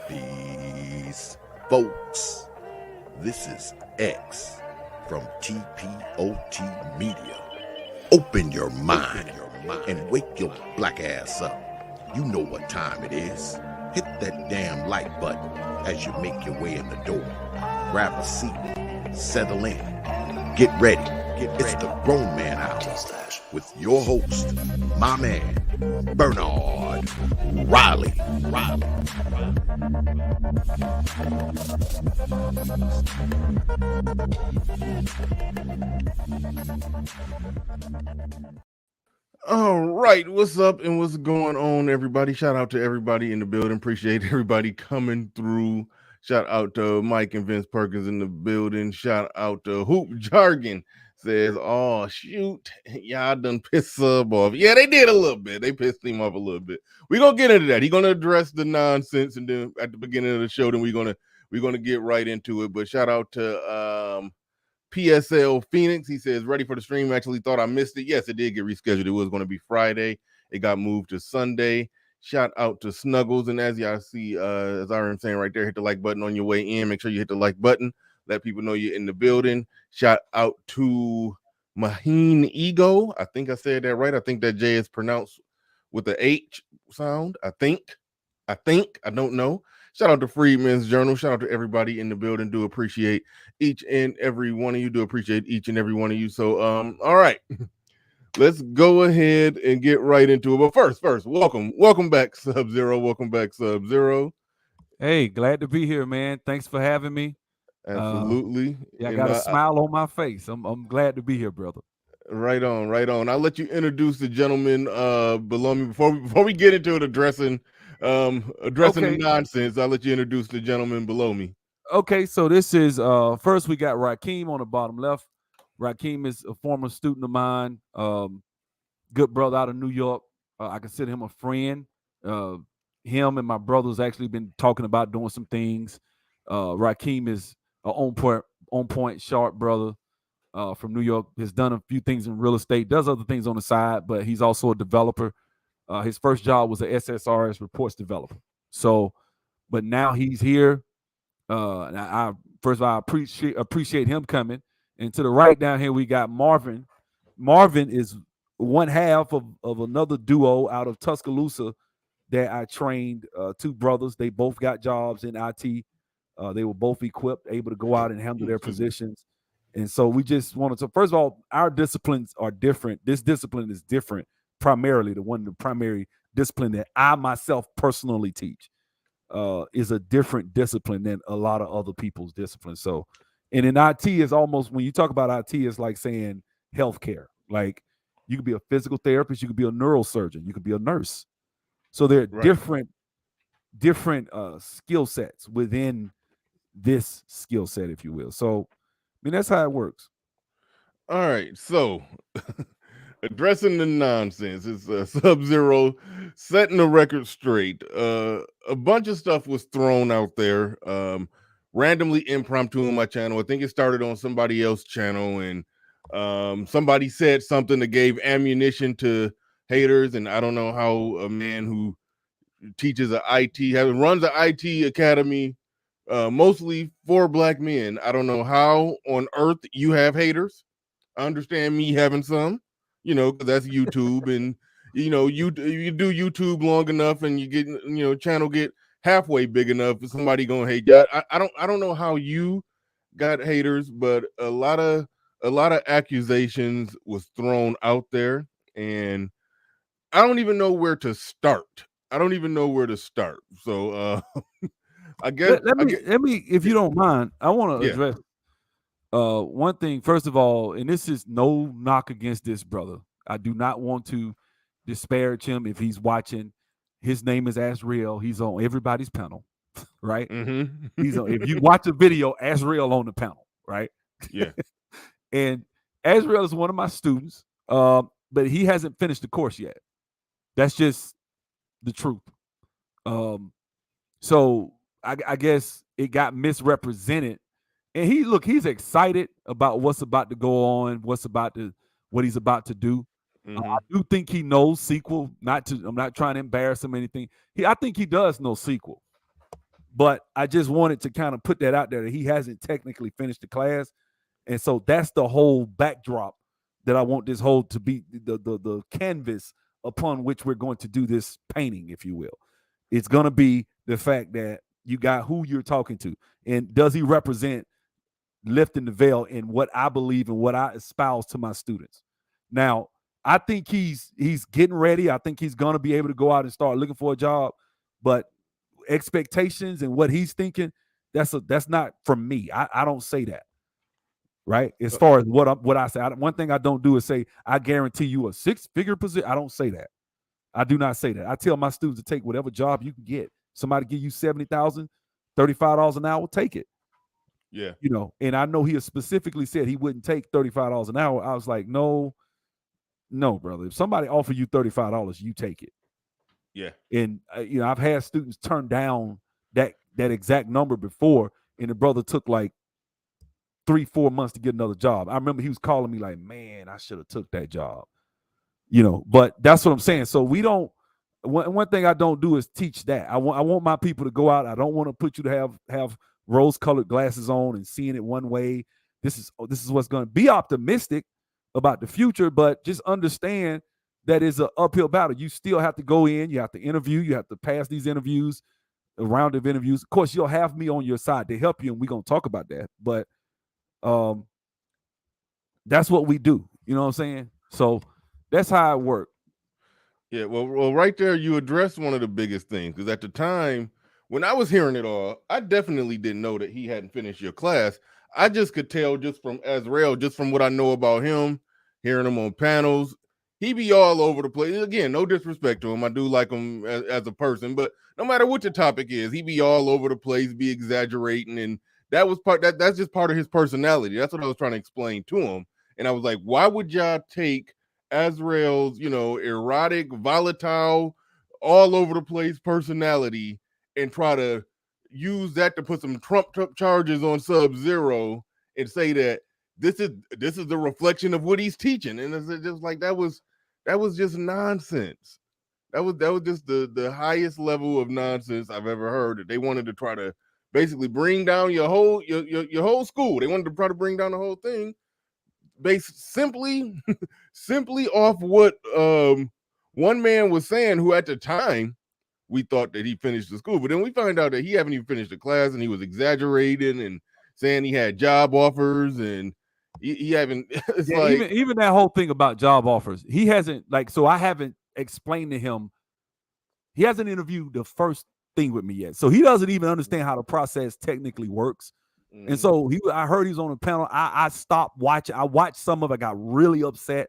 Peace, folks. This is X from TPOT Media. Open your mind and wake your black ass up. You know what time it is. Hit that damn like button as you make your way in the door. Grab a seat, settle in, get ready. It's the Grown Man Hour with your host, my man, Bernard Riley. All right, what's up and what's going on, everybody? Shout out to everybody in the building. Appreciate everybody coming through. Shout out to Mike and Vince Perkins in the building. Shout out to Hoop Jargon. Says, oh, shoot, y'all done pissed Sub off. Yeah, they did a little bit. They pissed him off a little bit. We're going to get into that. He's going to address the nonsense, and then at the beginning of the show, then we're gonna get right into it. But shout out to PSL Phoenix. He says, ready for the stream. Actually thought I missed it. Yes, it did get rescheduled. It was going to be Friday. It got moved to Sunday. Shout out to Snuggles. And as y'all see, as I'm saying right there, hit the like button on your way in. Make sure you hit the like button. Let people know you're in the building. Shout out to Maheen Ego. I think I said that right. I think that J is pronounced with the H sound. I think. I don't know. Shout out to Freedman's Journal. Shout out to everybody in the building. Do appreciate each and every one of you. Do appreciate each and every one of you. So, all right. Let's go ahead and get right into it. But first, welcome back, Subzero. Welcome back, Subzero. Hey, glad to be here, man. Thanks for having me. Absolutely. I got a smile on my face. I'm glad to be here, brother. Right on. I'll let you introduce the gentleman below me before we get into it addressing the nonsense. I'll let you introduce the gentleman below me. Okay, so this is first we got Rakim on the bottom left. Rakim is a former student of mine, good brother out of New York. I consider him a friend. Him and my brothers actually been talking about doing some things. Rakim is an on point, sharp brother from New York. Has done a few things in real estate, does other things on the side, but he's also a developer. His first job was an SSRS reports developer. So, but now he's here. And first of all, I appreciate him coming. And to the right down here, we got Marvin. Marvin is one half of another duo out of Tuscaloosa that I trained, two brothers. They both got jobs in IT. They were both equipped, able to go out and handle their positions. And so we just wanted to, first of all, our disciplines are different. This discipline is different, primarily the primary discipline that I myself personally teach is a different discipline than a lot of other people's disciplines. So, and in IT is almost, when you talk about IT, it's like saying healthcare. Like you could be a physical therapist, you could be a neurosurgeon, you could be a nurse. So there are different skill sets within this skill set, if you will. So, I mean, that's how it works. All right. So, addressing the nonsense is Subzero setting the record straight. A bunch of stuff was thrown out there, randomly impromptu on my channel. I think it started on somebody else's channel, and somebody said something that gave ammunition to haters. And I don't know how a man who teaches runs an IT academy, mostly for black men. I don't know how on earth you have haters. I understand me having some, because that's YouTube, and you do YouTube long enough, and you get channel get halfway big enough, somebody gonna hate you. I don't know how you got haters, but a lot of accusations was thrown out there, and I don't even know where to start. So I guess let me, if you don't mind, I want to address one thing first of all, and this is no knock against this brother. I do not want to disparage him if he's watching. His name is Ezreal. He's on everybody's panel, right? Mm-hmm. He's on. If you watch a video, Ezreal on the panel, right? Yeah. And Ezreal is one of my students, but he hasn't finished the course yet. That's just the truth. So I guess it got misrepresented. And he's excited about what's about to go on, what he's about to do. Mm-hmm. I do think he knows SQL. I'm not trying to embarrass him or anything. I think he does know SQL. But I just wanted to kind of put that out there that he hasn't technically finished the class. And so that's the whole backdrop that I want this whole to be the canvas upon which we're going to do this painting, if you will. It's going to be the fact that you got who you're talking to. And does he represent lifting the veil in what I believe and what I espouse to my students? Now, I think he's getting ready. I think he's going to be able to go out and start looking for a job. But expectations and what he's thinking, that's not from me. I don't say that. Right? As far as what I say, one thing I don't do is say, I guarantee you a 6-figure position. I don't say that. I do not say that. I tell my students to take whatever job you can get. Somebody give you $70,000, $35 an hour, take it. Yeah. And I know he specifically said he wouldn't take $35 an hour. I was like, no, brother. If somebody offer you $35, you take it. Yeah. And I've had students turn down that exact number before, and the brother took like 3-4 months to get another job. I remember he was calling me like, man, I should have took that job. But that's what I'm saying. So we don't. One thing I don't do is teach that. I want my people to go out. I don't want to put you to have rose-colored glasses on and seeing it one way. This is what's going to be. Optimistic about the future, but just understand that is an uphill battle. You still have to go in. You have to interview. You have to pass these interviews, a round of interviews. Of course, you'll have me on your side to help you, and we're going to talk about that. But that's what we do. You know what I'm saying? So that's how it works. Yeah, well, right there, you addressed one of the biggest things, because at the time when I was hearing it all, I definitely didn't know that he hadn't finished your class. I just could tell just from Ezreal, just from what I know about him, hearing him on panels, he be all over the place. Again, no disrespect to him. I do like him as a person, but no matter what the topic is, he be all over the place, be exaggerating, and that's just part of his personality. That's what I was trying to explain to him. And I was like, why would y'all take Ezreal's, erotic, volatile, all over the place personality and try to use that to put some Trump charges on Subzero and say that this is the reflection of what he's teaching? And it's just like that was just nonsense. That was just the highest level of nonsense I've ever heard. That they wanted to try to basically bring down your whole school. They wanted to try to bring down the whole thing based simply off what one man was saying, who at the time we thought that he finished the school, but then we find out that he haven't even finished the class, and he was exaggerating and saying he had job offers, and he haven't. It's like even that whole thing about job offers, he hasn't so I haven't explained to him. He hasn't interviewed the first thing with me yet, so he doesn't even understand how the process technically works. And so I heard he's on the panel. I stopped watching. I watched some of it. I got really upset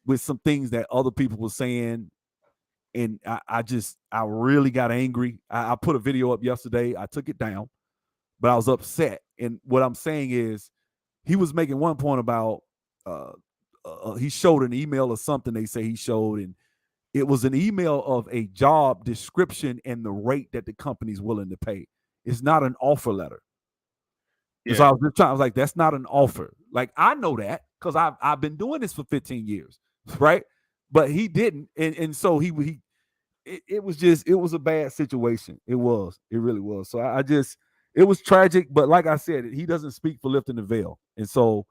with some things that other people were saying. And I really got angry. I put a video up yesterday. I took it down, but I was upset. And what I'm saying is, he was making one point about he showed an email or something they say he showed, and it was an email of a job description and the rate that the company's willing to pay. It's not an offer letter. Yeah. So I was like, that's not an offer. Like, I know that because I've been doing this for 15 years, right? But he didn't, and so he it was a bad situation. It really was. So it was tragic. But like I said, he doesn't speak for lifting the veil. And so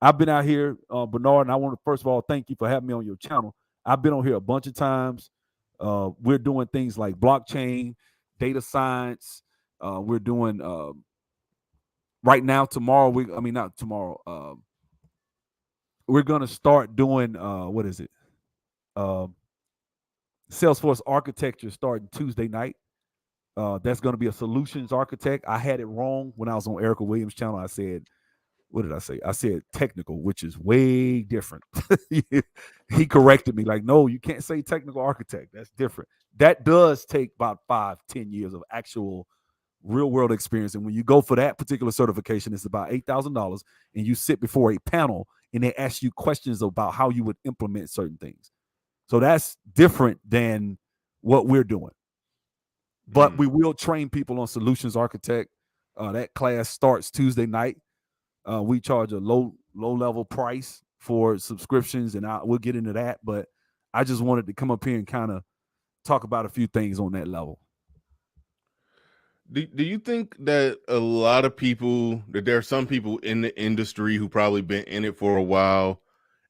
I've been out here, Bernard, and I want to first of all thank you for having me on your channel. I've been on here a bunch of times. We're doing things like blockchain, data science. We're doing right now. Not tomorrow. We're gonna start doing what is it? Salesforce architecture starting Tuesday night. That's going to be a solutions architect. I had it wrong when I was on Erica Williams' channel. I said, what did I say? I said technical, which is way different. He corrected me like, no, you can't say technical architect. That's different. That does take about 5-10 years of actual real world experience. And when you go for that particular certification, it's about $8,000, and you sit before a panel and they ask you questions about how you would implement certain things. So that's different than what we're doing. But we will train people on solutions architect. That class starts Tuesday night. We charge a low level price for subscriptions, and we'll get into that. But I just wanted to come up here and kind of talk about a few things on that level. Do you think that a lot of people, that there are some people in the industry who probably been in it for a while,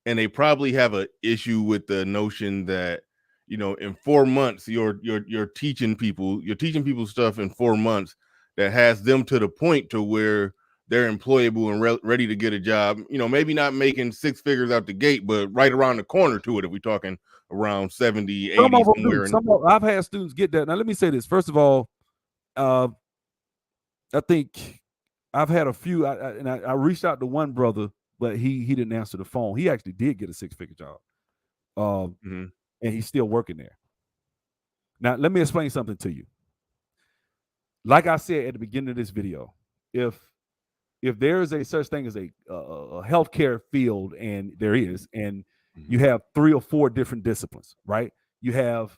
and they probably have an issue with the notion that, you know, in 4 months you're teaching people stuff in 4 months that has them to the point to where they're employable and ready to get a job, you know, maybe not making 6 figures out the gate, but right around the corner to it, if we're talking around 70, 80 somewhere. I've had students get that. Now, let me say this. First of all, I think I've had a few, I reached out to one brother, but he didn't answer the phone. He actually did get a 6-figure job, and he's still working there. Now, let me explain something to you. Like I said at the beginning of this video, if there is a such thing as a healthcare field, and there is, and you have 3 or 4 different disciplines, right? You have,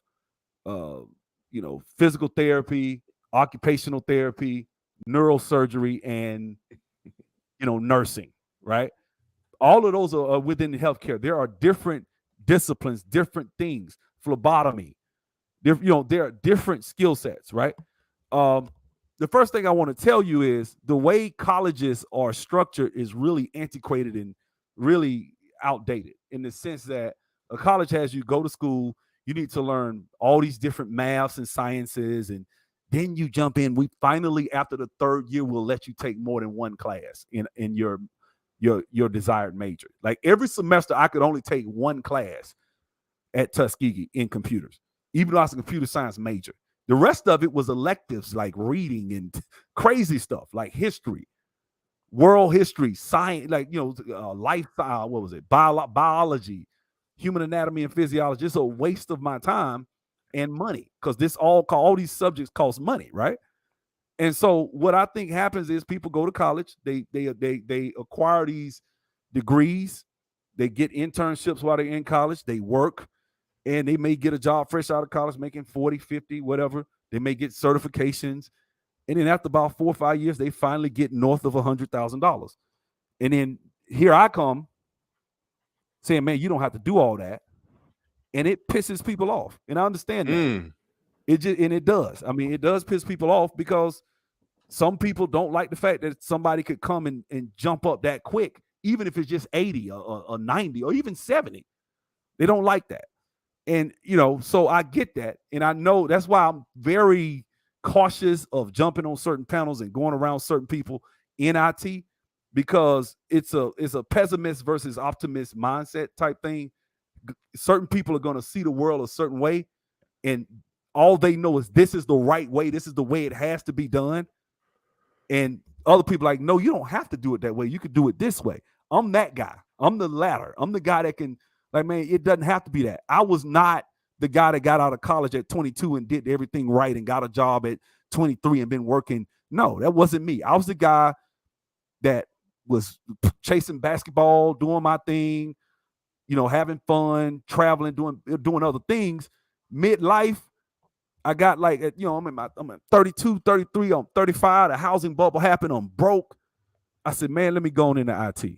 physical therapy, occupational therapy, neurosurgery, and, nursing, right? All of those are within the healthcare. There are different disciplines, different things, phlebotomy. There are different skill sets, right? The first thing I want to tell you is the way colleges are structured is really antiquated and really outdated, in the sense that a college has you go to school, you need to learn all these different maths and sciences, and then you jump in. We finally, after the 3rd year, will let you take more than one class in your desired major. Like every semester, I could only take one class at Tuskegee in computers, even though I was a computer science major. The rest of it was electives like reading and crazy stuff like history, world history, science, like, lifestyle, what was it? Biology, human anatomy and physiology. It's a waste of my time and money, because all these subjects cost money, right? And so what I think happens is people go to college, they acquire these degrees, they get internships while they're in college, they work, and they may get a job fresh out of college making 40, 50, whatever. They may get certifications. And then after about 4 or 5 years, they finally get north of $100,000. And then here I come saying, man, you don't have to do all that. And it pisses people off. And I understand that. It does. I mean, it does piss people off, because some people don't like the fact that somebody could come and jump up that quick, even if it's just 80 or 90 or even 70. They don't like that. And, so I get that. And I know that's why I'm very cautious of jumping on certain panels and going around certain people in IT, because it's a pessimist versus optimist mindset type thing. Certain people are going to see the world a certain way, and all they know is this is the right way. This is the way it has to be done. And other people are like, no, you don't have to do it that way. You could do it this way. I'm that guy. I'm the latter. I'm the guy that can, like, man, it doesn't have to be that. I was not the guy that got out of college at 22 and did everything right and got a job at 23 and been working. No, that wasn't me. I was the guy that was chasing basketball, doing my thing, having fun, traveling, doing other things. Midlife, I got like, I'm at 32, 33, I'm 35. The housing bubble happened. I'm broke. I said, man, let me go on into IT.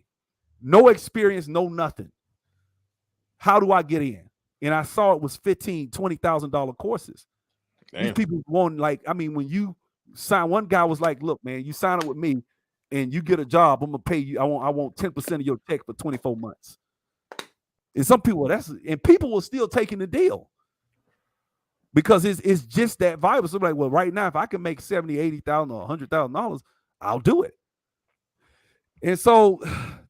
No experience, no nothing. How do I get in? and I saw it was $15,000, $20,000 courses. Damn. These people want, like, I mean, when you sign, one guy was like, look, man, you sign up with me and you get a job, I'm gonna pay you. I want 10% of your check for 24 months. And some people, and people were still taking the deal because it's just that viable. So like, well, right now, if I can make $70,000, $80,000 or $100,000, I'll do it. And so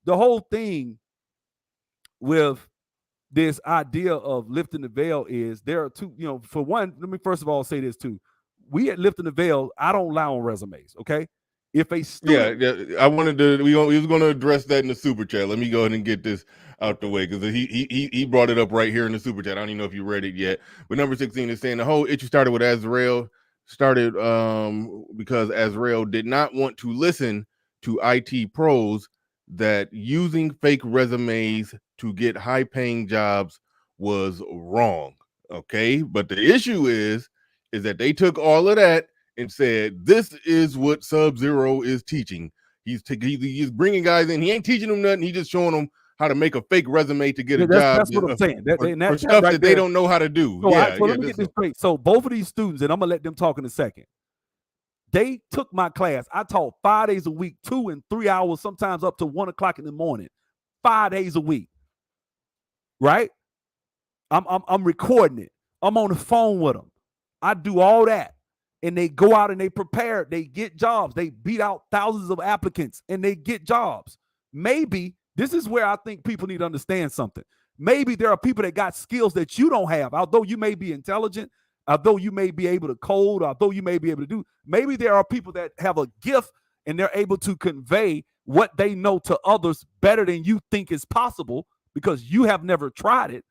the whole thing with this idea of lifting the veil is there are two, for one, let me first of all say this too. We at Lifting the Veil, I don't lie on resumes, okay? If a student, I wanted to. We was going to address that in the super chat. Let me go ahead and get this out the way because he brought it up right here in the super chat. I don't even know if you read it yet. But number 16 is saying the whole issue started with Ezreal. Started because Ezreal did not want to listen to IT pros that using fake resumes to get high-paying jobs was wrong. Okay, but the issue is that they took all of that and said, this is what Subzero is teaching. He's bringing guys in. He ain't teaching them nothing. He's just showing them how to make a fake resume to get a job. That's what I'm saying. For stuff that they don't know how to do. So let me get this straight. So both of these students, and I'm going to let them talk in a second, they took my class. I taught 5 days a week, 2 and 3 hours, sometimes up to 1 o'clock in the morning, 5 days a week. Right? I'm recording it. I'm on the phone with them. I do all that. And they go out and they prepare, they get jobs, they beat out thousands of applicants and they get jobs. Maybe this is where I think people need to understand something. Maybe there are people that got skills that you don't have, although you may be intelligent, although you may be able to code, although you may be able to do. Maybe there are people that have a gift and they're able to convey what they know to others better than you think is possible because you have never tried it.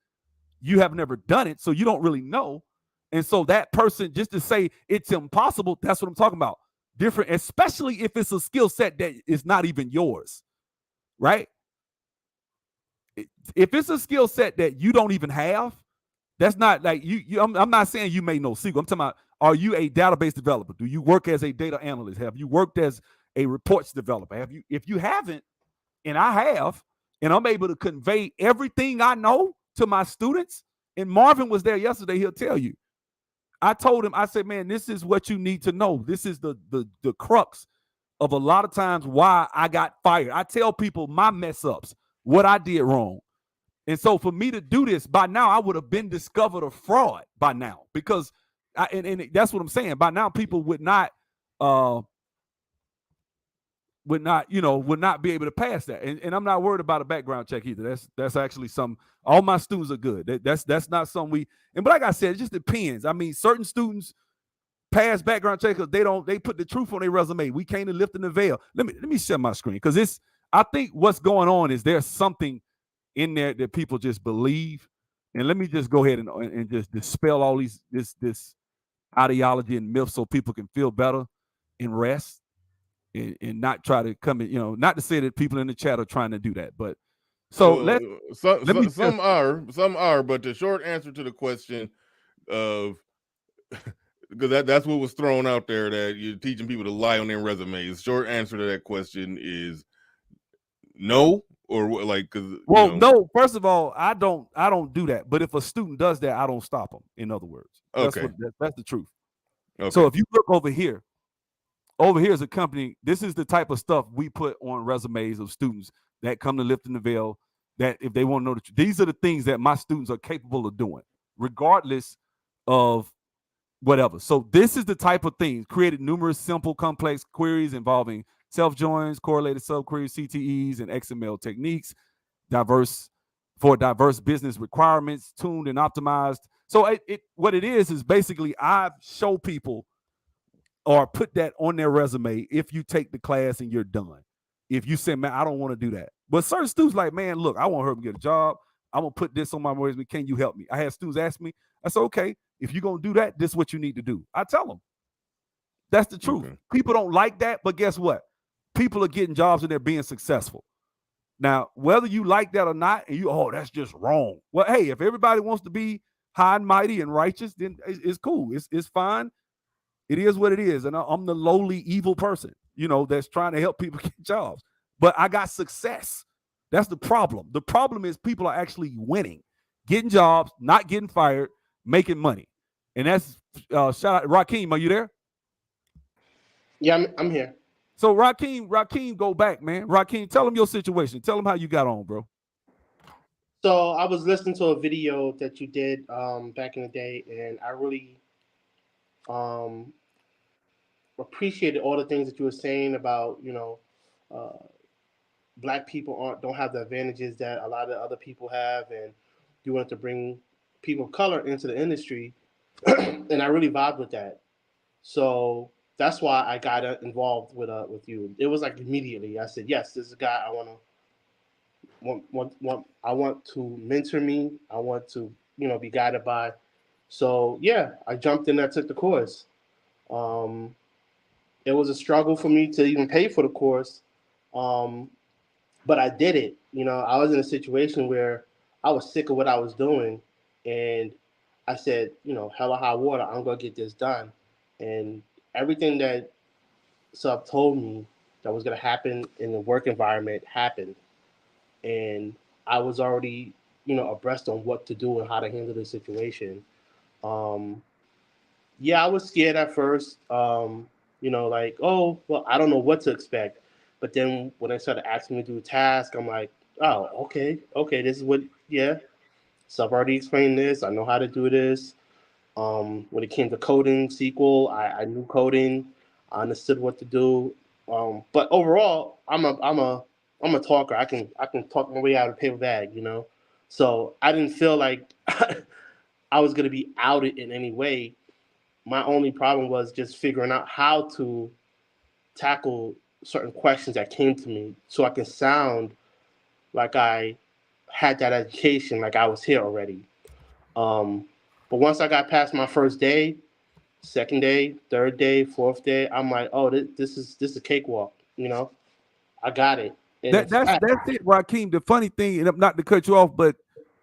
You have never done it, so you don't really know. And so that person, just to say it's impossible, that's what I'm talking about. Different, especially if it's a skill set that is not even yours, right? If it's a skill set that you don't even have, that's not like I'm not saying you may know SQL. I'm talking about, are you a database developer? Do you work as a data analyst? Have you worked as a reports developer? Have you? If you haven't, and I have, and I'm able to convey everything I know to my students, and Marvin was there yesterday, he'll tell you. I told him, I said, man, this is what you need to know. This is the crux of a lot of times why I got fired. I tell people my mess ups, what I did wrong. And so for me to do this, by now I would have been discovered a fraud by now, because and that's what I'm saying. By now people would not be able to pass that. And I'm not worried about a background check either. That's actually some, all my students are good. That's not something but like I said, it just depends. I mean, certain students pass background check because they put the truth on their resume. We came to Lifting the Veil. Let me share my screen, because I think what's going on is there's something in there that people just believe. And let me just go ahead and just dispel all this ideology and myths so people can feel better and rest. And not try to come in, not to say that people in the chat are trying to do that, but some are, but the short answer to the question of, because that's what was thrown out there, that you're teaching people to lie on their resumes. Short answer to that question is no, or like, no. First of all, I don't do that. But if a student does that, I don't stop them. In other words, that's the truth. Okay. So if you look over here is a company. This is the type of stuff we put on resumes of students that come to Lifting the Veil, that if they want to know the truth, these are the things that my students are capable of doing, regardless of whatever. So this is the type of things: created numerous simple, complex queries involving self-joins, correlated subqueries, CTEs, and XML techniques, diverse business requirements, tuned and optimized. So what it is basically, I show people, or put that on their resume, if you take the class and you're done. If you say, man, I don't want to do that. But certain students like, man, look, I want her to get a job. I'm going to put this on my resume. Can you help me? I had students ask me. I said, okay, if you're going to do that, this is what you need to do. I tell them. That's the truth. Okay. People don't like that, but guess what? People are getting jobs and they're being successful. Now, whether you like that or not, and that's just wrong. Well, hey, if everybody wants to be high and mighty and righteous, then it's cool. It's fine. It is what it is. And I'm the lowly, evil person, that's trying to help people get jobs. But I got success. That's the problem. The problem is people are actually winning. getting jobs, not getting fired, making money. And that's shout out Rakim. Are you there? Yeah, I'm here. So Rakim, go back, man. Rakim, tell him your situation. Tell him how you got on, bro. So I was listening to a video that you did back in the day, and I really um, appreciated all the things that you were saying about, uh, black people don't have the advantages that a lot of other people have, and you wanted to bring people of color into the industry, and I really vibed with that. So that's why I got involved with you. It was like immediately. I said, yes, this is a guy I I want to mentor me. I want to be guided by. So yeah, I jumped in. I took the course. Um, it was a struggle for me to even pay for the course, um, but I did it. I was in a situation where I was sick of what I was doing, and I said, hell or high water, I'm gonna get this done. And everything that Sub told me that was gonna happen in the work environment happened, and I was already, abreast on what to do and how to handle the situation. Um, yeah, I was scared at first. Like, oh, well, I don't know what to expect. But then when they started asking me to do a task, I'm like, oh, okay, this is what, yeah. Sub already explained this. I know how to do this. When it came to coding SQL, I knew coding. I understood what to do. But overall, I'm a talker. I can talk my way out of a paper bag. So I didn't feel like I was gonna be outed in any way. My only problem was just figuring out how to tackle certain questions that came to me, so I can sound like I had that education, like I was here already. Um, but once I got past my first day, second day, third day, fourth day, I'm like, oh, this is a cakewalk. I got it. And That's it, Rakim. The funny thing, and not to cut you off, but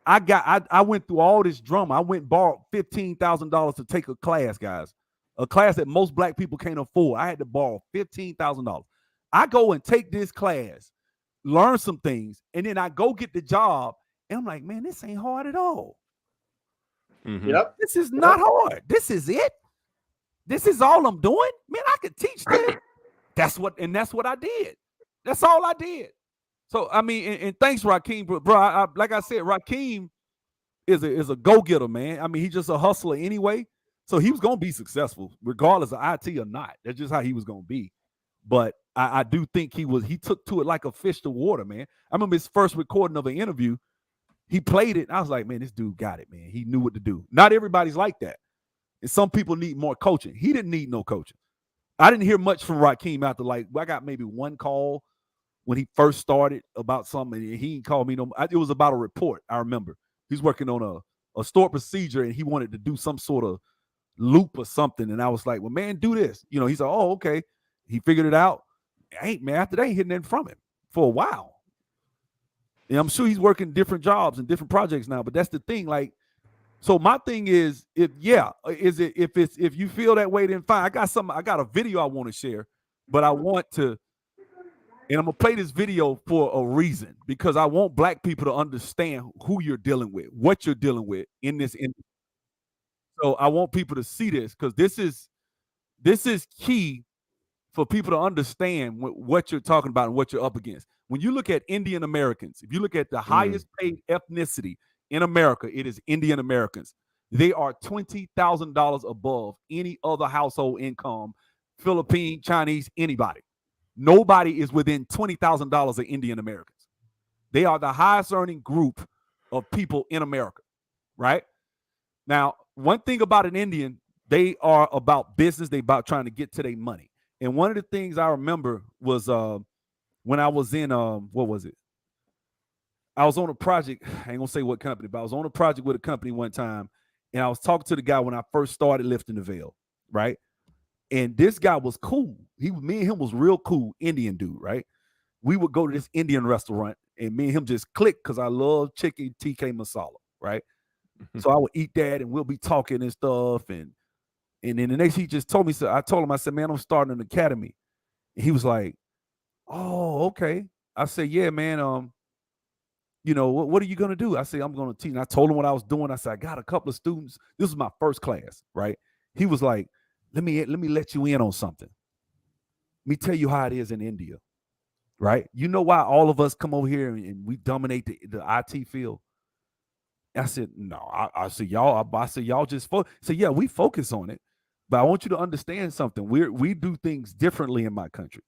I went through all this drama. I went and borrowed $15,000 to take a class, guys. A class that most black people can't afford. I had to borrow $15,000. I go and take this class, learn some things, and then I go get the job, and I'm like, man, this ain't hard at all. Mm-hmm. Yep. This is not hard. This is it. This is all I'm doing. Man, I could teach this. That's what I did. That's all I did. So I mean, and thanks, Rakim, bro. Like I said, Rakim is a go-getter, man. I mean, he's just a hustler anyway. So he was gonna be successful, regardless of IT or not. That's just how he was gonna be. But I do think he took to it like a fish to water, man. I remember his first recording of an interview. He played it. And I was like, man, this dude got it, man. He knew what to do. Not everybody's like that. And some people need more coaching. He didn't need no coaching. I didn't hear much from Rakim after, like, I got maybe one call when he first started about something, and he didn't call me no. It was about a report. I remember he's working on a stored procedure, and he wanted to do some sort of loop or something. And I was like, well, man, do this. He said, oh, okay. He figured it out. Man, after that, he hitting it from him for a while. And I'm sure he's working different jobs and different projects now. But that's the thing, like. So my thing is, if you feel that way, then fine. I got a video I want to share, but I want to. And I'm gonna play this video for a reason, because I want black people to understand who you're dealing with, what you're dealing with in this industry. So I want people to see this, because this is key for people to understand what you're talking about and what you're up against. When you look at Indian Americans, if you look at the highest paid ethnicity in America, it is Indian Americans. They are $20,000 above any other household income, Philippine, Chinese, anybody. Nobody is within $20,000 of Indian Americans. They are the highest earning group of people in America, right? Now, one thing about an Indian, they are about business. They about trying to get to their money. And one of the things I remember was when I was in, what was it? I was on a project. I ain't gonna say what company, but I was on a project with a company one time, and I was talking to the guy when I first started lifting the veil, right? And this guy was cool. Me and him was real cool, Indian dude, right? We would go to this Indian restaurant, and me and him just clicked because I love chicken TK masala, right? So I would eat that, and we'll be talking and stuff, and then the next he just told me, so I told him, I said, man, I'm starting an academy. And he was like, oh, okay. I said, yeah, man. what are you going to do? I said, I'm going to teach. And I told him what I was doing. I said, I got a couple of students. This was my first class, right? He was like, let me let you in on something. Let me tell you how it is in India, right? You know why all of us come over here and we dominate the IT field? I said, no. I said, y'all just focus. So yeah, we focus on it, but I want you to understand something. We do things differently in my country.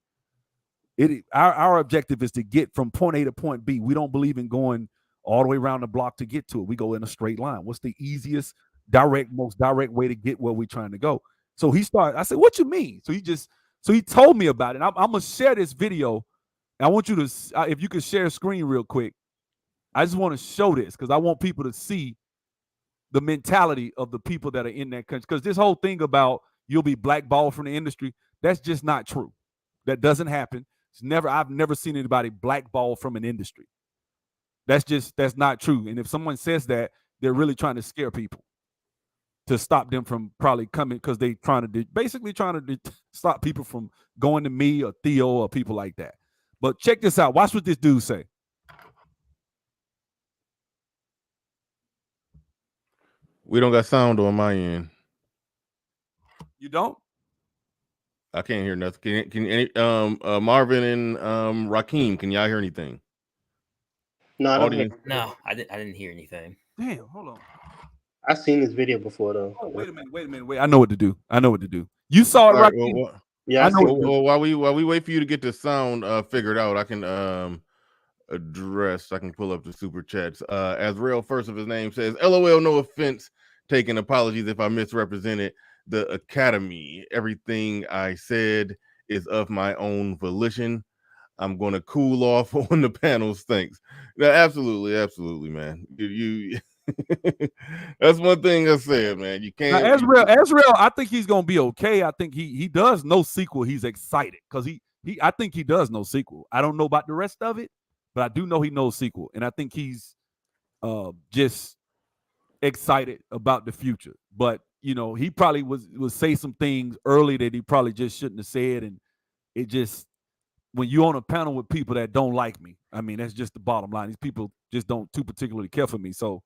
Our objective is to get from point A to point B. We don't believe in going all the way around the block to get to it. We go in a straight line. What's the easiest, most direct way to get where we're trying to go? So he started. I said, what you mean? So he told me about it. I'm gonna share this video. I want you to, if you could share a screen real quick. I just want to show this because I want people to see the mentality of the people that are in that country. Because this whole thing about you'll be blackballed from the industry, that's just not true. That doesn't happen. I've never seen anybody blackballed from an industry. That's not true. And if someone says that, they're really trying to scare people to stop them from probably coming because they basically trying to stop people from going to me or Theo or people like that. But check this out. Watch what this dude say. We don't got sound on my end. You don't? I can't hear nothing. Can Marvin and Rakim, can y'all hear anything? No, I don't hear. No, I didn't hear anything. Damn, hold on. I've seen this video before though. Oh, wait a minute. I know what to do. You saw it, right? Rakim? Yeah, I know. Well, while we wait for you to get the sound figured out, I can I can pull up the super chats. Ezreal, first of his name, says, LOL, no offense taken. Apologies if I misrepresented the academy. Everything I said is of my own volition. I'm going to cool off on the panels. Thanks. No, absolutely, man. You that's one thing I said, man. You can't. Now, Ezreal, I think he's going to be okay. I think he does no sequel. He's excited because I think he does no sequel. I don't know about the rest of it, but I do know he knows sequel, and I think he's just excited about the future. But he probably would say some things early that he probably just shouldn't have said, and it just when you're on a panel with people that don't like me, I mean that's just the bottom line. These people just don't too particularly care for me, so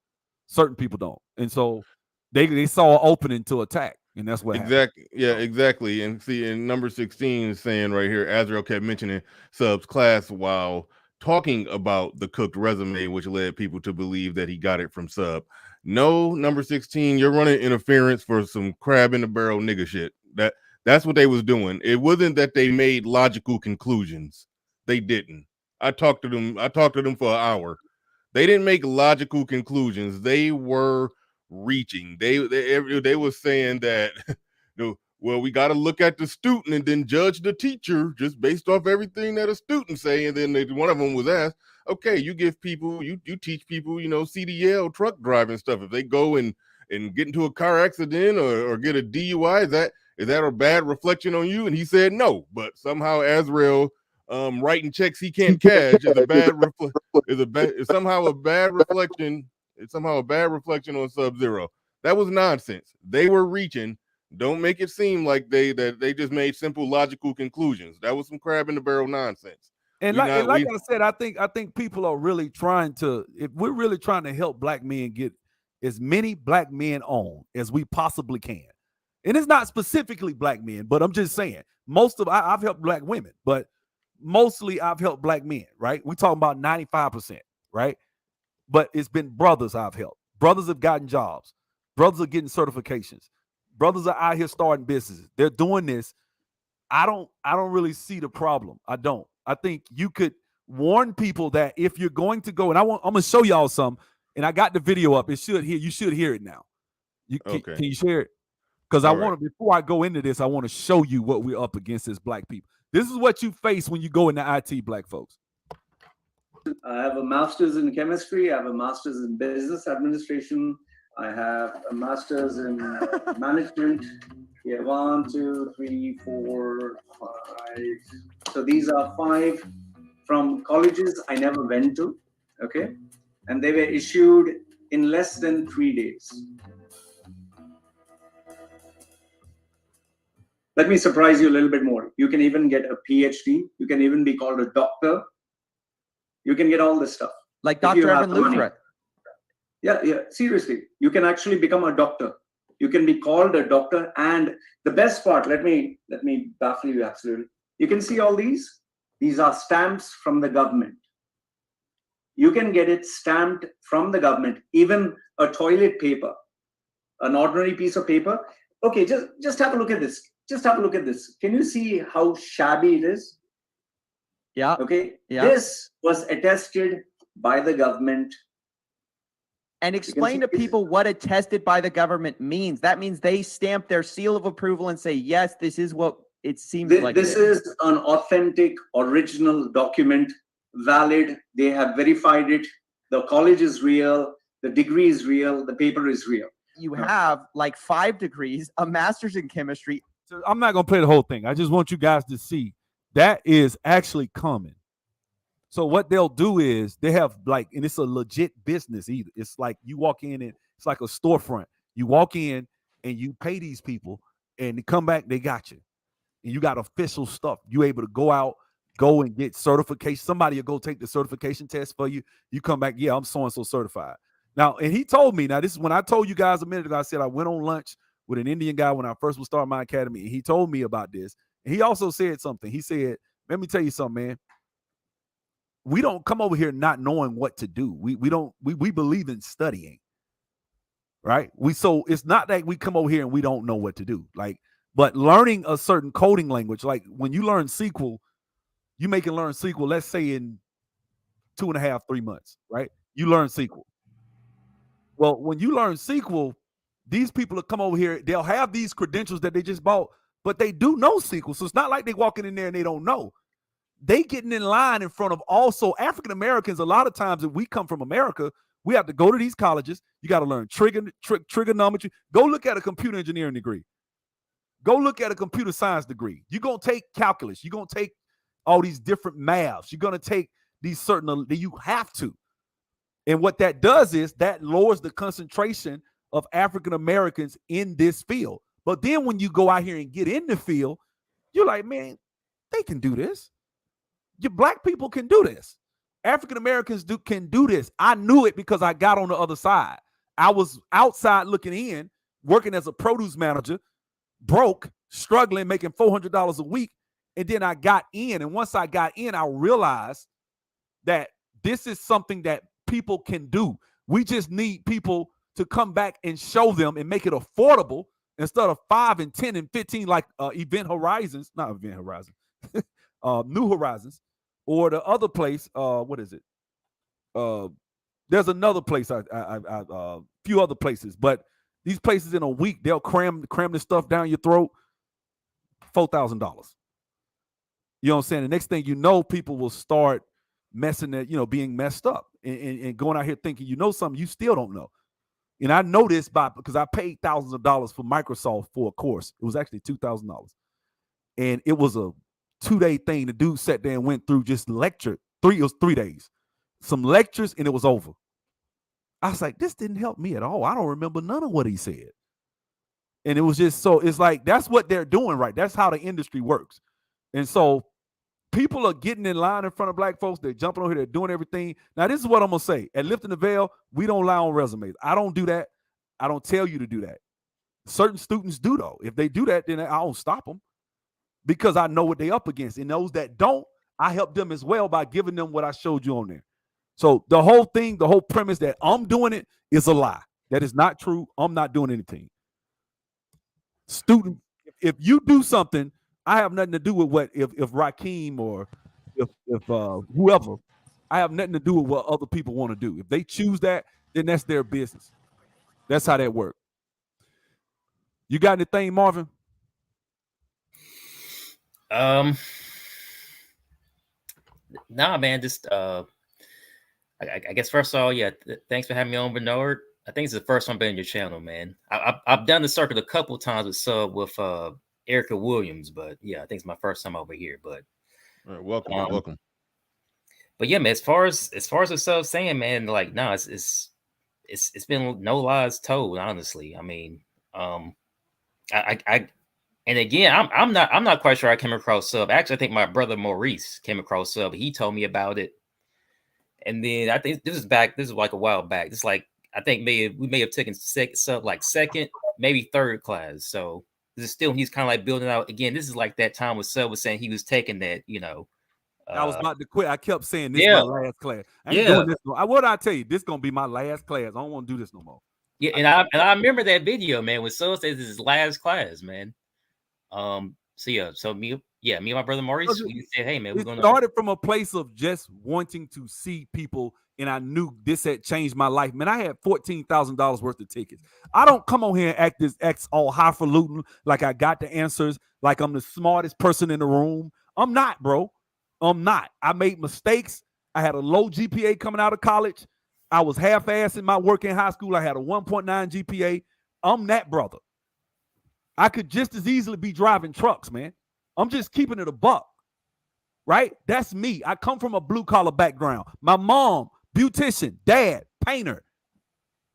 certain people don't, and so they saw an opening to attack. And that's what exactly happened. Yeah, exactly. And see, in number 16 is saying right here, Ezreal kept mentioning Sub's class while talking about the cooked resume, which led people to believe that he got it from Sub. No, number 16, you're running interference for some crab in the barrel nigga shit. That's what they was doing. It wasn't that they made logical conclusions. They didn't. I talked to them for an hour. They didn't make logical conclusions. They were reaching. They were saying that well, we got to look at the student and then judge the teacher just based off everything that a student say. And then one of them was asked, okay, you give people, you teach people, CDL truck driving stuff. If they go and get into a car accident or get a DUI, is that a bad reflection on you? And he said no, but somehow Ezreal writing checks he can't cash is somehow a bad reflection. It's somehow a bad reflection on Subzero. That was nonsense. They were reaching. Don't make it seem like they just made simple logical conclusions. That was some crab in the barrel nonsense. And like I said, I think people are really trying to, if we're really trying to help black men get as many black men on as we possibly can. And it's not specifically black men, but I'm just saying I've helped black women, but mostly I've helped black men, right? We're talking about 95%, right? But it's been brothers I've helped. Brothers have gotten jobs. Brothers are getting certifications. Brothers are out here starting businesses. They're doing this. I don't really see the problem. I don't. I think you could warn people that if you're going to go, and I'm gonna show y'all some, and I got the video up. You should hear it now. Can you share it? Because I want to, before I go into this, I want to show you what we're up against as black people. This is what you face when you go into IT, black folks. I have a master's in chemistry. I have a master's in business administration. I have a master's in management. Yeah, 1, 2, 3, 4, 5. So these are 5 from colleges I never went to. Okay, and they were issued in less than 3 days. Let me surprise you a little bit more. You can even get a PhD. You can even be called a doctor. You can get all this stuff. like If you Dr. have Evan the money. Luthra. Yeah, seriously. You can actually become a doctor. You can be called a doctor. And the best part, let me baffle you absolutely. You can see all these. These are stamps from the government. You can get it stamped from the government, even a toilet paper, an ordinary piece of paper. Okay, just have a look at this. Just have a look at this. Can you see how shabby it is? Yeah. Okay. Yeah. This was attested by the government. And explain to people what attested by the government means. That means they stamp their seal of approval and say, yes, this is what it seems like. This is an authentic, original document, valid. They have verified it. The college is real. The degree is real. The paper is real. You have like 5 degrees, a master's in chemistry. So I'm not going to play the whole thing. I just want you guys to see that is actually common. So what they'll do is they have like, and it's a legit business either. It's like you walk in and it's like a storefront. You walk in and you pay these people and they come back, they got you. And you got official stuff. You able to go and get certification. Somebody will go take the certification test for you. You come back, yeah, I'm so-and-so certified. Now, and he told me, now this is when I told you guys a minute ago, I said I went on lunch with an Indian guy when I first was starting my academy. And he told me about this. And he also said something. He said, let me tell you something, man. We don't come over here not knowing what to do. We believe in studying, right? So it's not that we come over here and we don't know what to do. Like, but learning a certain coding language, like when you learn SQL, you make it learn SQL, let's say in 2.5, 3 months, right? You learn SQL. Well, when you learn SQL, these people will come over here, they'll have these credentials that they just bought, but they do know SQL. So it's not like they walking in there and they don't know. They getting in line in front of also African Americans. A lot of times, if we come from America, we have to go to these colleges. You got to learn trigonometry. Go look at a computer engineering degree. Go look at a computer science degree. You're going to take calculus. You're going to take all these different maths. You're going to take these certain, you have to. And what that does is that lowers the concentration of African Americans in this field. But then when you go out here and get in the field, you're like, man, they can do this. Your black people can do this. African Americans can do this. I knew it because I got on the other side. I was outside looking in, working as a produce manager, broke, struggling, making $400 a week. And then I got in. And once I got in, I realized that this is something that people can do. We just need people to come back and show them and make it affordable instead of 5 and 10 and 15 like New Horizons. Or the other place, what is it? There's another place, a few other places, but these places in a week, they'll cram this stuff down your throat, $4,000. You know what I'm saying? The next thing you know, people will start messing it, being messed up and going out here thinking you know something you still don't know. And I know this because I paid thousands of dollars for Microsoft for a course. It was actually $2,000. And it was a 2-day thing. The dude sat there and went through just lecture. It was 3 days. Some lectures and it was over. I was like, this didn't help me at all. I don't remember none of what he said. And it was just it's like, that's what they're doing, right? That's how the industry works. And so people are getting in line in front of black folks. They're jumping over here. They're doing everything. Now, this is what I'm going to say. At Lifting the Veil, we don't lie on resumes. I don't do that. I don't tell you to do that. Certain students do, though. If they do that, then I don't stop them because I know what they're up against. And those that don't, I help them as well by giving them what I showed you on there. So the whole thing, the whole premise that I'm doing it is a lie. That is not true. I'm not doing anything. Student, if you do something, I have nothing to do with what if Rakim or if whoever, I have nothing to do with what other people want to do. If they choose that, then that's their business. That's how that works. You got anything, Marvin? Nah, man, just I guess first of all, yeah, thanks for having me on, Bernard. I think it's the first time I've been on your channel, man. I've done the circuit a couple of times with Erica Williams, but yeah, I think it's my first time over here. But all right, welcome. But yeah, man, as far as the stuff saying, man, like, no, it's been no lies told, honestly. I mean, I and again, I'm not quite sure I came across Sub. Actually, I think my brother Maurice came across Sub. He told me about it, And then I think this is like a while back. It's like I think we may have taken second, maybe third class. So this is still he's kind of like building out again. This is like that time when Sub was saying he was taking that, I was about to quit. I kept saying this is my last class. I ain't doing this. What I tell you, this gonna be my last class. I don't want to do this no more. Yeah, and I remember that video, man, when Sub says this is his last class, man. So me and my brother Maurice, we said, hey man, we're gonna started from a place of just wanting to see people, and I knew this had changed my life. Man, I had $14,000 worth of tickets. I don't come on here and act all highfalutin like I got the answers, like I'm the smartest person in the room. I'm not, bro. I'm not. I made mistakes. I had a low GPA coming out of college. I was half-assed in my work in high school. I had a 1.9 GPA. I'm that brother. I could just as easily be driving trucks, man. I'm just keeping it a buck, right? That's me. I come from a blue-collar background. My mom, beautician, dad, painter.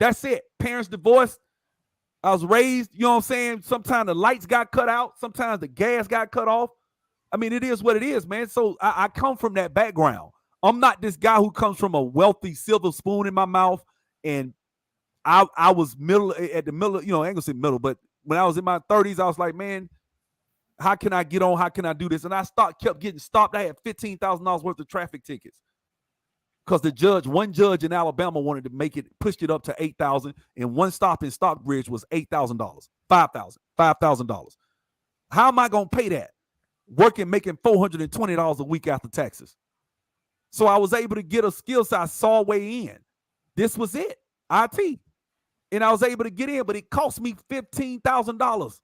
That's it. Parents divorced. I was raised, you know what I'm saying? Sometimes the lights got cut out. Sometimes the gas got cut off. I mean, it is what it is, man. So I come from that background. I'm not this guy who comes from a wealthy silver spoon in my mouth. And I was at the middle, I ain't gonna say middle, but when I was in my 30s, I was like, man, how can I get on? How can I do this? And I kept getting stopped. I had $15,000 worth of traffic tickets because one judge in Alabama wanted to pushed it up to $8,000, and one stop in Stockbridge was $8,000, $5,000. How am I gonna pay that? Making $420 a week after taxes. So I was able to get a skill set. I saw way in. This was it, IT. And I was able to get in, but it cost me $15,000.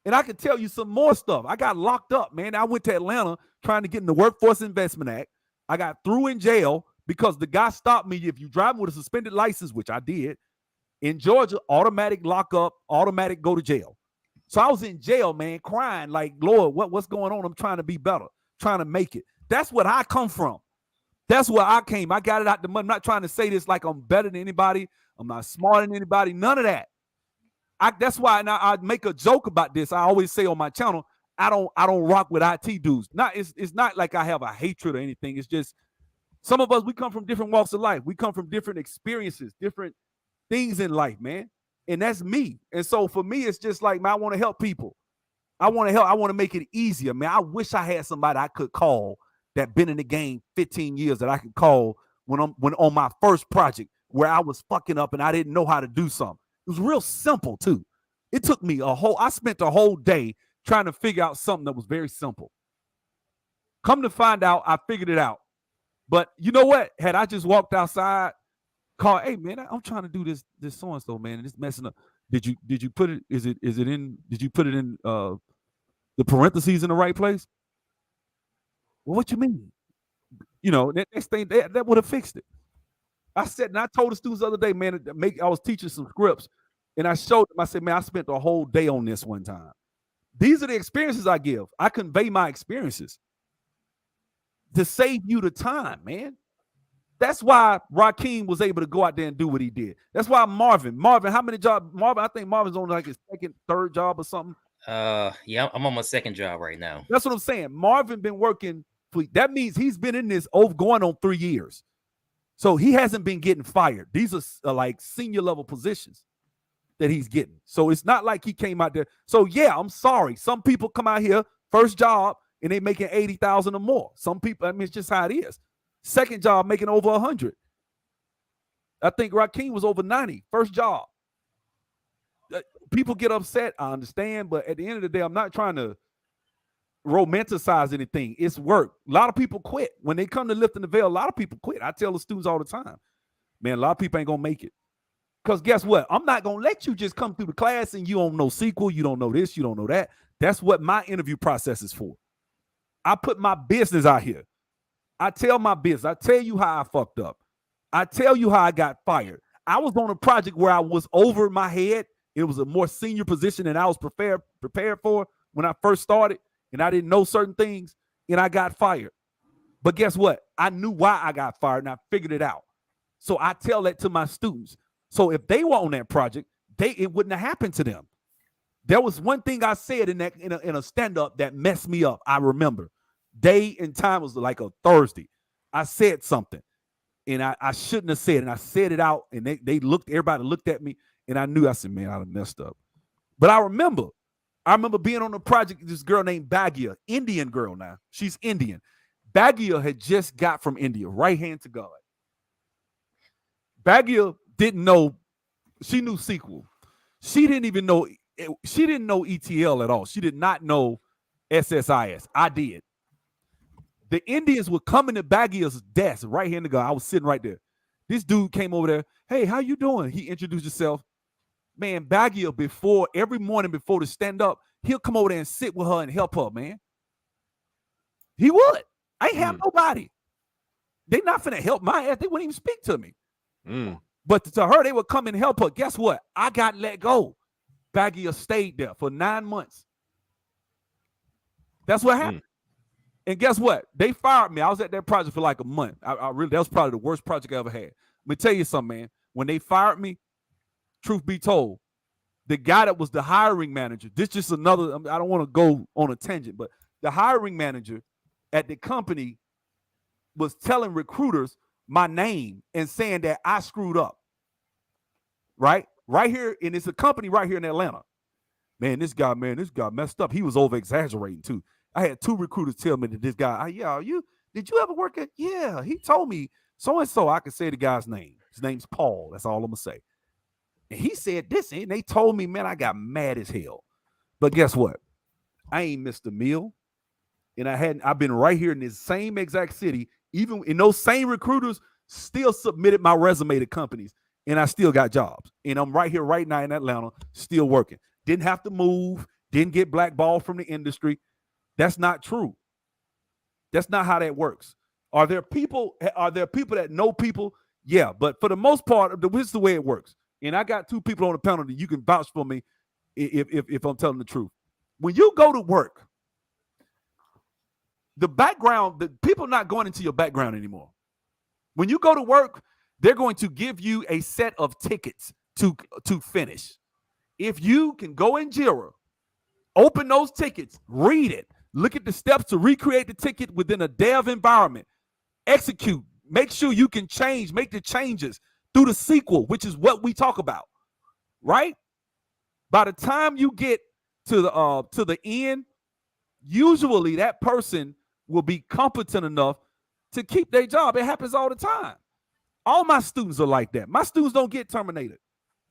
And I can tell you some more stuff. I got locked up, man. I went to Atlanta trying to get in the Workforce Investment Act. I got through in jail because the guy stopped me. If you drive with a suspended license, which I did, in Georgia, automatic lockup, automatic go to jail. So I was in jail, man, crying like, Lord, what's going on? I'm trying to be better, trying to make it. That's what I come from. That's where I came. I got it out the mud. I'm not trying to say this like I'm better than anybody. I'm not smarter than anybody. None of that. That's why I make a joke about this. I always say on my channel, I don't rock with IT dudes. It's not like I have a hatred or anything. It's just some of us, we come from different walks of life. We come from different experiences, different things in life, man. And that's me. And so for me, it's just like, man, I want to help people. I want to help. I want to make it easier, man. I wish I had somebody I could call that been in the game 15 years that I could call when on my first project where I was fucking up and I didn't know how to do something. It was real simple too. It took me I spent the whole day trying to figure out something that was very simple. Come to find out, I figured it out. But you know what? Had I just walked outside, called, hey man, I'm trying to do this so-and-so, man, and it's messing up. Did you put it, did you put it in the parentheses in the right place? Well, what you mean? Next thing that would have fixed it. I said, and I told the students the other day, man, I was teaching some scripts, and I showed them, I said, man, I spent the whole day on this one time. These are the experiences I give. I convey my experiences to save you the time, man. That's why Rakim was able to go out there and do what he did. That's why Marvin, how many jobs? Marvin, I think Marvin's on like his third job or something. Yeah, I'm on my second job right now. That's what I'm saying. Marvin been working. That means he's been in this going on 3 years. So he hasn't been getting fired. These are like senior level positions that he's getting. So it's not like he came out there. So yeah, I'm sorry. Some people come out here, first job, and they making 80,000 or more. Some people, I mean, it's just how it is. Second job making over 100. I think Rakim was over 90. First job. People get upset. I understand, but at the end of the day, I'm not trying to romanticize anything. It's work. A lot of people quit when they come to Lifting the Veil. A lot of people quit. I tell the students all the time, man, a lot of people ain't gonna make it. Because guess what? I'm not gonna let you just come through the class and you don't know SQL, you don't know this, you don't know that. That's what my interview process is for. I put my business out here. I tell my business. I tell you how I fucked up. I tell you how I got fired. I was on a project where I was over my head. It was a more senior position than I was prepared for when I first started. And I didn't know certain things, and I got fired. But guess what? I knew why I got fired, and I figured it out. So I tell that to my students. So if they were on that project, it wouldn't have happened to them. There was one thing I said in a stand-up that messed me up. I remember. Day and time was like a Thursday. I said something. and I shouldn't have said it. And I said it out, and everybody looked at me, and I knew, I said, man, I done messed up. But I remember being on a project, this girl named Bagia, Indian girl now. She's Indian. Bagia had just got from India, right hand to God. Bagia didn't know, she knew SQL. She didn't know ETL at all. She did not know SSIS. I did. The Indians were coming to Bagia's desk, right hand to God. I was sitting right there. This dude came over there. Hey, how you doing? He introduced himself. Man, Bagia, every morning before to stand up, he'll come over there and sit with her and help her, man. He would. I ain't have nobody. They not finna help my ass. They wouldn't even speak to me. But to her, they would come and help her. Guess what? I got let go. Bagia stayed there for 9 months. That's what happened. And guess what? They fired me. I was at that project for like a month. That was probably the worst project I ever had. Let me tell you something, man. When they fired me, truth be told, the guy that was the hiring manager, this just another, I don't want to go on a tangent, but the hiring manager at the company was telling recruiters my name and saying that I screwed up. Right here, and it's a company right here in Atlanta. Man, this guy messed up. He was over exaggerating too. I had 2 recruiters tell me that this guy, did you ever work at? Yeah, he told me so and so. I could say the guy's name. His name's Paul. That's all I'm gonna say. And he said this, and they told me, man, I got mad as hell. But guess what? I ain't missed a meal, and I've been right here in this same exact city. Even in those same recruiters still submitted my resume to companies, and I still got jobs. And I'm right here right now in Atlanta, still working. Didn't have to move. Didn't get blackballed from the industry. That's not true. That's not how that works. Are there people that know people? Yeah, but for the most part, this is the way it works. And I got 2 people on the panel that you can vouch for me if I'm telling the truth. When you go to work, the people are not going into your background anymore. When you go to work, they're going to give you a set of tickets to finish. If you can go in Jira, open those tickets, read it, look at the steps to recreate the ticket within a dev environment, execute, make sure you can make the changes through the SQL, which is what we talk about, right? By the time you get to the end, usually that person will be competent enough to keep their job. It happens all the time. All my students are like that. My students don't get terminated.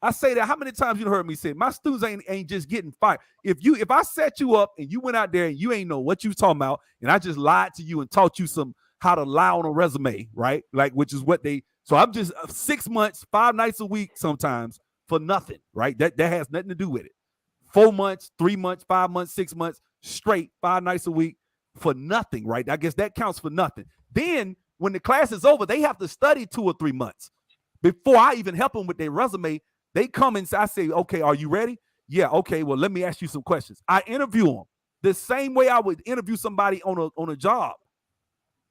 I say that, how many times you heard me say, my students ain't just getting fired. If I set you up and you went out there and you ain't know what you was talking about, and I just lied to you and taught you how to lie on a resume, right? Like, which is what so I'm just 6 months, 5 nights a week sometimes for nothing, right? That has nothing to do with it. 4 months, 3 months, 5 months, 6 months straight, 5 nights a week for nothing, right? I guess that counts for nothing. Then when the class is over, they have to study 2 or 3 months before I even help them with their resume. They come and I say, okay, are you ready? Yeah, okay, well, let me ask you some questions. I interview them the same way I would interview somebody on a job.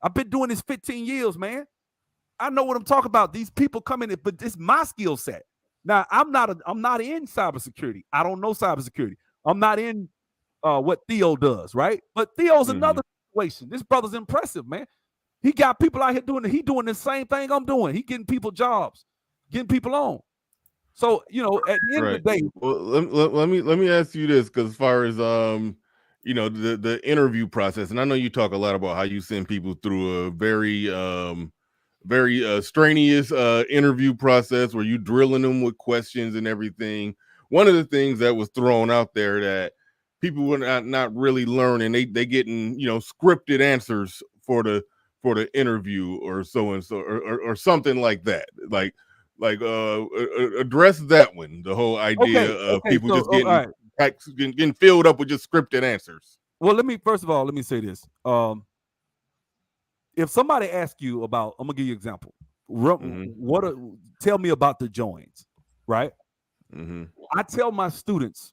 I've been doing this 15 years, man. I know what I'm talking about. These people come in, but it's my skill set. Now, I'm not in cybersecurity. I don't know cybersecurity. I'm not in what Theo does, right? But Theo's another situation. This brother's impressive, man. He got people out here doing the same thing I'm doing. He getting people jobs, getting people on. So, at the end of the day, well, let me ask you this, because as far as the interview process, and I know you talk a lot about how you send people through a very strenuous interview process where you drilling them with questions and everything. One of the things that was thrown out there that people were not really learning, they getting scripted answers for the interview or so and so or something like that. Like address that one, the whole idea of people just getting filled up with just scripted answers. Well, let me say this. If somebody asks you about, I'm gonna give you an example. Tell me about the joins, right? I tell my students,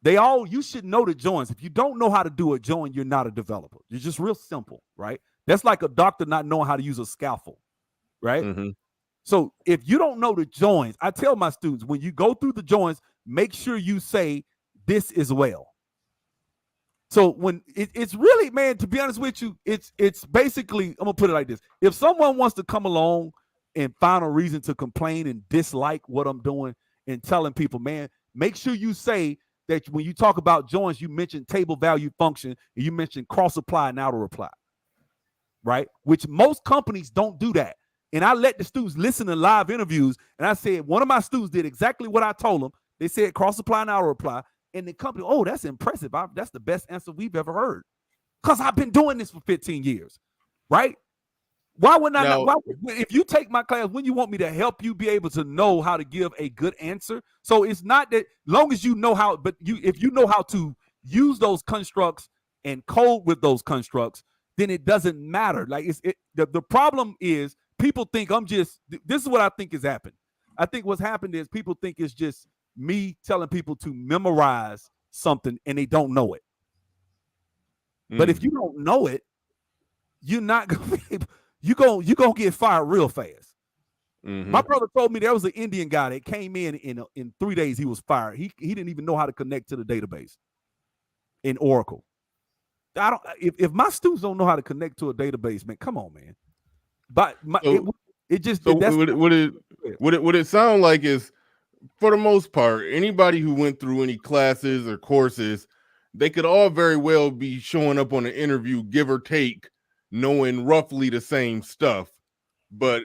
you should know the joins. If you don't know how to do a join, you're not a developer. It's just real simple, right? That's like a doctor not knowing how to use a scalpel, right? So if you don't know the joins, I tell my students, when you go through the joins, make sure you say, this is well. So when it's really, man, to be honest with you, it's basically, I'm gonna put it like this: if someone wants to come along and find a reason to complain and dislike what I'm doing and telling people, man, make sure you say that when you talk about joins, you mention table value function and you mention cross apply and auto reply, right? Which most companies don't do that. And I let the students listen to live interviews, and I said one of my students did exactly what I told them. They said cross apply and auto reply, and the company, oh, that's impressive. That's the best answer we've ever heard, because I've been doing this for 15 years, right? Why would I not? Why, if you take my class, when you want me to help you be able to know how to give a good answer? So it's not that long as you know how, but if you know how to use those constructs and code with those constructs, then it doesn't matter. Like the problem is people think I'm just, this is what I think has happened. I think what's happened is people think it's just me telling people to memorize something and they don't know it. But if you don't know it, you're not gonna be able, you're gonna get fired real fast. My brother told me there was an Indian guy that came in 3 days. He was fired. He didn't even know how to connect to the database in Oracle. I don't. If my students don't know how to connect to a database, man, come on, man. But it just so what it sound like is, for the most part, anybody who went through any classes or courses, they could all very well be showing up on an interview, give or take, knowing roughly the same stuff. But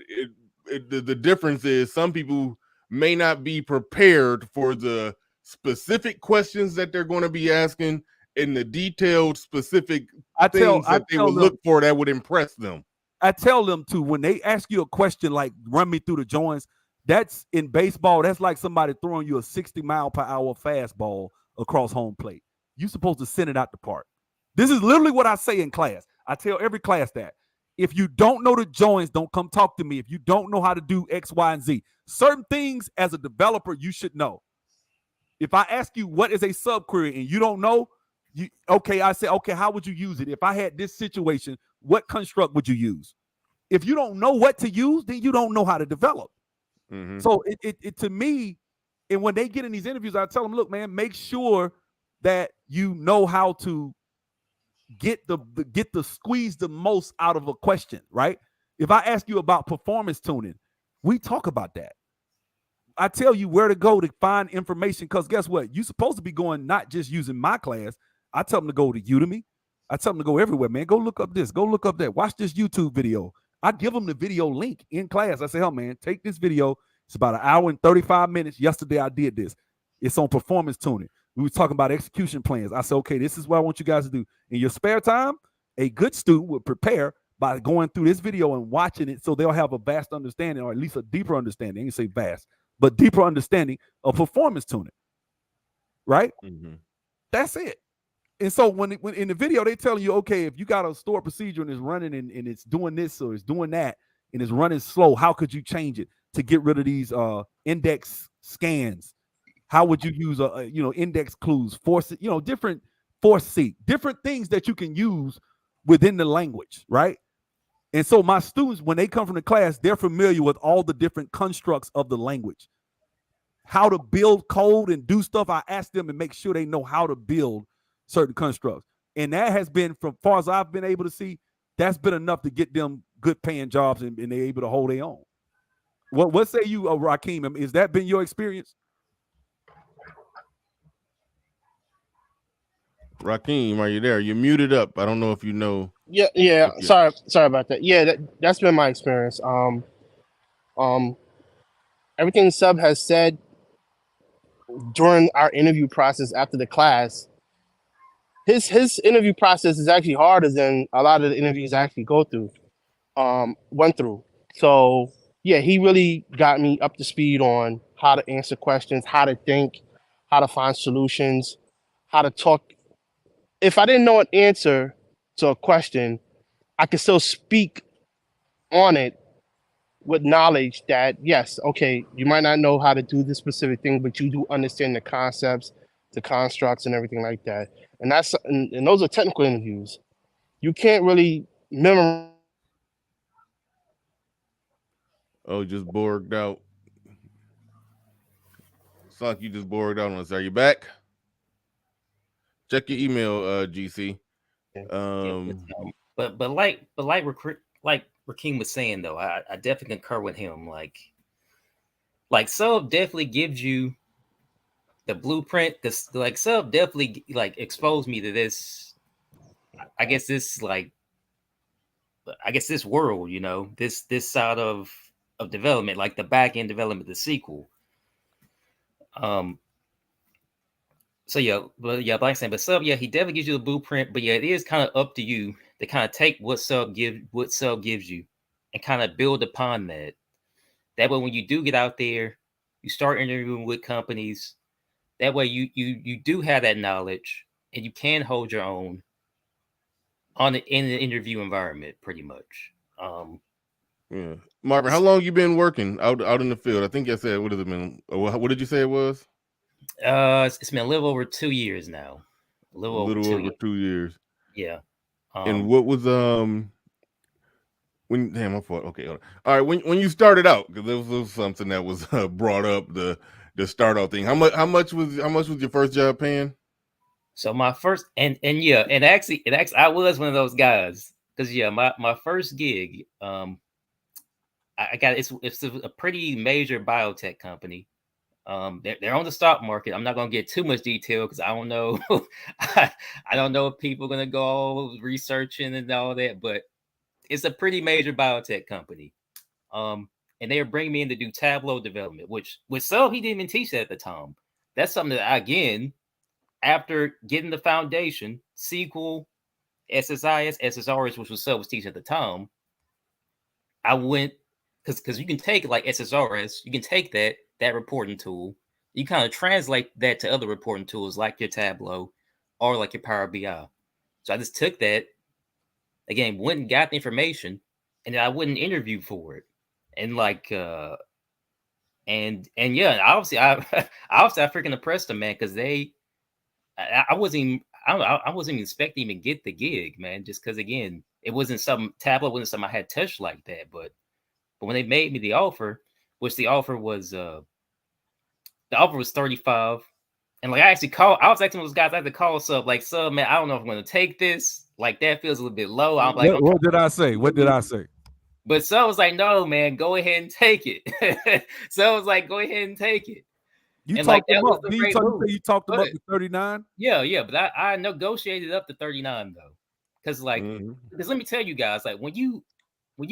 the difference is some people may not be prepared for the specific questions that they're going to be asking and the detailed specific things that they would look for that would impress them. I tell them to, when they ask you a question like run me through the joins, that's in baseball, that's like somebody throwing you a 60-mile-per-hour fastball across home plate. You're supposed to send it out the park. This is literally what I say in class. I tell every class that. If you don't know the joins, don't come talk to me. If you don't know how to do X, Y, and Z, certain things as a developer you should know. If I ask you what is a subquery and you don't know, I say, okay, how would you use it? If I had this situation, what construct would you use? If you don't know what to use, then you don't know how to develop. So it to me, and when they get in these interviews, I tell them, look, man, make sure that you know how to get the squeeze the most out of a question, right? If I ask you about performance tuning, we talk about that. I tell you where to go to find information, because guess what? You're supposed to be going not just using my class. I tell them to go to Udemy. I tell them to go everywhere, man. Go look up this. Go look up that. Watch this YouTube video. I give them the video link in class. I say, hell, man, take this video. It's about 1 hour and 35 minutes. Yesterday, I did this. It's on performance tuning. We were talking about execution plans. I said, okay, this is what I want you guys to do. In your spare time, a good student would prepare by going through this video and watching it, so they'll have a vast understanding, or at least a deeper understanding. I didn't say vast, but deeper understanding of performance tuning, right? That's it. And so when in the video, they tell you, okay, if you got a stored procedure and it's running and it's doing this or it's doing that and it's running slow, how could you change it to get rid of these index scans? How would you use index clues, force, different force seek, different things that you can use within the language, right? And so my students, when they come from the class, they're familiar with all the different constructs of the language. How to build code and do stuff, I ask them and make sure they know how to build certain constructs. And that has been, from far as I've been able to see, that's been enough to get them good paying jobs and they're able to hold their own. What say you, Rakim? Has that been your experience? Rakim, are you there? You're muted up. I don't know if you know. Yeah. Sorry about that. Yeah, that's been my experience. Everything Sub has said during our interview process after the class, his interview process is actually harder than a lot of the interviews I actually went through. So yeah, he really got me up to speed on how to answer questions, how to think, how to find solutions, how to talk. If I didn't know an answer to a question, I could still speak on it with knowledge that, yes, okay, you might not know how to do this specific thing, but you do understand the concepts, the constructs, and everything like that. And those are technical interviews. You can't really memorize. Oh, just borged out. It's like you just borged out on us. Are you back? Check your email, GC. But like Rakim was saying though, I definitely concur with him. Like Sub definitely gives you the blueprint, because like Sub definitely like exposed me to this. I guess this world, you know, this side of development, like the back end development, the sequel. So yeah, like I said, but Sub, yeah, he definitely gives you the blueprint. But yeah, it is kind of up to you to kind of take what Sub gives you, and kind of build upon that. That way, when you do get out there, you start interviewing with companies. That way, you do have that knowledge, and you can hold your own in the interview environment, pretty much. Yeah, Marvin, how long you been working out in the field? I think I said, what has it been? What did you say it was? It's been a little over 2 years now. A little over 2 years. Yeah. And what was when? Damn, I thought. Okay, all right. When you started out, because there was something that was brought up, the start out thing. How much was your first job paying? So my first and actually I was one of those guys, because my first gig, I got it's a pretty major biotech company. They're on the stock market. I'm not gonna get too much detail because I don't know. I don't know if people are gonna go researching and all that, but it's a pretty major biotech company. And they were bringing me in to do Tableau development, which with Sub he didn't even teach that at the time. That's something that again, after getting the foundation, SQL, SSIS, SSRS, which was Sub was teaching at the time, I went because you can take like SSRS, you can take that reporting tool, you kind of translate that to other reporting tools like your Tableau or like your Power BI. So I just took that, again, went and got the information, and then I wouldn't interview for it. And like and yeah, obviously I freaking impressed them, man, because I wasn't even expecting to even get the gig, man, just because again, it wasn't something Tableau wasn't something I had touched like that. But when they made me the offer, which the offer was 35. And like I was actually one of those guys I had to call Sub, like, Sub, man, I don't know if I'm gonna take this. Like that feels a little bit low. I'm like, what did I say? What did I say? But Sub was like, no, man, go ahead and take it. So I was like, go ahead and take it. You and talked like, them up. You talked them up to 39? Yeah, but I negotiated up to 39 though. Because like, because let me tell you guys, like when you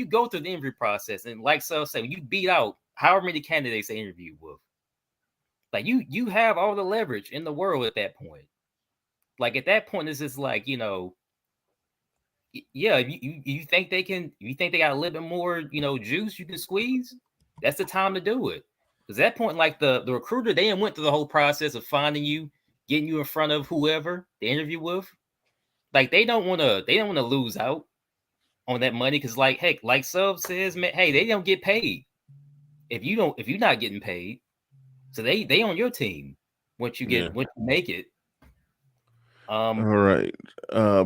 go through the interview process, and like Sub said, when you beat out however many candidates they interviewed with, like you have all the leverage in the world at that point. Like at that point, it's just like, you know, yeah, you think they got a little bit more, you know, juice you can squeeze, that's the time to do it. Because at that point, like the recruiter, they went through the whole process of finding you, getting you in front of whoever they interview with. Like they don't want to lose out on that money, because like, heck, like Sub says, man, hey, they don't get paid if you're not getting paid. So they on your team once you make it. All right.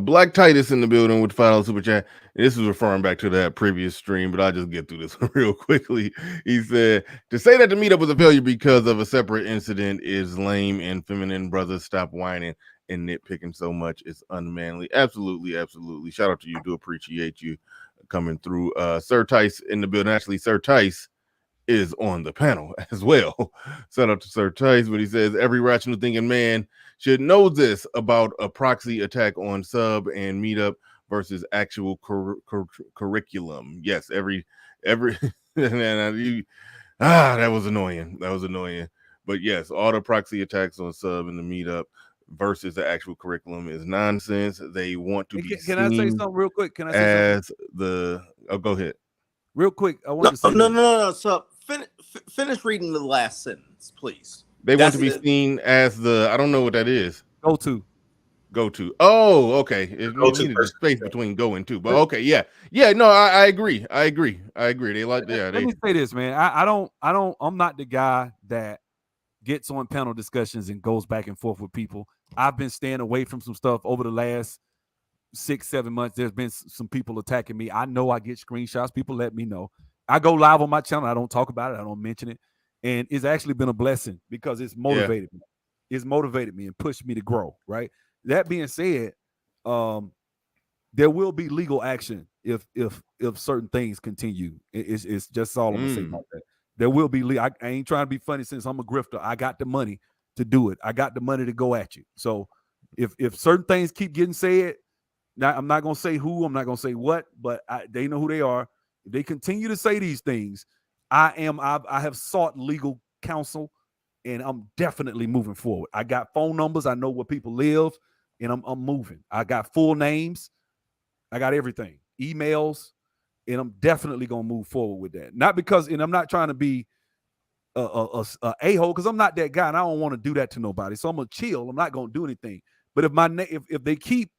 Black Titus in the building with $5 super chat. This is referring back to that previous stream, but I'll just get through this real quickly. He said, to say that the meetup was a failure because of a separate incident is lame, and feminine brothers stop whining and nitpicking so much. It's unmanly. Absolutely. Shout out to you. Do appreciate you coming through. Sir Tice in the building. Actually, Sir Tice is on the panel as well. Shout out to Sir Tice, but he says every rational thinking man should know this about a proxy attack on Sub and Meetup versus actual curriculum. Yes, every that was annoying. But yes, all the proxy attacks on Sub and the Meetup versus the actual curriculum is nonsense. They want to be Can I say something real quick? Can I say something? Go ahead. Real quick, I want to say no. So finish reading the last sentence, please. They want to be seen as the, I don't know what that is. Go to. Oh, okay. It needed a space between go and to, but okay, yeah. No, I agree. They like, yeah. Let me say this, man. I'm not the guy that gets on panel discussions and goes back and forth with people. I've been staying away from some stuff over the last 6-7 months. There's been some people attacking me. I know I get screenshots. People let me know. I go live on my channel. I don't talk about it. I don't mention it. And it's actually been a blessing because it's motivated me. It's motivated me and pushed me to grow, right? That being said, there will be legal action if certain things continue. It's just all I'm gonna say about that. There will be. I ain't trying to be funny since I'm a grifter. I got the money to do it. I got the money to go at you. So if certain things keep getting said, now I'm not gonna say who. I'm not gonna say what, but they know who they are. If they continue to say these things, I have sought legal counsel, and I'm definitely moving forward. I got phone numbers. I know where people live, and I'm moving. I got full names. I got everything, emails, and I'm definitely gonna move forward with that. Not because, and I'm not trying to be a a-hole, because I'm not that guy, and I don't want to do that to nobody. So I'm gonna chill. I'm not gonna do anything. But if they keep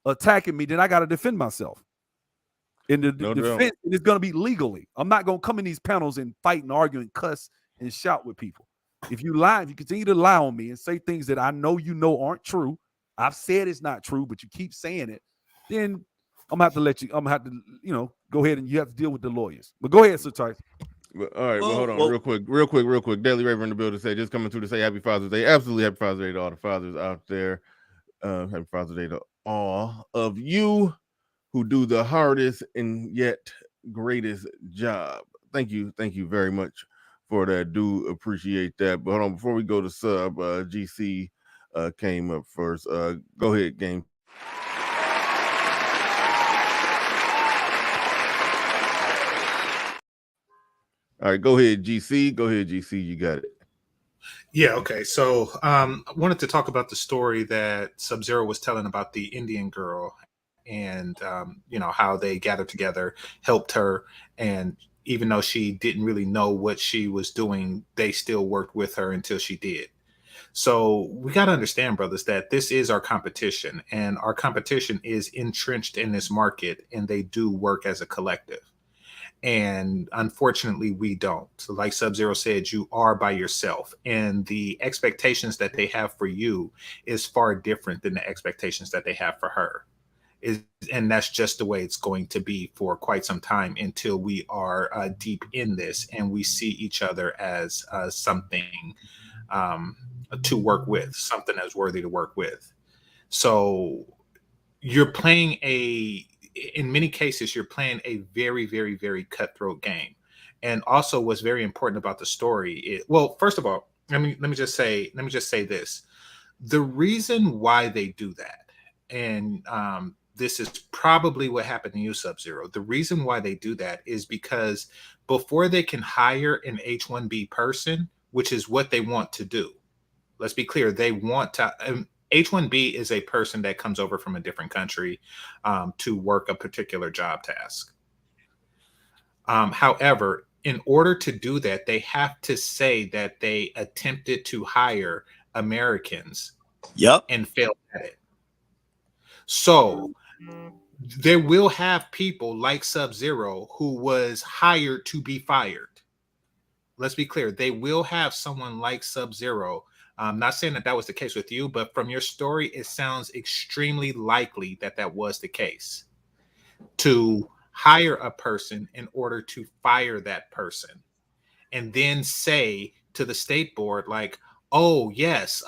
attacking me, then I gotta defend myself. And the defense is gonna be legally. I'm not gonna come in these panels and fight and argue and cuss and shout with people. If you continue to lie on me and say things that I know aren't true, I've said it's not true, but you keep saying it, then I'm gonna have to let you. I'm gonna have to, go ahead and you have to deal with the lawyers. But go ahead, Sir Tice. All right, hold on, real quick. Daily Raver in the building just coming through to say Happy Father's Day. Absolutely happy Father's Day to all the fathers out there. Happy Father's Day to all of you who do the hardest and yet greatest job. Thank you very much for that. Do appreciate that. But hold on, before we go to sub, GC came up first. Go ahead, game. All right, go ahead, GC. You got it. Yeah, okay. So I wanted to talk about the story that Subzero was telling about the Indian girl and, how they gathered together, helped her. And even though she didn't really know what she was doing, they still worked with her until she did. So we got to understand, brothers, that this is our competition, and our competition is entrenched in this market, and they do work as a collective. And unfortunately, we don't. So like Subzero said, you are by yourself, and the expectations that they have for you is far different than the expectations that they have for her. And that's just the way it's going to be for quite some time until we are deep in this and we see each other as something to work with, something that's worthy to work with. So you're playing in many cases, you're playing a very, very, very cutthroat game. And also what's very important about the story is, well, first of all, let me just say this. The reason why they do that, and this is probably what happened to you, Subzero. The reason why they do that is because before they can hire an H-1B person, which is what they want to do, let's be clear, they want to... H-1B is a person that comes over from a different country to work a particular job task. However, in order to do that, they have to say that they attempted to hire Americans and failed at it. So there will have people like Subzero who was hired to be fired. Let's be clear. They will have someone like Subzero. I'm not saying that was the case with you, but from your story, it sounds extremely likely that was the case. To hire a person in order to fire that person and then say to the state board, like, oh, yes,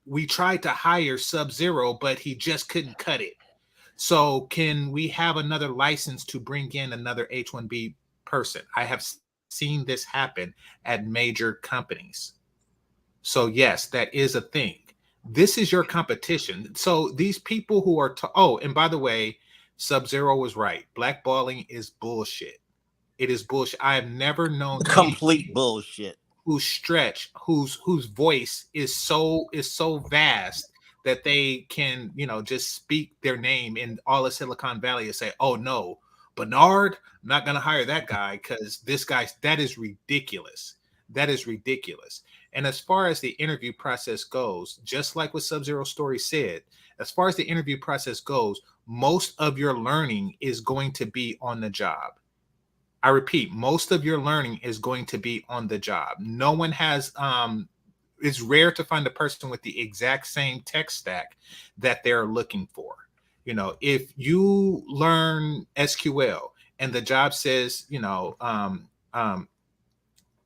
we tried to hire Subzero, but he just couldn't cut it. So can we have another license to bring in another H-1B person? I have seen this happen at major companies. So yes, that is a thing. This is your competition. So these people who are, oh, and by the way, Subzero was right. Blackballing is bullshit. It is bullshit. I have never known complete bullshit. Whose voice is so vast that they can, just speak their name in all of Silicon Valley and say, oh no, Bernard, I'm not going to hire that guy because that is ridiculous. That is ridiculous. And as far as the interview process goes, just like what Subzero's story said, as far as the interview process goes, most of your learning is going to be on the job. I repeat, most of your learning is going to be on the job. No one has, it's rare to find a person with the exact same tech stack that they're looking for. If you learn SQL and the job says,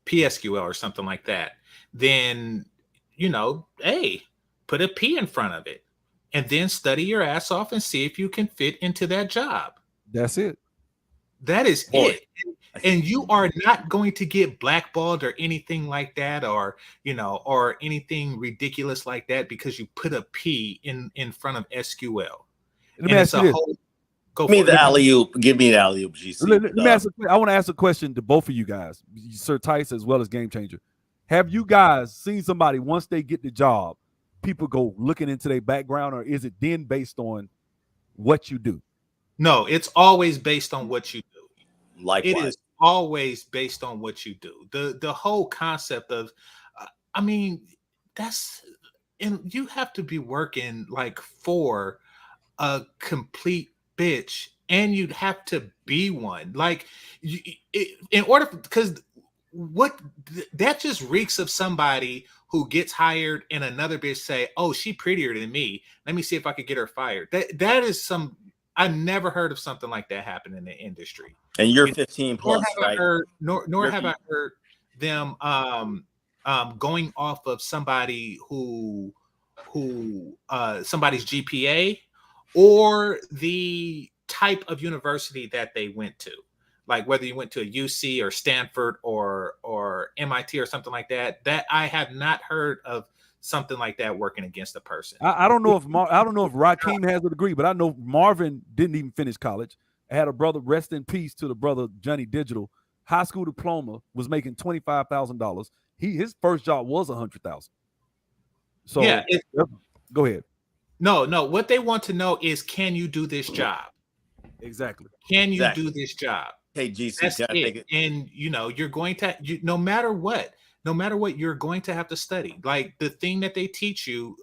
PSQL or something like that, then, hey, put a P in front of it and then study your ass off and see if you can fit into that job. That's it. That is it. And you are not going to get blackballed or anything like that, or or anything ridiculous like that because you put a P in front of SQL. Let me ask you this. Give me the alley-oop. Give me the alley-oop, GC. Let me ask I want to ask a question to both of you guys, Sir Tice as well as Game Changer. Have you guys seen somebody, once they get the job, people go looking into their background, or is it then based on what you do? No, it's always based on what you do. Likewise. It is always based on what you do. The whole concept of, and you have to be working like for a complete bitch, and you'd have to be one. Like, in order, because what that just reeks of somebody who gets hired and another bitch say, "Oh, she prettier than me. Let me see if I could get her fired." That is some. I never heard of something like that happen in the industry. And you're 15 plus, right? Nor have I heard them going off of somebody who somebody's GPA or the type of university that they went to. Like whether you went to a UC or Stanford or MIT or something like that. That I have not heard of something like that working against a person. I don't know if Rakim has a degree, but I know Marvin didn't even finish college. I had a brother, rest in peace to the brother Johnny Digital, high school diploma, was making $25,000. His first job was $100,000. So yeah, go ahead. No. What they want to know is, can you do this job? Exactly. Can you do this job? Hey, GC, that's it. And you're going to no matter what, you're going to have to study. Like the thing that they teach you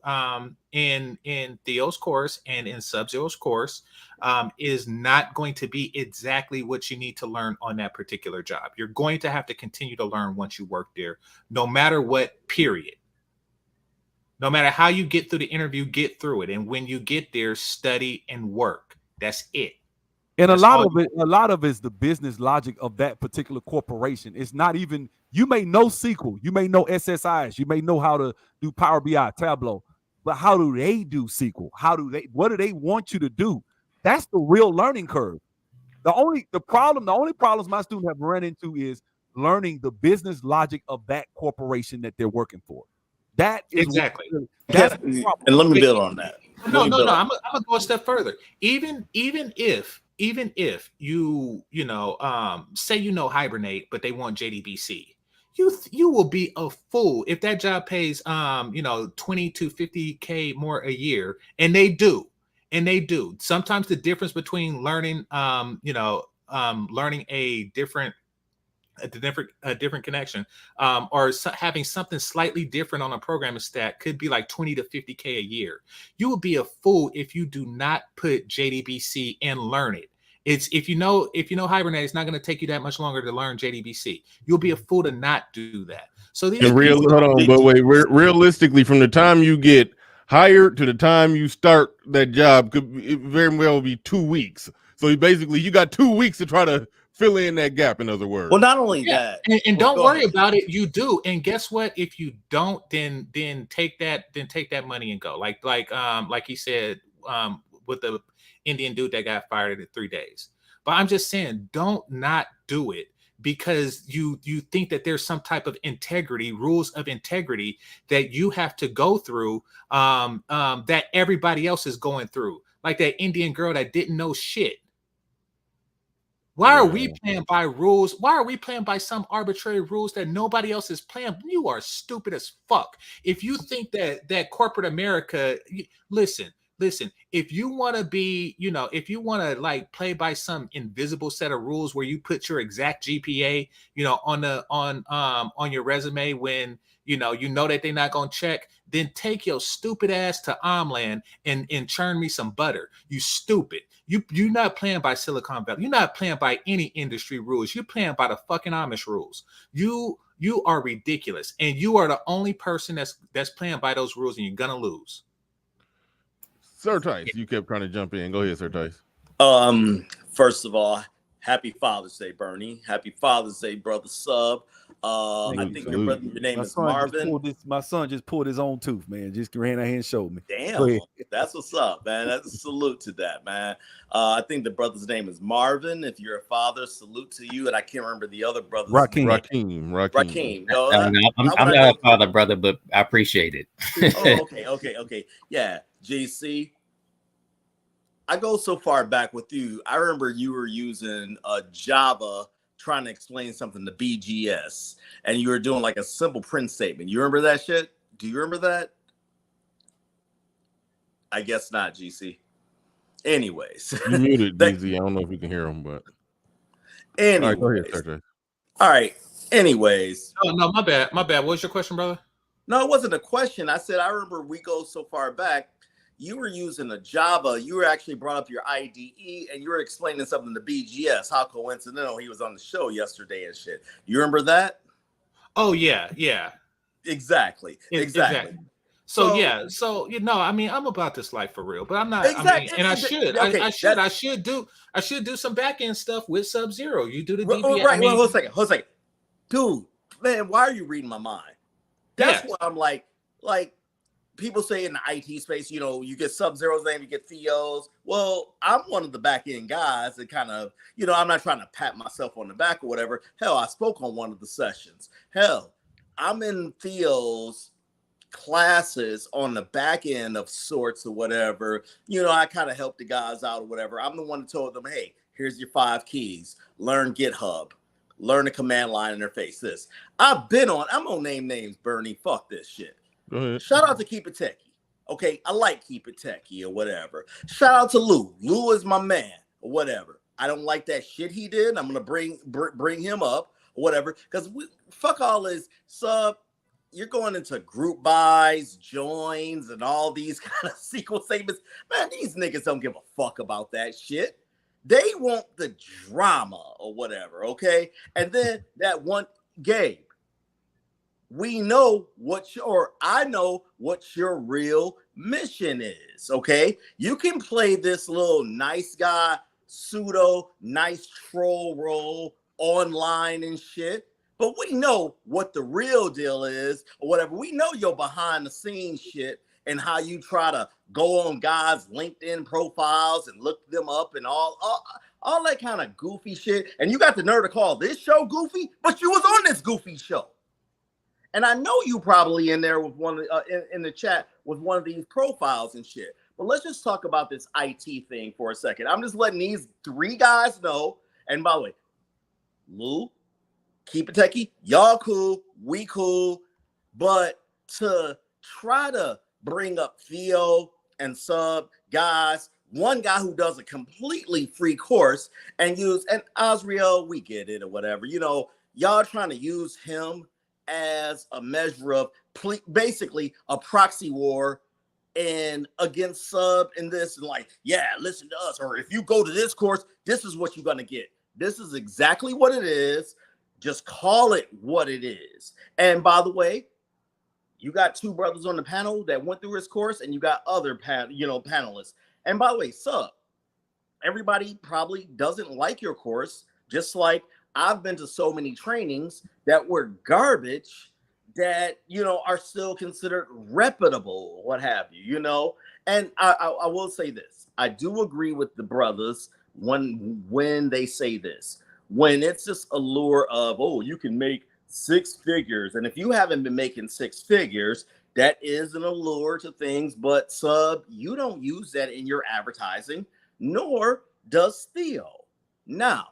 in Theo's course and in Subzero's course is not going to be exactly what you need to learn on that particular job. You're going to have to continue to learn once you work there, no matter what, period. No matter how you get through the interview, get through it. And when you get there, study and work. That's it. And a lot of it is the business logic of that particular corporation. It's not even, you may know SQL, you may know SSIs, you may know how to do Power BI, Tableau, but how do they do SQL? What do they want you to do? That's the real learning curve. The only problems my students have run into is learning the business logic of that corporation that they're working for. That is exactly. And let me build on that. I'm gonna go a step further. Even if you say Hibernate, but they want JDBC, you will be a fool if that job pays 20 to 50K more a year, and they do. Sometimes the difference between learning learning a different connection or having something slightly different on a programming stack could be like 20 to 50K a year. You will be a fool if you do not put JDBC and learn it. It's if you know Hibernate, it's not going to take you that much longer to learn JDBC. You'll be a fool to not do that. So realistically, from the time you get hired to the time you start that job could very well be 2 weeks. So you got 2 weeks to try to fill in that gap, in other words. Well, not only that, and don't worry about it. You do, and guess what? If you don't, then take that money and go. Like he said, with the Indian dude that got fired in 3 days. But I'm just saying, don't not do it because you think that there's some type of rules of integrity that you have to go through that everybody else is going through. Like that Indian girl that didn't know shit. Why are we playing by rules? Why are we playing by some arbitrary rules that nobody else is playing? You are stupid as fuck. If you think that corporate America, listen, if you want to be, if you want to like play by some invisible set of rules where you put your exact GPA, on your resume when that they're not going to check, then take your stupid ass to Omland and churn me some butter. You stupid. You're not playing by Silicon Valley. You're not playing by any industry rules. You're playing by the fucking Amish rules. You are ridiculous. And you are the only person that's playing by those rules, and you're going to lose. Sir Tice, you kept trying to jump in. Go ahead, Sir Tice. First of all, happy Father's Day, Bernie. Happy Father's Day, brother Sub. I think your name is Marvin. My son just pulled his own tooth, man. Just ran out here and showed me. Damn, that's what's up, man. That's a salute to that, man. I think the brother's name is Marvin. If you're a father, salute to you. And I can't remember the other brother's name. Rakim. No, I'm not a father, brother, but I appreciate it. Okay. Yeah, JC. I go so far back with you. I remember you were using Java trying to explain something to BGS, and you were doing like a simple print statement. You remember that shit? Do you remember that? I guess not, GC. Anyways. You muted, DZ. I don't know if you can hear him, but anyways. All right, go ahead, all right. Anyways. Oh, no, my bad. What was your question, brother? No, it wasn't a question. I said I remember we go so far back. You were using a Java. You were actually brought up your IDE, and you were explaining something to BGS. How coincidental he was on the show yesterday and shit. You remember that? Oh yeah. Exactly. So I mean, I'm about this life for real, but I'm not. Exactly. I mean, and I should do some back end stuff with Subzero. You do the DP. Right. Hold a second, dude, man. Why are you reading my mind? That's what I'm like. People say in the IT space, you get Subzero's name, you get Theo's. Well, I'm one of the back end guys that kind of, I'm not trying to pat myself on the back or whatever. Hell, I spoke on one of the sessions. Hell, I'm in Theo's classes on the back end of sorts or whatever. I kind of help the guys out or whatever. I'm the one that told them, hey, here's your 5 keys. Learn GitHub. Learn the command line interface. This. I'm gonna name names, Bernie. Fuck this shit. Shout out to Keep It Techie. Okay, I like Keep It Techie or whatever. Shout out to Lou. Lou is my man or whatever. I don't like that shit he did. I'm gonna bring him up or whatever. Because fuck all this sub. You're going into group buys, joins, and all these kind of SQL statements. Man, these niggas don't give a fuck about that shit. They want the drama or whatever, okay? And then that one, Gabe, I know what your real mission is, okay? You can play this little nice guy, pseudo nice troll role online and shit, but we know what the real deal is or whatever. We know your behind the scenes shit and how you try to go on guys' LinkedIn profiles and look them up and all that kind of goofy shit. And you got the nerve to call this show goofy, but you was on this goofy show. And I know you probably in there with one in the chat with one of these profiles and shit. But let's just talk about this IT thing for a second. I'm just letting these 3 guys know. And by the way, Lou, Keep It Techie, y'all cool, we cool. But to try to bring up Theo and Sub guys, one guy who does a completely free course and Ezreal, we get it or whatever. Y'all trying to use him as a measure of basically a proxy war and against Sub and this and listen to us, or if you go to this course, this is what you're gonna get. This is exactly what it is. Just call it what it is. And by the way, you got 2 brothers on the panel that went through his course, and you got other panelists. And by the way, Sub, everybody probably doesn't like your course, just like I've been to so many trainings that were garbage that, are still considered reputable, what have you, And I will say this. I do agree with the brothers when they say this. When it's just a lure of, you can make 6 figures. And if you haven't been making 6 figures, that is an allure to things. But Sub, you don't use that in your advertising, nor does Theo. Now,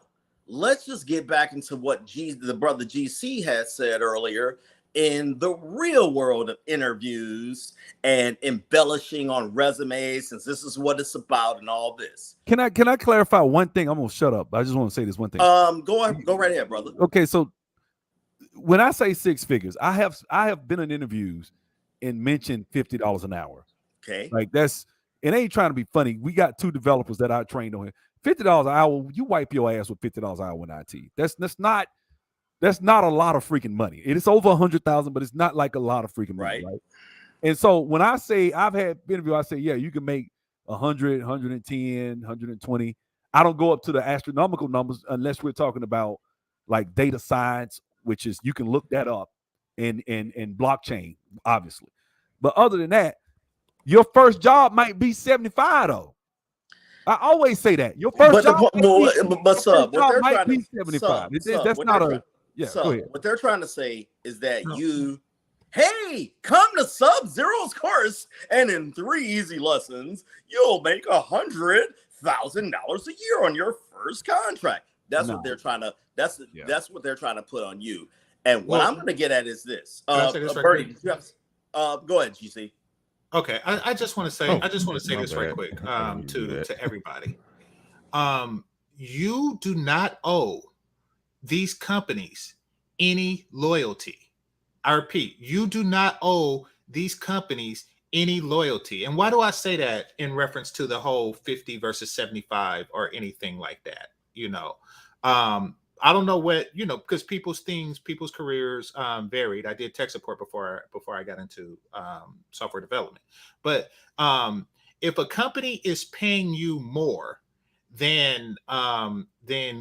let's just get back into what the brother GC had said earlier in the real world of interviews and embellishing on resumes, since this is what it's about and all this. Can I clarify one thing? I'm gonna shut up. I just want to say this one thing. Go right ahead, brother. Okay, so when I say 6 figures, I have been in interviews and mentioned $50 an hour. Okay, it ain't trying to be funny. We got 2 developers that I trained on here. $50 an hour, you wipe your ass with $50 an hour in IT. That's not a lot of freaking money. It is over 100,000, but it's not like a lot of freaking money, right? And so when I say I've had interview, I say, yeah, you can make 100, 110, 120. I don't go up to the astronomical numbers unless we're talking about like data science which is you can look that up in blockchain, obviously. But other than that, your first job might be 75 though. I always say that your first job might be 75. That's not a go ahead. What they're trying to say is that hey, come to Subzero's course, and in 3 easy lessons, you'll make $100,000 a year on your first contract. That's what they're trying to. That's what they're trying to put on you. And what I'm going to get at is this. Bernie, go ahead, GC. Okay, I just want to say this right quick to everybody. You do not owe these companies any loyalty. I repeat, you do not owe these companies any loyalty. And why do I say that in reference to the whole 50 versus 75 or anything like that? I don't know what, because people's careers varied. I did tech support before I got into software development. But if a company is paying you more than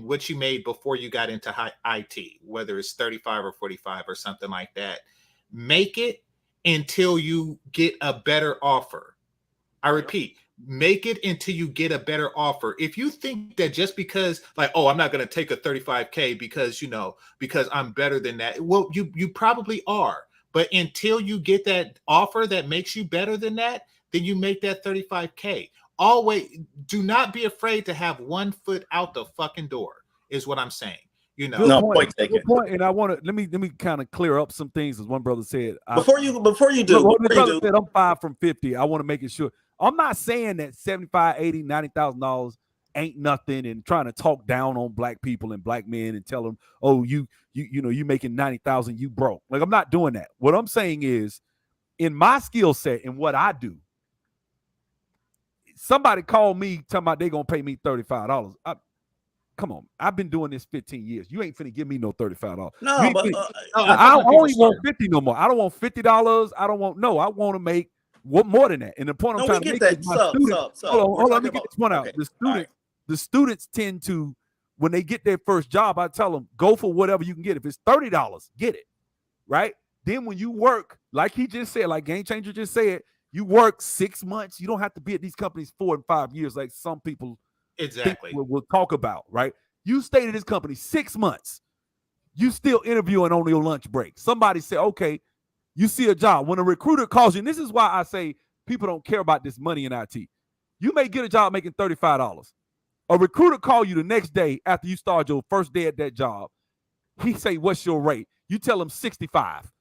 what you made before you got into IT, whether it's 35 or 45 or something like that, make it until you get a better offer. I repeat, make it until you get a better offer. If you think that just because I'm not going to take a 35K because I'm better than that. Well, you probably are. But until you get that offer that makes you better than that, then you make that 35K. Always do not be afraid to have one foot out the fucking door is what I'm saying. Good point. And I want to let me kind of clear up some things, as one brother said. Before you do, said I'm 5 from 50. I want to make it sure. I'm not saying that $75,000, $80,000, $90,000 ain't nothing and trying to talk down on black people and black men and tell them, oh, you making 90,000, you broke. Like, I'm not doing that. What I'm saying is, in my skill set and what I do, somebody called me talking about they gonna pay me $35. Come on, I've been doing this 15 years. You ain't finna give me no $35. No, but I only want 50 no more. I don't want $50. I want to make more than that. And the point I'm trying to make is my students. Hold on, let me get this one out. Okay. The students tend to, when they get their first job, I tell them, go for whatever you can get. If it's $30, get it, right? Then when you work, like he just said, like Game Changer just said, you work 6 months. You don't have to be at these companies 4 and 5 years like some people will talk about, right? You stayed at this company 6 months. You still interviewing on your lunch break. Somebody said, okay, you see a job. When a recruiter calls you, and this is why I say people don't care about this money in IT. You may get a job making $35. A recruiter call you the next day after you start your first day at that job. He say, what's your rate? You tell him 65.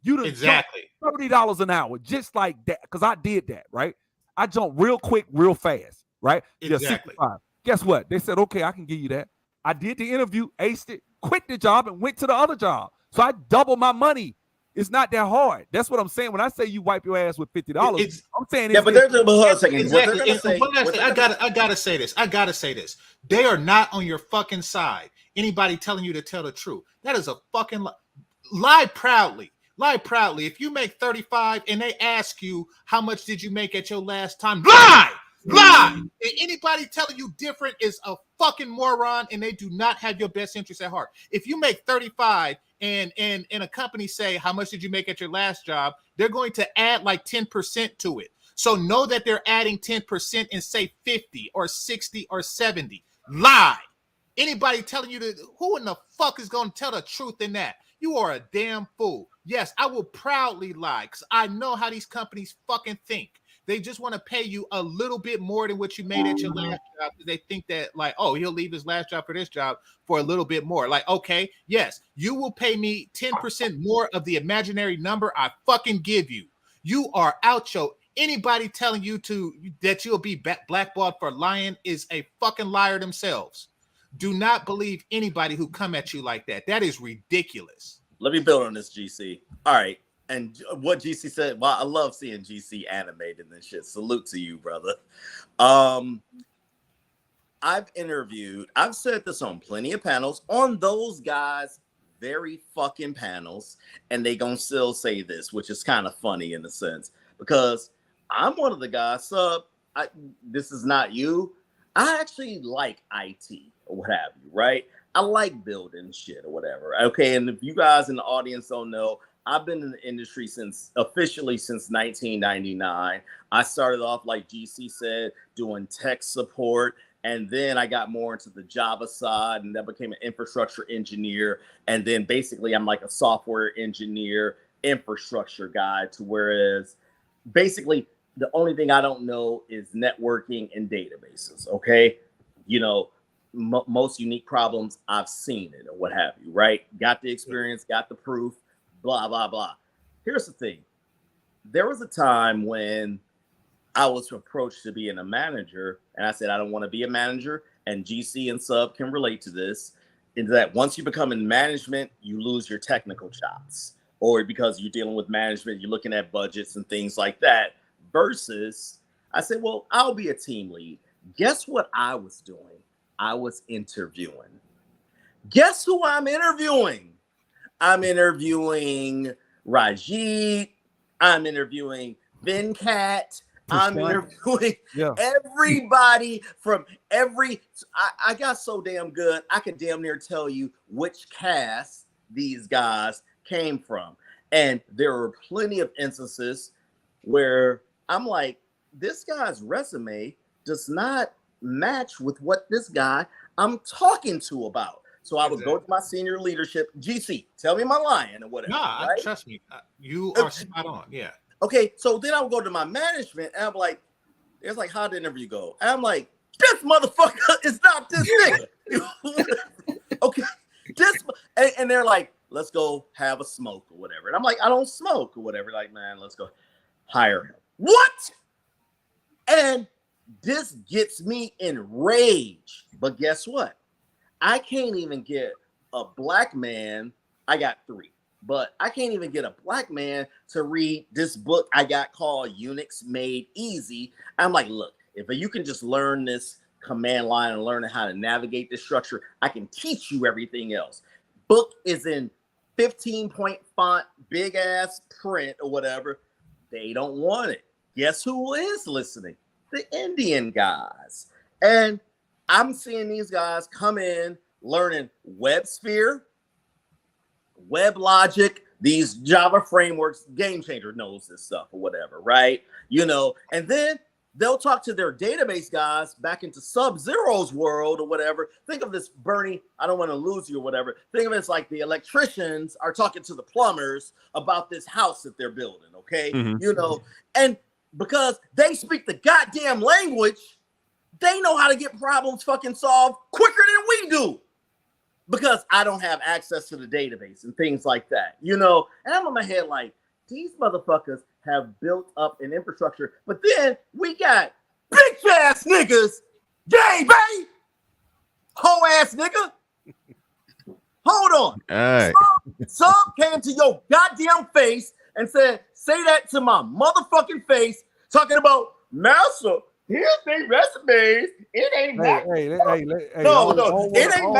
You done exactly $30 an hour, just like that. Because I did that, right? I jumped real quick, real fast, right? Exactly. Yeah, 65. Guess what? They said, okay, I can give you that. I did the interview, aced it, quit the job, and went to the other job. So I doubled my money. It's not that hard. That's what I'm saying. When I say you wipe your ass with $50, I'm saying but there's a second. Exactly. I gotta say this. They are not on your fucking side. Anybody telling you to tell the truth. That is a fucking lie. Lie proudly. Lie proudly. If you make 35 and they ask you how much did you make at your last time, lie. And anybody telling you different is a fucking moron, and they do not have your best interest at heart. If you make 35 and a company say, how much did you make at your last job? They're going to add like 10% to it. So know that they're adding 10% and say 50 or 60 or 70. Lie. Anybody telling you who in the fuck is going to tell the truth in that? You are a damn fool. Yes, I will proudly lie because I know how these companies fucking think. They just want to pay you a little bit more than what you made at your last job because they think that, like, oh, he'll leave his last job for this job for a little bit more. Like, okay, yes, you will pay me 10% more of the imaginary number I fucking give you. You are out your... Anybody telling you that you'll be blackballed for lying is a fucking liar themselves. Do not believe anybody who come at you like that. That is ridiculous. Let me build on this, GC. All right. And what GC said, well, I love seeing GC animated and shit. Salute to you, brother. I've said this on plenty of panels, on those guys' very fucking panels, and they gonna still say this, which is kind of funny in a sense, because I'm one of the guys, this is not you. I actually like IT or what have you, right? I like building shit or whatever. Okay, and if you guys in the audience don't know, I've been in the industry officially since 1999. I started off, like GC said, doing tech support. And then I got more into the Java side, and that became an infrastructure engineer. And then basically I'm like a software engineer, infrastructure guy, to whereas basically the only thing I don't know is networking and databases. Okay. You know, most unique problems, I've seen it or what have you, right? Got the experience, got the proof, blah, blah, blah. Here's the thing. There was a time when I was approached to being a manager, and I said, I don't want to be a manager. And GC and Sub can relate to this, in that once you become in management, you lose your technical chops, or because you're dealing with management, you're looking at budgets and things like that. Versus, I said, well, I'll be a team lead. Guess what I was doing? I was interviewing. Guess who I'm interviewing? I'm interviewing Rajit. I'm interviewing Venkat. I'm interviewing everybody from every. I got so damn good, I could damn near tell you which cast these guys came from. And there were plenty of instances where I'm like, this guy's resume does not match with what this guy I'm talking to about. So I would go to my senior leadership, GC, tell me my lying or whatever. Nah, right? Trust me. You are spot on. Yeah. Okay, so then I would go to my management and I'm like, it's like, how'd the interview go? And I'm like, this motherfucker is not this nigga. Okay, and they're like, let's go have a smoke or whatever. And I'm like, I don't smoke or whatever. Like, man, let's go hire him. What? And this gets me enraged. But guess what? I can't even get a black man. I got 3. But I can't even get a black man to read this book I got called Unix Made Easy. I'm like, look, if you can just learn this command line and learn how to navigate this structure, I can teach you everything else. Book is in 15-point font, big ass print or whatever. They don't want it. Guess who is listening? The Indian guys. And I'm seeing these guys come in learning WebSphere, WebLogic, these Java frameworks. Game Changer knows this stuff or whatever, right? You know, and then they'll talk to their database guys back into Subzero's world or whatever. Think of this, Bernie, I don't want to lose you or whatever. Think of it as like the electricians are talking to the plumbers about this house that they're building, okay? Mhm. You know, and because they speak the goddamn language, they know how to get problems fucking solved quicker than we do. Because I don't have access to the database and things like that, you know? And I'm in my head like, these motherfuckers have built up an infrastructure, but then we got bitch ass niggas, gay bae, hoe ass nigga. Hold on. All right. Some came to your goddamn face and said, say that to my motherfucking face, talking about master. Here's their resumes. It ain't matching up. No. It ain't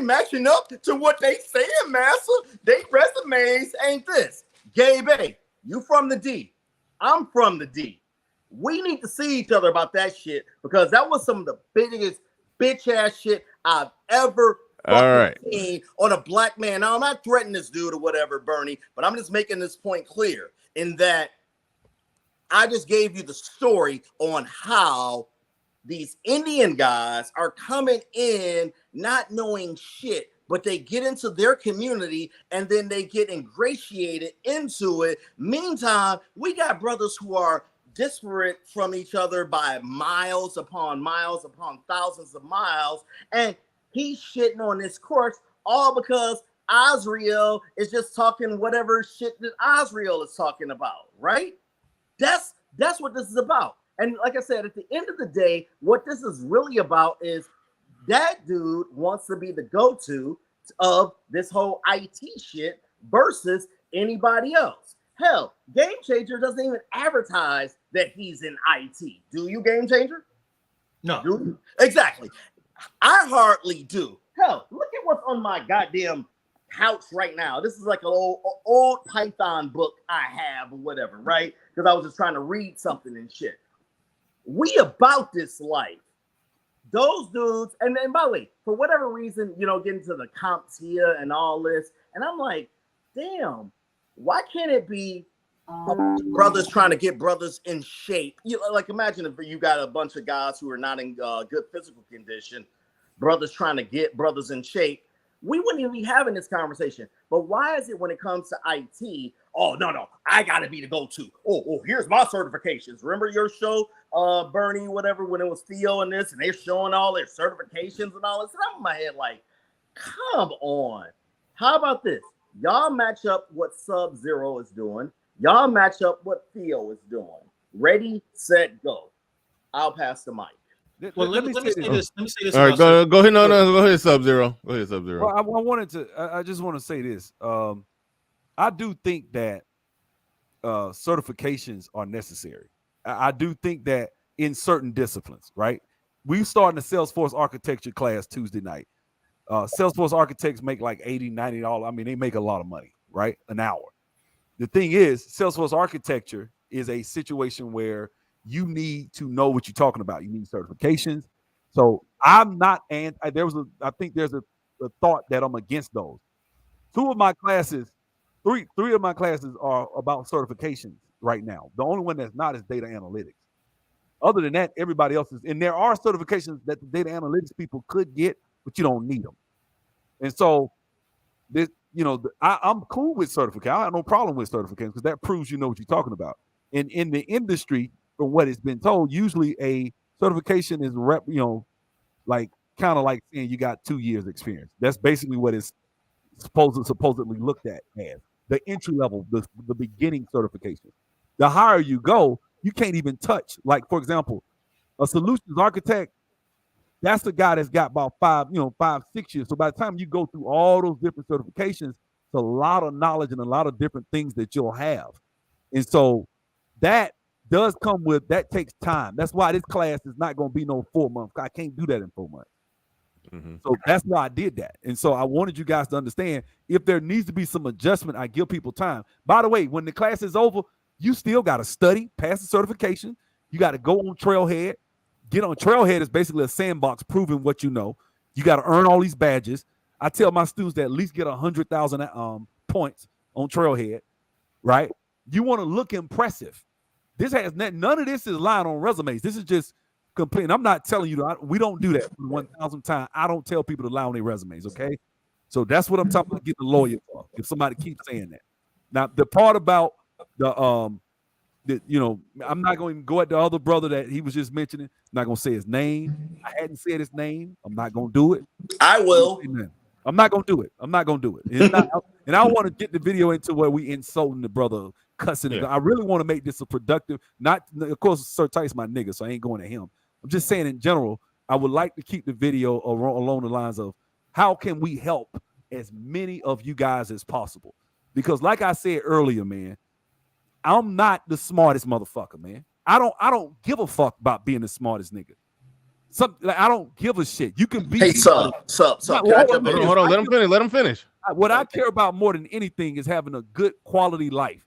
matching up to what they saying, master. They resumes ain't this. Gay bae, you from the D. I'm from the D. We need to see each other about that shit because that was some of the biggest bitch ass shit I've ever seen on a black man. Now, I'm not threatening this dude or whatever, Bernie, but I'm just making this point clear in that I just gave you the story on how these Indian guys are coming in not knowing shit, but they get into their community and then they get ingratiated into it. Meantime, we got brothers who are disparate from each other by miles upon thousands of miles. And he's shitting on this course all because Ezreal is just talking whatever shit that Ezreal is talking about, right? That's what this is about. And like I said, at the end of the day, what this is really about is that dude wants to be the go-to of this whole IT shit versus anybody else. Hell, Game Changer doesn't even advertise that he's in IT. Do you, Game Changer? No. Do you? Exactly. I hardly do. Hell, look at what's on my goddamn couch right now. This is like an old Python book I have or whatever, right? Because I was just trying to read something and shit. We about this life. Those dudes, and then by the way, for whatever reason, getting to the comps here and all this, and I'm like, damn, why can't it be brothers trying to get brothers in shape? Like imagine if you got a bunch of guys who are not in good physical condition, brothers trying to get brothers in shape. We wouldn't even be having this conversation. But why is it when it comes to IT? Oh, no, I gotta be the go-to. Oh, here's my certifications. Remember your show, Bernie, whatever, when it was Theo and this, and they're showing all their certifications and all this. And I'm in my head like, come on. How about this? Y'all match up what Subzero is doing. Y'all match up what Theo is doing. Ready, set, go. I'll pass the mic. Well, let me say this. Let me say this. All right, go ahead. No, go ahead, Subzero. Go ahead, Subzero. Well, I wanted to. I just want to say this. I do think that certifications are necessary. I do think that in certain disciplines, right? We started a Salesforce architecture class Tuesday night. Salesforce architects make like $80, $90. I mean, they make a lot of money, right? An hour. The thing is, Salesforce architecture is a situation where you need to know what you're talking about. You need certifications. So I'm not, and I think there's a thought that I'm against those. Three of my classes are about certifications right now. The only one that's not is data analytics. Other than that, everybody else is, and there are certifications that the data analytics people could get, but you don't need them. And so this, I'm cool with certification. I have no problem with certifications because that proves you know what you're talking about. And in the industry, from what has been told, usually a certification is like kind of like saying you got 2 years experience. That's basically what it's supposedly looked at as the entry level, the beginning certification. The higher you go, you can't even touch. Like, for example, a solutions architect, that's the guy that's got about 5, 6 years. So by the time you go through all those different certifications, it's a lot of knowledge and a lot of different things that you'll have. And so that does come with, that takes time. That's why this class is not going to be no 4 months. I can't do that in 4 months. Mm-hmm. So that's why I did that. And so I wanted you guys to understand, if there needs to be some adjustment, I give people time. By the way, when the class is over, you still got to study, pass the certification. You got to go on Trailhead. Get on Trailhead is basically a sandbox proving what you know. You got to earn all these badges. I tell my students to at least get 100,000 points on Trailhead, right? You want to look impressive. This has none of this is lying on resumes. This is just complete. I'm not telling you that we don't do that 1,000 times. I don't tell people to lie on their resumes, okay? So that's what I'm talking about, getting a lawyer for, if somebody keeps saying that. Now, the part about I'm not going to go at the other brother that he was just mentioning. I'm not going to say his name. I hadn't said his name. I'm not going to do it. I will. I'm not going to do it. I'm not going to do it. And I want to get the video into where we insulting the brother, cussing. Yeah. I really want to make this a productive, not, of course, Sir Tice my nigga, so I ain't going at him. I'm just saying in general, I would like to keep the video along the lines of how can we help as many of you guys as possible? Because like I said earlier, man, I'm not the smartest motherfucker, man. I don't give a fuck about being the smartest nigga. I don't give a shit. You can be. Hey, sup. Hold on. Let him finish. What I care about more than anything is having a good quality life.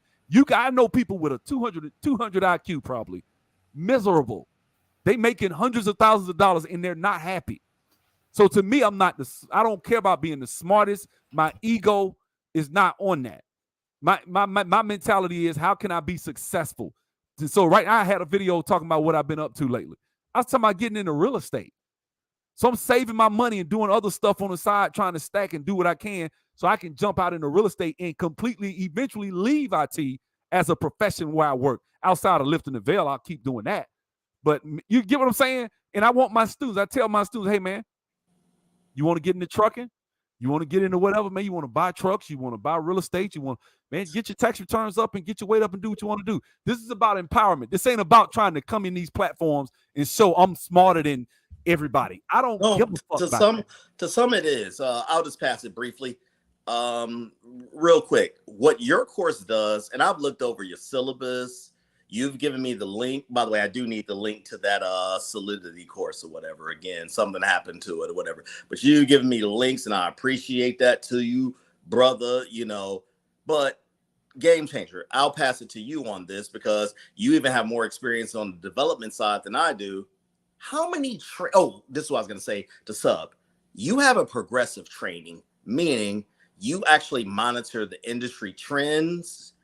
I know people with a 200 IQ probably miserable. They making hundreds of thousands of dollars and they're not happy. So to me, I don't care about being the smartest. My ego is not on that. My mentality is, how can I be successful? And so right now I had a video talking about what I've been up to lately. I was talking about getting into real estate. So I'm saving my money and doing other stuff on the side, trying to stack and do what I can so I can jump out into real estate and completely eventually leave IT as a profession where I work. Outside of lifting the veil, I'll keep doing that. But you get what I'm saying? And I want my students, I tell my students, hey, man, you want to get into trucking? You want to get into whatever, man. You want to buy trucks. You want to buy real estate. You want, man, get your tax returns up and get your weight up and do what you want to do. This is about empowerment. This ain't about trying to come in these platforms and show I'm smarter than everybody. I don't give a fuck about that. To some it is. I'll just pass it briefly. Real quick. What your course does, and I've looked over your syllabus. You've given me the link. By the way, I do need the link to that Solidity course or whatever. Again, something happened to it or whatever. But you've given me the links, and I appreciate that to you, brother. But Game Changer, I'll pass it to you on this because you even have more experience on the development side than I do. How many this is what I was going to say to Sub. You have a progressive training, meaning you actually monitor the industry trends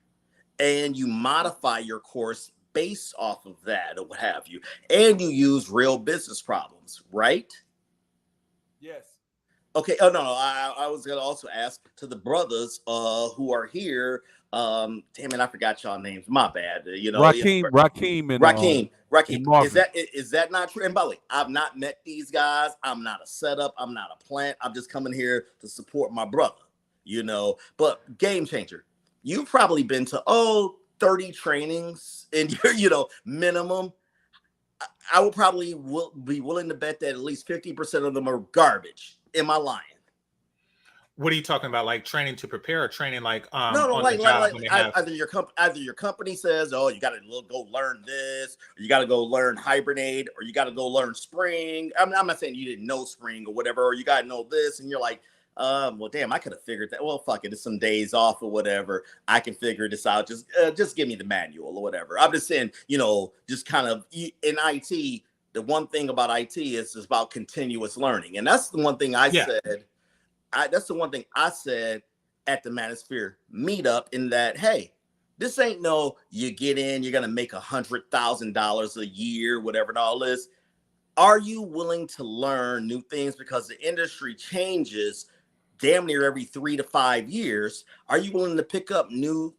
and you modify your course based off of that or what have you. And you use real business problems, right? Yes. Okay. Oh, no. I was going to also ask to the brothers who are here. Damn it, I forgot y'all names. My bad. You know, Rakim and Rakim. Marvin. Is that not true? And by the way, I've not met these guys. I'm not a setup. I'm not a plant. I'm just coming here to support my brother. You know, but Game Changer, you've probably been to 30 trainings in your, you know, minimum. I would probably be willing to bet that at least 50% of them are garbage. Am I lying? What are you talking about? Like training to prepare, or training like either your company says, oh, you got to go learn this, or you got to go learn Hibernate, or you got to go learn Spring. I'm not saying you didn't know Spring or whatever, or you got to know this, and you're like, well, damn, I could have figured that. Well, fuck it, it's some days off or whatever. I can figure this out. Just give me the manual or whatever. I'm just saying, you know, just kind of in IT. The one thing about IT is it's about continuous learning, and that's the one thing I said. That's the one thing I said at the Manosphere meetup, in that, hey, this ain't no you get in, you're gonna make $100,000 a year, whatever and all this. Are you willing to learn new things, because the industry changes damn near every 3 to 5 years? Are you willing to pick up new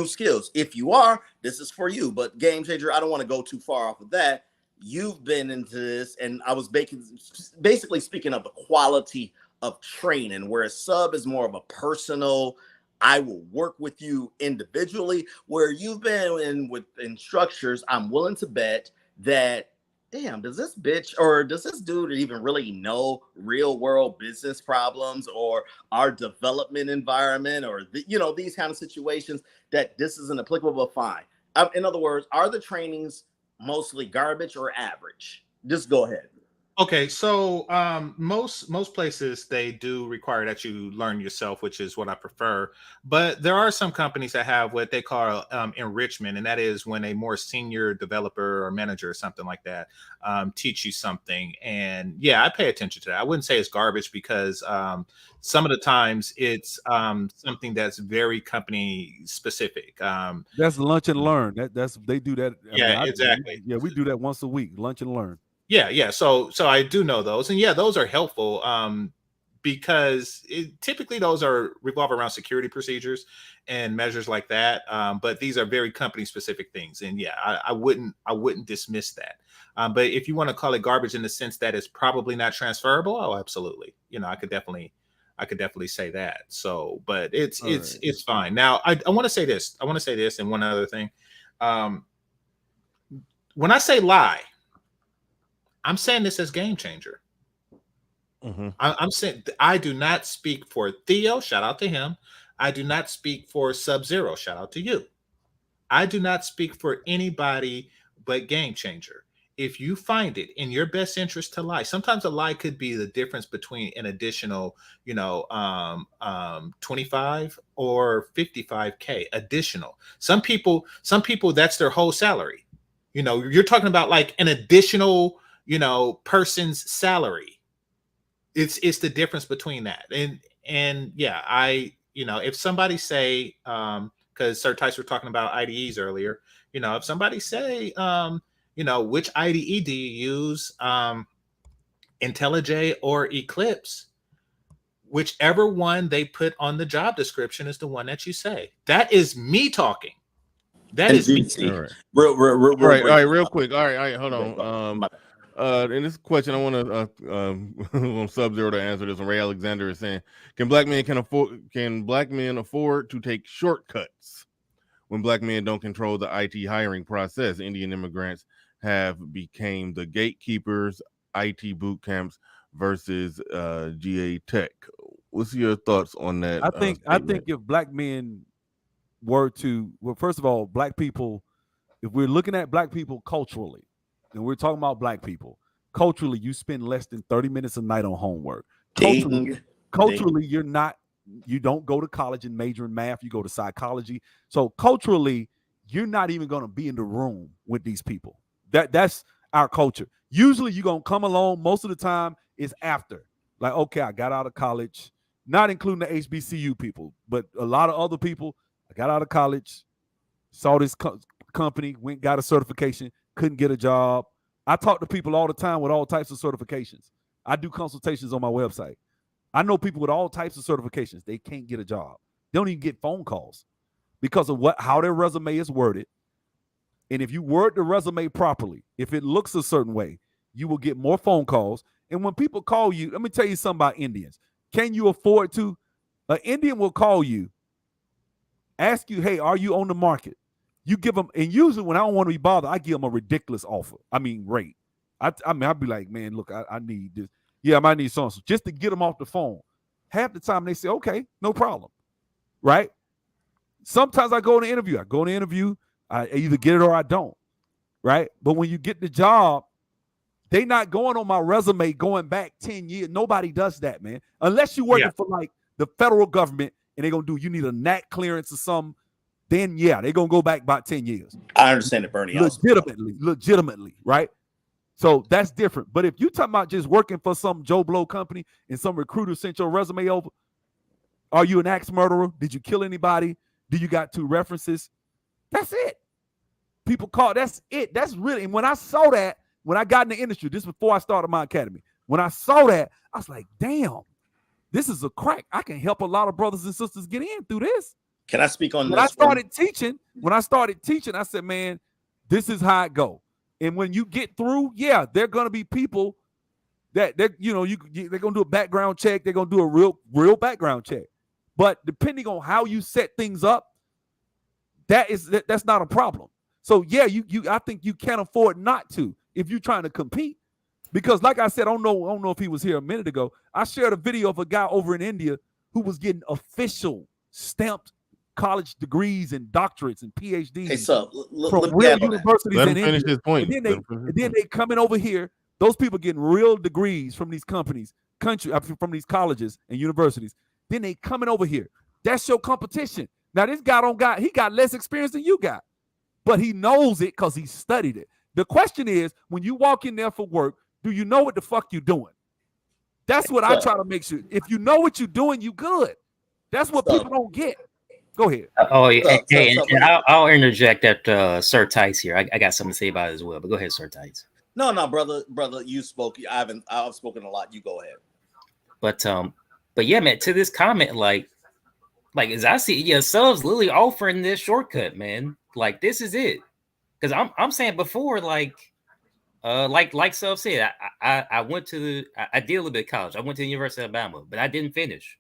skills? If you are, this is for you. But Game Changer, I don't want to go too far off of that. You've been into this, and I was basically speaking of the quality of training, whereas Sub is more of a personal, I will work with you individually, where you've been in structures. I'm willing to bet that, damn, does this bitch or does this dude even really know real world business problems or our development environment, or these kind of situations, that this isn't applicable? But fine. In other words, are the trainings mostly garbage or average? Just go ahead. Okay, so most places, they do require that you learn yourself, which is what I prefer. But there are some companies that have what they call enrichment, and that is when a more senior developer or manager or something like that teach you something. And yeah, I pay attention to that. I wouldn't say it's garbage, because some of the times it's something that's very company specific. That's lunch and learn. They do that. Exactly. We do that once a week, lunch and learn. Yeah. So I do know those, and yeah, those are helpful because typically those revolve around security procedures and measures like that. But these are very company specific things, and yeah, I wouldn't dismiss that. But if you want to call it garbage in the sense that it's probably not transferable, oh, absolutely. I could definitely say that. So, but it's fine. Now, I want to say this. And one other thing. When I say lie, I'm saying this as Game Changer. Mm-hmm. I'm saying I do not speak for Theo. Shout out to him. I do not speak for Subzero. Shout out to you. I do not speak for anybody but Game Changer. If you find it in your best interest to lie, sometimes a lie could be the difference between an additional, 25 or 55K additional. Some people, that's their whole salary. You're talking about like an additional, person's salary. It's the difference between that. And yeah, if somebody say, because Sir Tice were talking about IDEs earlier, if somebody say, which IDE do you use, IntelliJ or Eclipse, whichever one they put on the job description is the one that you say. That is me talking. That is me. All right. Real quick. All right. Hold on. And this question, I want to Subzero to answer this. And Ray Alexander is saying, can black men afford to take shortcuts when black men don't control the IT hiring process? Indian immigrants have became the gatekeepers, IT boot camps versus GA Tech. What's your thoughts on that? I think if black men were to, well, first of all, black people, if we're looking at black people culturally, and we're talking about black people, culturally, you spend less than 30 minutes a night on homework. Culturally, you're not You don't go to college and major in math. You go to psychology. So culturally, you're not even going to be in the room with these people. That's our culture. Usually you're going to come along. Most of the time it's after. Like, okay, I got out of college, not including the HBCU people, but a lot of other people. I got out of college, saw this company, went, got a certification, couldn't get a job. I talk to people all the time with all types of certifications. I do consultations on my website. I know people with all types of certifications. They can't get a job. They don't even get phone calls because of how their resume is worded. And if you word the resume properly, if it looks a certain way, you will get more phone calls. And when people call you, let me tell you something about Indians. Can you afford to? An Indian will call you, ask you, hey, are you on the market? You give them, and usually when I don't want to be bothered, I give them a ridiculous offer. I mean, rate. I mean, I'd be like, man, look, I need this. Yeah, I might need something just to get them off the phone. Half the time they say, okay, no problem. Right? Sometimes I go in the interview. I either get it or I don't. Right? But when you get the job, they not going on my resume going back 10 years. Nobody does that, man. Unless you're working for like the federal government and they're going to do, you need a NAT clearance or something. Then, yeah, they're going to go back about 10 years. I understand it, Bernie. Legitimately, right? So that's different. But if you're talking about just working for some Joe Blow company and some recruiter sent your resume over, are you an axe murderer? Did you kill anybody? Do you got 2 references? That's it. People call, that's it. That's really, and when I saw that, when I got in the industry, this before I started my academy, when I saw that, I was like, damn, this is a crack. I can help a lot of brothers and sisters get in through this. Can I speak on when this? When I started teaching, I said, man, this is how it go. And when you get through, yeah, there are gonna be people that they're gonna do a background check. They're gonna do a real background check. But depending on how you set things up, that's not a problem. So yeah, I think you can't afford not to if you're trying to compete. Because like I said, I don't know if he was here a minute ago. I shared a video of a guy over in India who was getting official stamped college degrees and doctorates and PhDs from real universities in India. Finish his point. And then they coming over here. Those people getting real degrees from these companies, from these colleges and universities. Then they coming over here. That's your competition. Now this guy he got less experience than you got, but he knows it because he studied it. The question is, when you walk in there for work, do you know what the fuck you're doing? That's what I try to make sure. If you know what you're doing, you good. That's what people don't get. Go ahead. Oh, yeah. And I'll interject that Sir Tice here. I got something to say about it as well. But go ahead, Sir Tice. No, brother, you spoke. I've spoken a lot. You go ahead. But yeah, man. To this comment, like as I see, yeah, Subs literally offering this shortcut, man. Like this is it. Because I'm saying before, like Sub said, I went to I did a little bit of college. I went to the University of Alabama, but I didn't finish.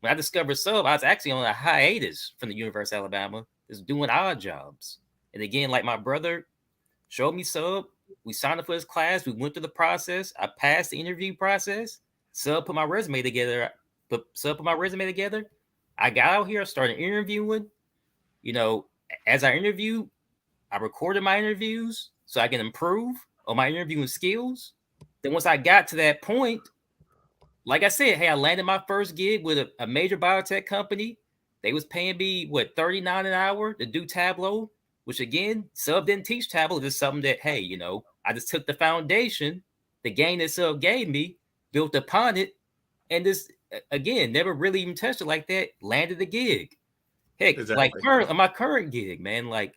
When I discovered Sub, I was actually on a hiatus from the University of Alabama, just doing odd jobs. And again, like my brother showed me Sub. We signed up for his class. We went through the process. I passed the interview process. Sub put my resume together. I got out here, started interviewing. You know, as I interviewed, I recorded my interviews so I can improve on my interviewing skills. Then once I got to that point, like I said, hey, I landed my first gig with a major biotech company. They was paying me, $39 an hour to do Tableau, which again, Sub didn't teach Tableau. It's something that, hey, I just took the foundation, the game that Sub gave me, built upon it, and this, again, never really even touched it like that, landed the gig. Heck, exactly. Like my current gig, man, like,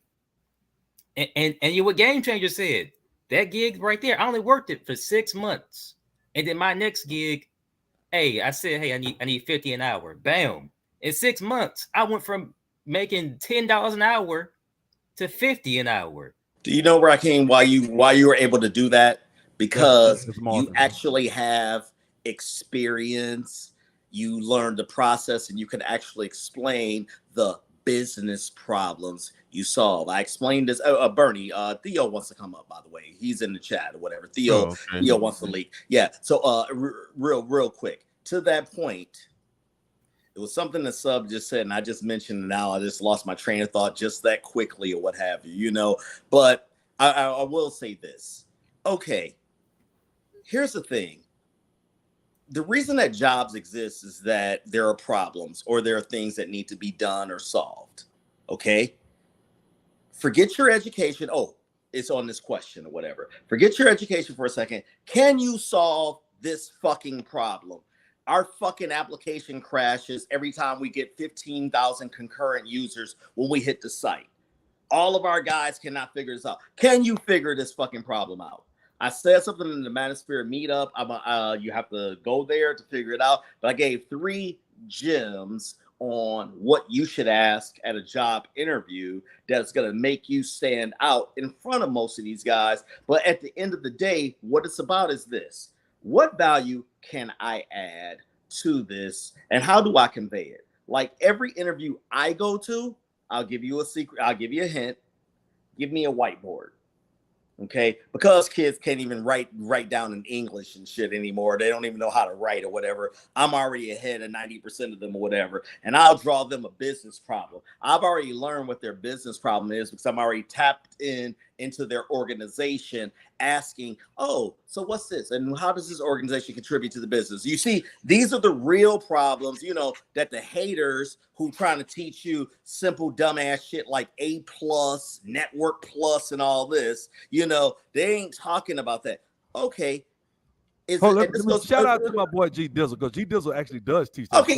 and what Game Changer said, that gig right there, I only worked it for 6 months. And then my next gig, hey, I said, hey, I need 50 an hour. Bam. In 6 months, I went from making $10 an hour to 50 an hour. Do you know, Rakim, why you were able to do that? Because you actually have experience. You learned the process, and you can actually explain the business problems you solve. I explained this. Bernie, Theo wants to come up, by the way. He's in the chat or whatever. Theo wants to leak. Yeah. So real quick. To that point, it was something that Sub just said, and I just mentioned it now. I just lost my train of thought just that quickly or what have you, But I will say this. Okay, here's the thing. the reason that jobs exist is that there are problems or there are things that need to be done or solved. Okay. Forget your education. Oh, it's on this question or whatever. Forget your education for a second. Can you solve this fucking problem? Our fucking application crashes every time we get 15,000 concurrent users when we hit the site. All of our guys cannot figure this out. Can you figure this fucking problem out? I said something in the Manosphere meetup. You have to go there to figure it out. But I gave 3 gems on what you should ask at a job interview that's going to make you stand out in front of most of these guys. But at the end of the day, what it's about is this. What value can I add to this? And how do I convey it? Like every interview I go to, I'll give you a secret. I'll give you a hint. Give me a whiteboard. Okay, because kids can't even write down in English and shit anymore. They don't even know how to write or whatever. I'm already ahead of 90% of them or whatever, and I'll draw them a business problem. I've already learned what their business problem is because I'm already tapped into their organization, asking, "Oh, so what's this? And how does this organization contribute to the business?" You see, these are the real problems, you know, that the haters who trying to teach you simple dumbass shit like A+, Network Plus, and all this, you know, they ain't talking about that. Okay. Let me shout out to my boy G Dizzle, because G Dizzle actually does teach that. Okay,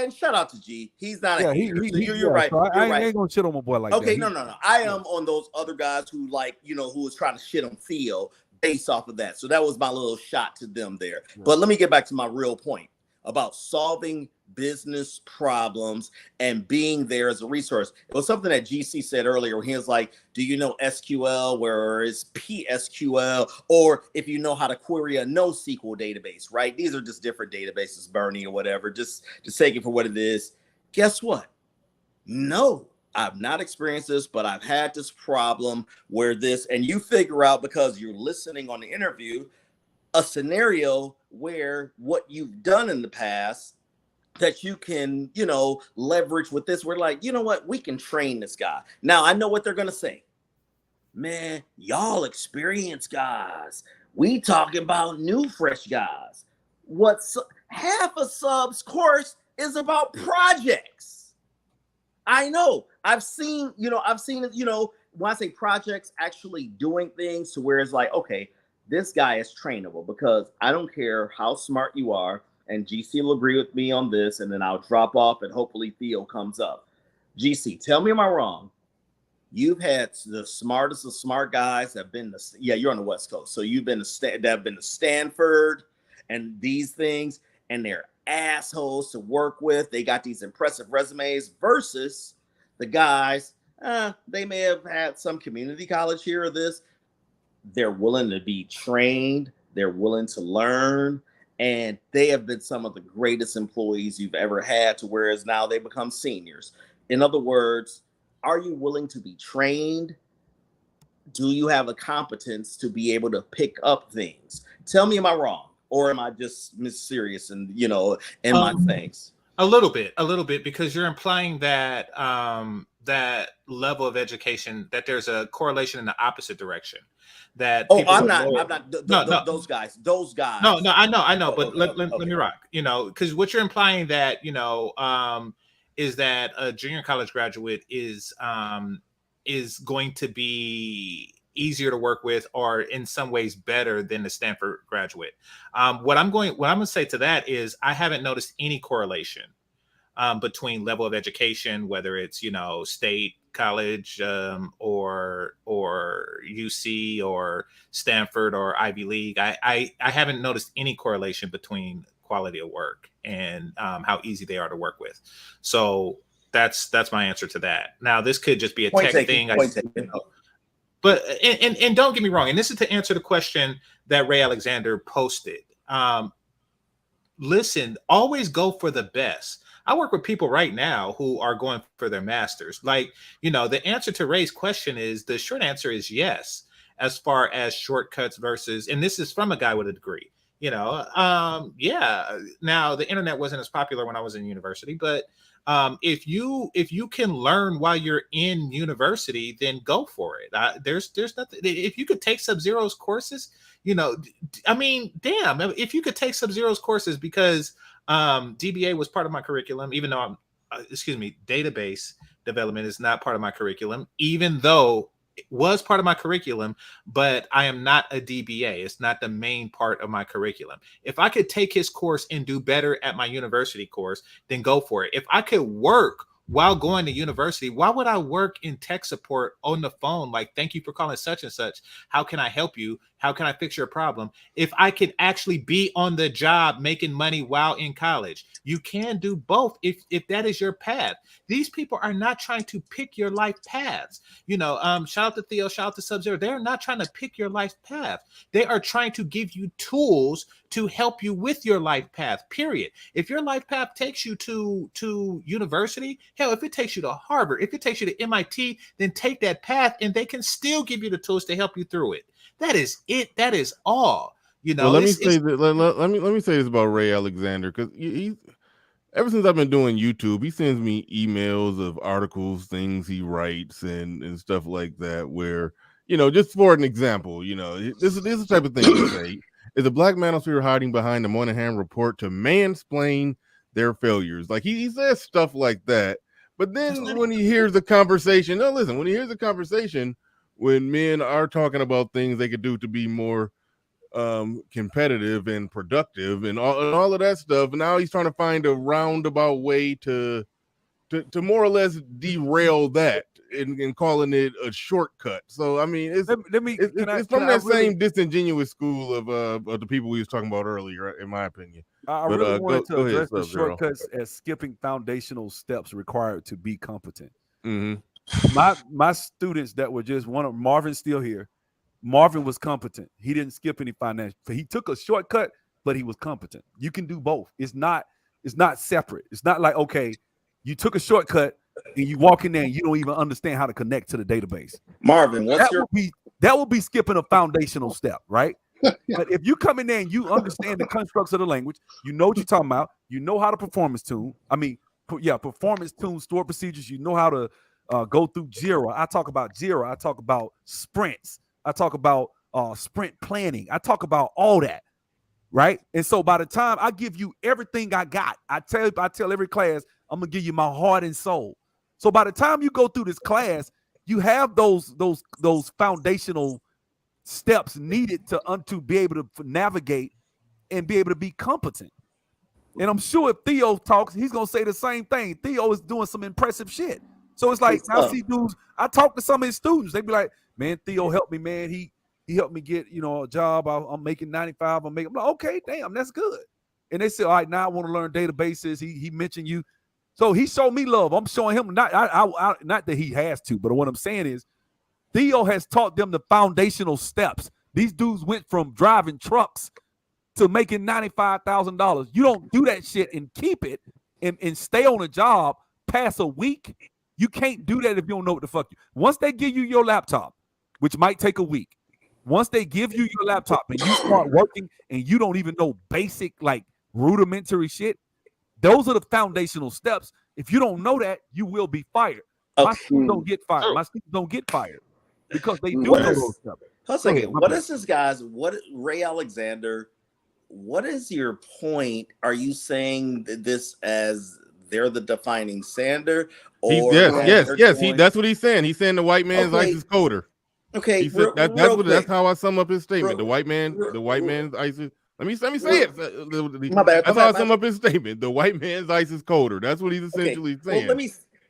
and shout out to G. He's not a hater. So you're right. So I ain't gonna shit on my boy like that. Okay, no. I am on those other guys who, like, you know, who was trying to shit on Theo based off of that. So that was my little shot to them there. Yeah. But let me get back to my real point about solving business problems and being there as a resource. It was something that GC said earlier when he was like, do you know SQL, where is PSQL, or if you know how to query a NoSQL database, right? These are just different databases, Bernie or whatever, just take it for what it is. Guess what? No, I've not experienced this, but I've had this problem where this, and you figure out because you're listening on the interview, a scenario where what you've done in the past that you can, you know, leverage with this. We're like, you know what? We can train this guy. Now, I know what they're going to say. Man, y'all experienced guys. We talking about new, fresh guys. Half a subs course is about projects. I know. I've seen it, you know, when I say projects, actually doing things to where it's like, okay, this guy is trainable, because I don't care how smart you are, and GC will agree with me on this, and then I'll drop off and hopefully Theo comes up. GC, tell me, am I wrong? You've had the smartest of smart guys that have been you're on the West Coast, so you've been that have been to Stanford and these things, and they're assholes to work with. They got these impressive resumes versus the guys, they may have had some community college here or this. They're willing to be trained. They're willing to learn. And they have been some of the greatest employees you've ever had, to whereas now they become seniors. In other words, are you willing to be trained? Do you have a competence to be able to pick up things? Tell me, am I wrong? Or am I just mysterious and, you know, in my things? A little bit, because you're implying that that level of education, that there's a correlation in the opposite direction. That I'm not. Those guys. No, I know. But let me rock. You know, because what you're implying that, you know, is that a junior college graduate is going to be easier to work with, or in some ways better than the Stanford graduate. What I'm going to say to that is I haven't noticed any correlation between level of education, whether it's, you know, state college or UC or Stanford or Ivy League. I haven't noticed any correlation between quality of work and how easy they are to work with. So that's my answer to that. Now, this could just be a tech thing. But and don't get me wrong, and this is to answer the question that Ray Alexander posted. Listen, always go for the best. I work with people right now who are going for their masters. Like, you know, the answer to Ray's question is, the short answer is yes, as far as shortcuts versus, and this is from a guy with a degree, you know, yeah. Now, the internet wasn't as popular when I was in university, but if you can learn while you're in university, then go for it. There's nothing. If you could take Subzero's courses, I mean, damn, if you could take Sub-Zero's courses, because DBA was part of my curriculum, even though database development is not part of my curriculum, even though it was part of my curriculum, but I am not a DBA. It's not the main part of my curriculum. If I could take his course and do better at my university course, then go for it. If I could work while going to university, why would I work in tech support on the phone? Like, thank you for calling such and such. How can I help you? How can I fix your problem? If I could actually be on the job making money while in college, you can do both if that is your path. These people are not trying to pick your life paths. Shout out to Theo, shout out to Subzero. They're not trying to pick your life path. They are trying to give you tools to help you with your life path, period. If your life path takes you to university, hell, if it takes you to Harvard, if it takes you to MIT, then take that path and they can still give you the tools to help you through it. That is it. That is all. Well, let me say this about Ray Alexander, because he's ever since I've been doing YouTube, he sends me emails of articles, things he writes, and stuff like that. Where just for an example, this is the type of thing to say. Is a black manosphere hiding behind the Moynihan report to mansplain their failures? Like he says stuff like that, but then when he hears the conversation, when he hears the conversation, when men are talking about things they could do to be more competitive and productive and all of that stuff, now he's trying to find a roundabout way to more or less derail that and calling it a shortcut. So I mean, it's from that same disingenuous school of the people we was talking about earlier, in my opinion. I really wanted to address the shortcuts as skipping foundational steps required to be competent. My students that were just Marvin's still here. Marvin was competent. He didn't skip any financial. He took a shortcut, but he was competent. You can do both. It's not separate. It's not like, okay, you took a shortcut and you walk in there and you don't even understand how to connect to the database. Marvin, that would be skipping a foundational step, right? But if you come in there and you understand the constructs of the language, you know what you're talking about, you know how to performance tune. Performance tune stored procedures. You know how to go through Jira. I talk about Jira. I talk about sprints. I talk about sprint planning. I talk about all that, right? And so by the time I give you everything I got, I tell every class, I'm gonna give you my heart and soul. So by the time you go through this class, you have those foundational steps needed to be able to navigate and be able to be competent. And I'm sure if Theo talks, he's gonna say the same thing. Theo is doing some impressive shit. So it's like I see dudes. I talk to some of his students. They be like, "Man, Theo helped me, man. He helped me get a job. I'm making 95. I'm like, okay, damn, that's good." And they say, "All right, now I want to learn databases." He mentioned you, so he showed me love. I'm showing him not that he has to, but what I'm saying is, Theo has taught them the foundational steps. These dudes went from driving trucks to making $95,000. You don't do that shit and keep it and stay on a job past a week. You can't do that if you don't know what the fuck. Once they give you your laptop, which might take a week, once they give you your laptop and you start working and you don't even know basic, like rudimentary shit, those are the foundational steps. If you don't know that, you will be fired. My students don't get fired. My students don't get fired because they do know those steps. What is this guy's? Ray Alexander? What is your point? Are you saying this as they're the defining standard? Or yes. That's what he's saying. He's saying the white man's ISIS coder. Okay, that's how I sum up his statement. The white man's ISIS. Let me say it. My bad. That's how I sum up his statement. The white man's ISIS coder. That's what he's essentially saying. Well,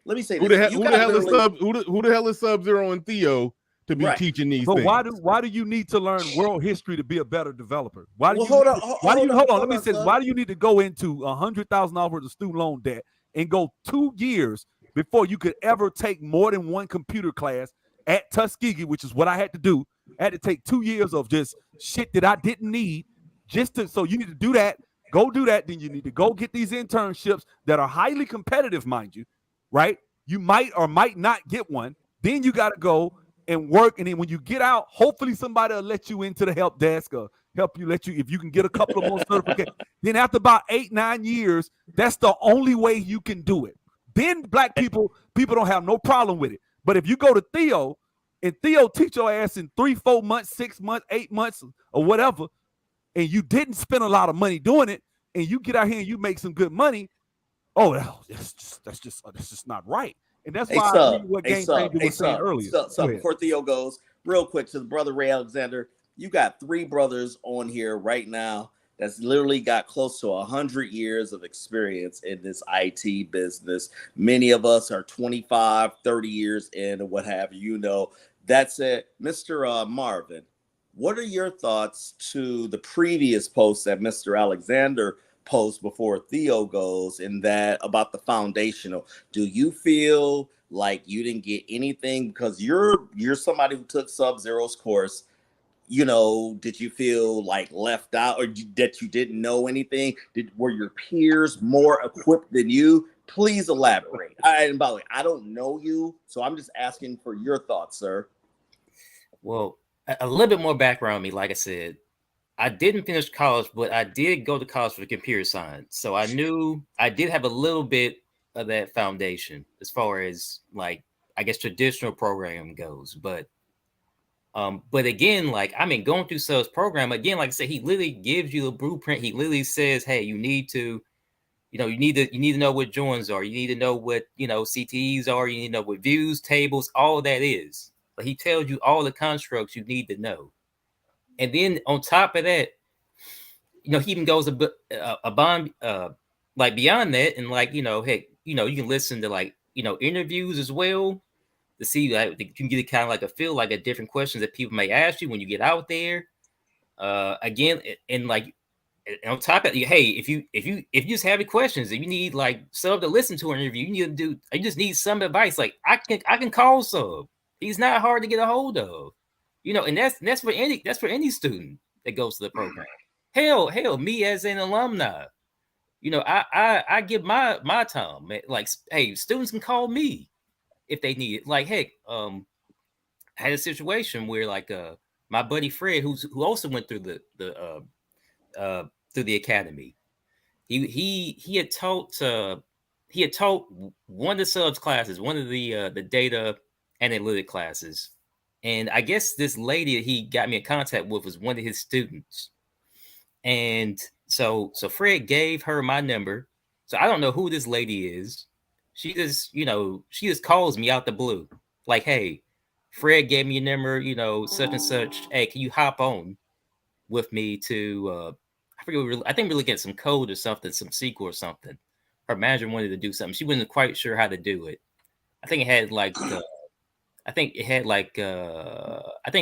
let me say who this. Who the hell is Subzero and Theo to be teaching these things? Why do you need to learn world history to be a better developer? Hold on. Let me say this. Why do you need to go into $100,000 worth of student loan debt and go 2 years before you could ever take more than one computer class at Tuskegee, which is what I had to do? I had to take 2 years of just shit that I didn't need so you need to do that. Go do that. Then you need to go get these internships that are highly competitive, mind you, right? You might or might not get one. Then you got to go and work. And then when you get out, hopefully somebody will let you into the help desk or let you, if you can get a couple of more certifications. Then after about 8-9 years, that's the only way you can do it. Then black people don't have no problem with it. But if you go to Theo and Theo teach your ass in 3, 4 months, 6 months, 8 months, or whatever, and you didn't spend a lot of money doing it, and you get out here and you make some good money, that's just not right. And that's why I agree with what Game Changer was saying earlier. So before Theo goes, real quick to the brother Ray Alexander, you got 3 brothers on here right now that's literally got close to 100 years of experience in this IT business. Many of us are 25, 30 years in or what have you. That's it. Mr. Marvin, what are your thoughts to the previous post that Mr. Alexander post before Theo goes in that about the foundational? Do you feel like you didn't get anything because you're somebody who took Subzero's course? Did you feel like left out or that you didn't know anything? Were your peers more equipped than you? Please elaborate. And by the way, I don't know you, so I'm just asking for your thoughts, sir. Well, a little bit more background on me. Like I said, I didn't finish college, but I did go to college for computer science. So I knew I did have a little bit of that foundation as far as like, I guess, traditional programming goes. But again, going through Sub's program, again, like I said, he literally gives you the blueprint. He literally says, hey, you need to know what joins are. You need to know what, CTEs are. You need to know what views, tables, all that is. But he tells you all the constructs you need to know. And then on top of that, he even goes beyond that, and you can listen to interviews as well to see you can get kind of like a feel like a different questions that people may ask you when you get out there. Again, and on top of it, hey, if you just have any questions and you need Sub to listen to an interview, you just need some advice. I can call Sub. He's not hard to get a hold of. And that's for any student that goes to the program. Hell, me as an alumni, I give my time. Hey, students can call me if they need it. Heck, I had a situation where my buddy Fred, who also went through the academy, he had taught one of the subs classes, one of the data analytic classes. And I guess this lady that he got me in contact with was one of his students. And so Fred gave her my number. So I don't know who this lady is. She just calls me out the blue. Hey, Fred gave me a number, such and such. Hey, can you hop on with me to, I think we're looking at some code or something, some SQL or something. Her manager wanted to do something. She wasn't quite sure how to do it. I think it had I think it was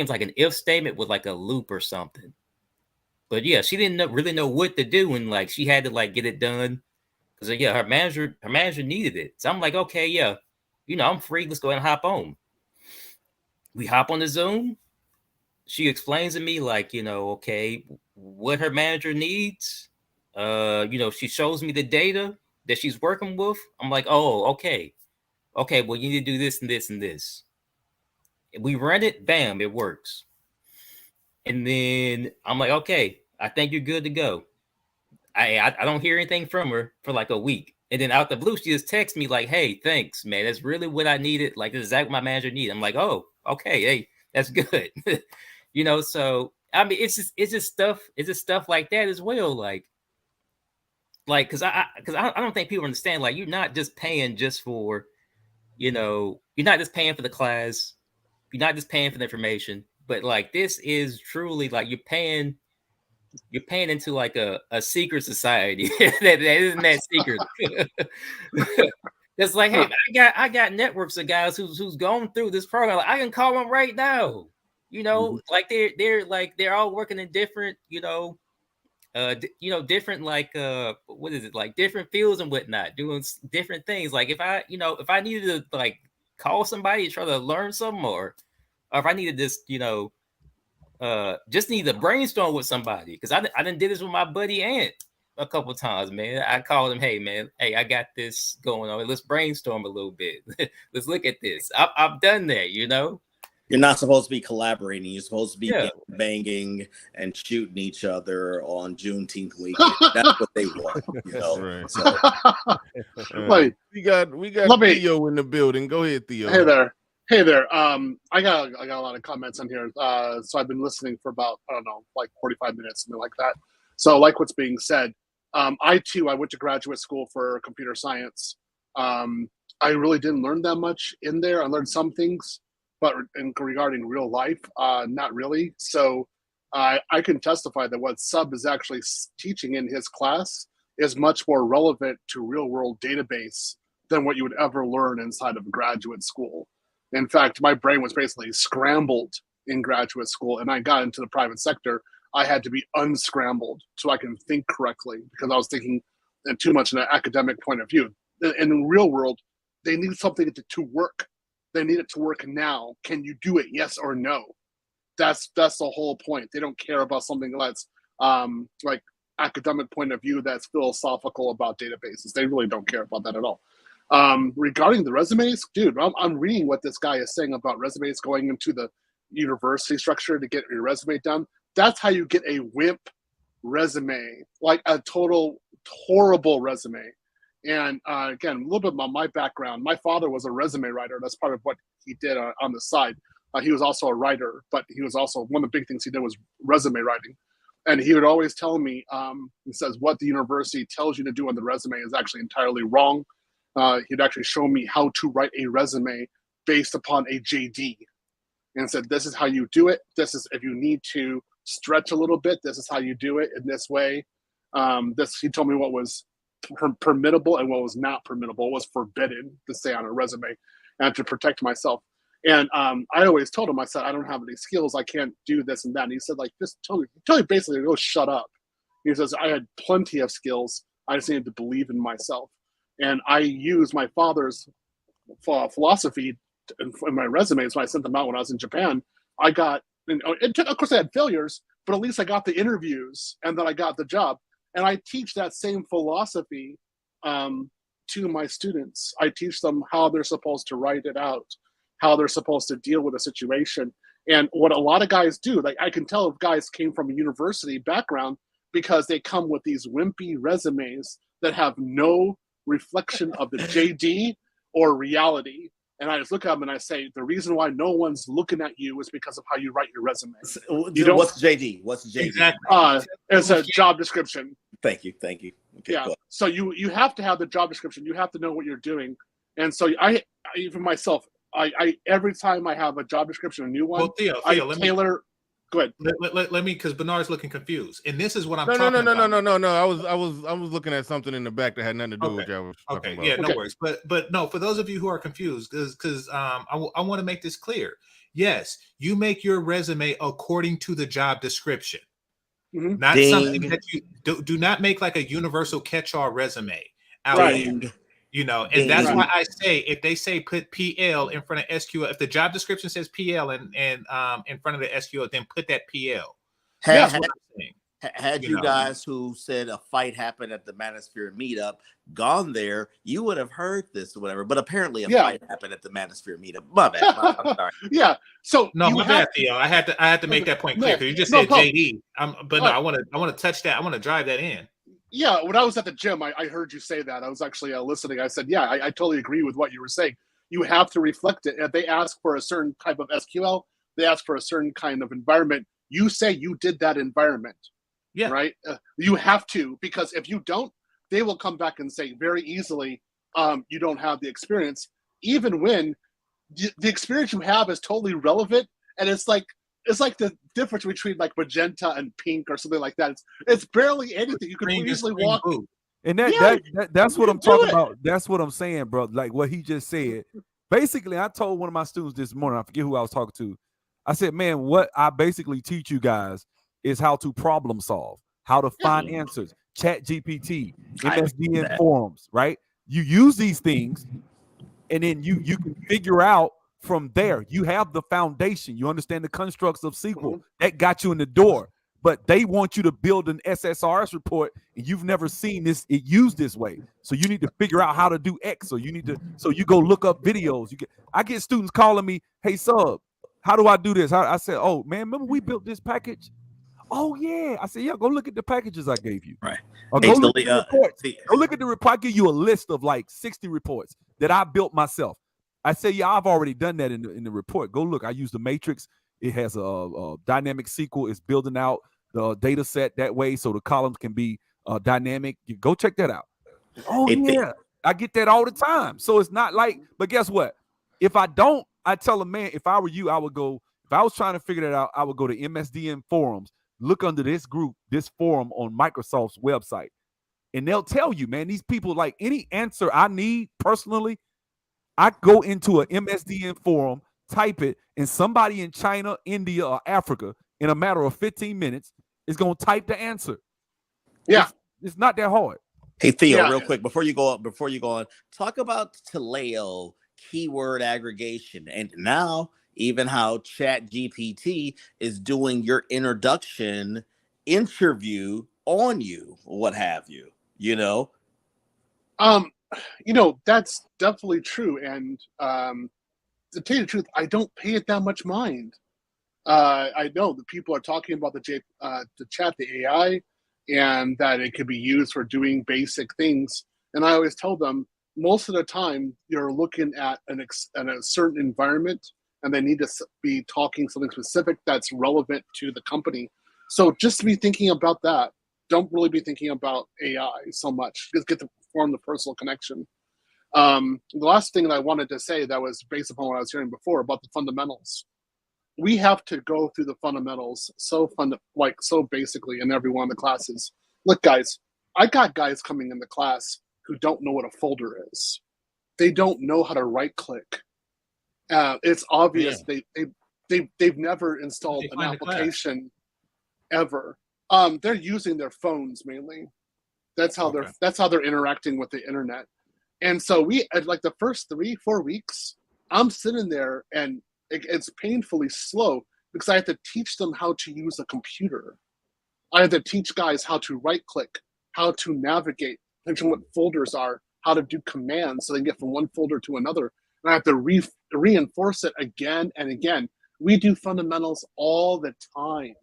like an if statement with a loop or something. But yeah, she didn't really know what to do, and she had to get it done because her manager needed it. So I'm like, okay, yeah, I'm free. Let's go ahead and hop on. We hop on the Zoom. She explains to me okay, what her manager needs. She shows me the data that she's working with. I'm like, oh, okay. Okay, well, you need to do this and this and this. We run it, bam, it works. And then I'm like, okay, I think you're good to go. I don't hear anything from her for a week. And then out the blue, she just texts me hey, thanks, man. That's really what I needed. This is exactly what my manager needed. I'm like, oh, okay, hey, that's good. So I mean, it's just stuff like that as well. Because I don't think people understand, you're not just paying just for, you're not just paying for the class. You're not just paying for the information, but this is truly you're paying into a secret society that isn't that secret. It's hey, I got networks of guys who's going through this program. I can call them right now. They're all working in different, different what is it, different fields and whatnot, doing different things. If I needed to call somebody to try to learn something, or if I needed this, just need to brainstorm with somebody, because I done did this with my buddy Ant a couple of times, man. I called him, hey man, hey, I got this going on. Let's brainstorm a little bit. Let's look at this. I've done that, You're not supposed to be collaborating. You're supposed to be banging and shooting each other on Juneteenth weekend. That's what they want, Right. So, Wait, we got Theo in the building. Go ahead, Theo. Hey there. Hey there. I got a lot of comments on here. So I've been listening for about, I don't know, like 45 minutes, something like that. So I like what's being said. I went to graduate school for computer science. I really didn't learn that much in there. I learned some things, but regarding real life, not really. So I can testify that what Sub is actually teaching in his class is much more relevant to real world database than what you would ever learn inside of graduate school. In fact, my brain was basically scrambled in graduate school, and I got into the private sector. I had to be unscrambled so I can think correctly because I was thinking too much in an academic point of view. In the real world, they need something to work. They need it to work now. Can you do it? Yes or no? That's the whole point. They don't care about something that's like academic point of view that's philosophical about databases. They really don't care about that at all. Regarding the resumes, dude, I'm reading what this guy is saying about resumes going into the university structure to get your resume done. That's how you get a wimp resume, like a total horrible resume. And again, a little bit about my background. My father was a resume writer. That's part of what he did on the side. He was also a writer, but he was also, one of the big things he did was resume writing. And he would always tell me, he says, what the university tells you to do on the resume is actually entirely wrong. He'd actually show me how to write a resume based upon a JD and said, this is how you do it. This is, if you need to stretch a little bit, this is how you do it in this way. He told me what was permittable and what was not permittable, what was forbidden to say on a resume, and to protect myself. And I always told him, I said, I don't have any skills. I can't do this and that. And he said, like, just tell me basically to go shut up. He says, I had plenty of skills. I just needed to believe in myself. And I used my father's philosophy in my resumes when I sent them out when I was in Japan. I got, of course I had failures, but at least I got the interviews and then I got the job. And I teach that same philosophy to my students. I teach them how they're supposed to write it out, how they're supposed to deal with a situation. And what a lot of guys do, like I can tell if guys came from a university background because they come with these wimpy resumes that have no reflection of the JD or reality. And I just look at them and I say, the reason why no one's looking at you is because of how you write your resume. What's JD? What's JD? Exactly. It's a job description. Thank you. Okay, yeah. So you have to have the job description. You have to know what you're doing. And so I even myself, I every time I have a job description, a new one, Theo, I tailor. Go ahead. Let me, because Bernard's looking confused, and this is what I'm talking about. No. I was looking at something in the back that had nothing to do with what I was talking about. Yeah, no worries. But no, for those of you who are confused, because I want to make this clear. Yes, you make your resume according to the job description, not something that you do not make like a universal catch-all resume out there. You know, and that's why I say if they say put PL in front of SQL, if the job description says PL and in front of the SQL, then put that PL. Had you guys who said a fight happened at the Manosphere meetup gone there, you would have heard this or whatever. But apparently a fight happened at the Manosphere meetup. My bad. I'm sorry. Yeah. So no, my bad, Theo. I had to make that point clear because you just said JD. I want to touch that. I want to drive that in. Yeah, when I was at the gym, I heard you say that. I was actually listening. I said, yeah, I totally agree with what you were saying. You have to reflect it. If they ask for a certain type of SQL, they ask for a certain kind of environment. You say you did that environment, right? You have to, because if you don't, they will come back and say very easily, you don't have the experience, even when the experience you have is totally relevant. And it's like the difference between like magenta and pink or something like that. It's barely anything. You can easily walk. And that's what I'm talking about. That's what I'm saying, bro. Like what he just said. Basically, I told one of my students this morning, I forget who I was talking to. I said, man, what I basically teach you guys is how to problem solve, how to find answers. Chat GPT, MSDN forums, right? You use these things, and then you can figure out from there. You have the foundation. You understand the constructs of SQL. That got you in the door. But they want you to build an SSRS report, and you've never seen it used this way. So you need to figure out how to do X. So you go look up videos. I get students calling me, hey, Sub, how do I do this? I said, oh, man, remember we built this package? Oh, yeah. I said, yeah, go look at the packages I gave you. Right. Or go look at the reports. Go look at the report. I give you a list of like 60 reports that I built myself. I say, yeah, I've already done that in the report. Go look. I use the matrix. It has a dynamic SQL. It's building out the data set that way so the columns can be dynamic. You go check that out. Oh, yeah. I get that all the time. So it's not like, but guess what? If I don't, I tell a man, if I were you, I would go, if I was trying to figure that out, I would go to MSDN forums, look under this group, this forum on Microsoft's website. And they'll tell you, man, these people, like any answer I need personally, I go into an MSDN forum, type it, and somebody in China, India, or Africa, in a matter of 15 minutes, is going to type the answer. Yeah. It's not that hard. Hey, Theo, real quick, before you go on, talk about Taleo keyword aggregation. And now, even how Chat GPT is doing your introduction interview on you, what have you, you know? That's definitely true. And to tell you the truth, I don't pay it that much mind. I know that people are talking about the chat, the AI, and that it could be used for doing basic things. And I always tell them, most of the time, you're looking at a certain environment, and they need to be talking something specific that's relevant to the company. So just be thinking about that. Don't really be thinking about AI so much. Just get to form the personal connection. The last thing that I wanted to say that was based upon what I was hearing before about the fundamentals. We have to go through the fundamentals so basically in every one of the classes. Look, guys, I got guys coming in the class who don't know what a folder is. They don't know how to right click. It's obvious they've never installed an application ever. They're using their phones mainly. That's how they're interacting with the internet. And so we, at like the first 3-4 weeks, I'm sitting there and it's painfully slow because I have to teach them how to use a computer. I have to teach guys how to right click, how to navigate, what folders are, how to do commands so they can get from one folder to another. And I have to reinforce it again and again. We do fundamentals all the time.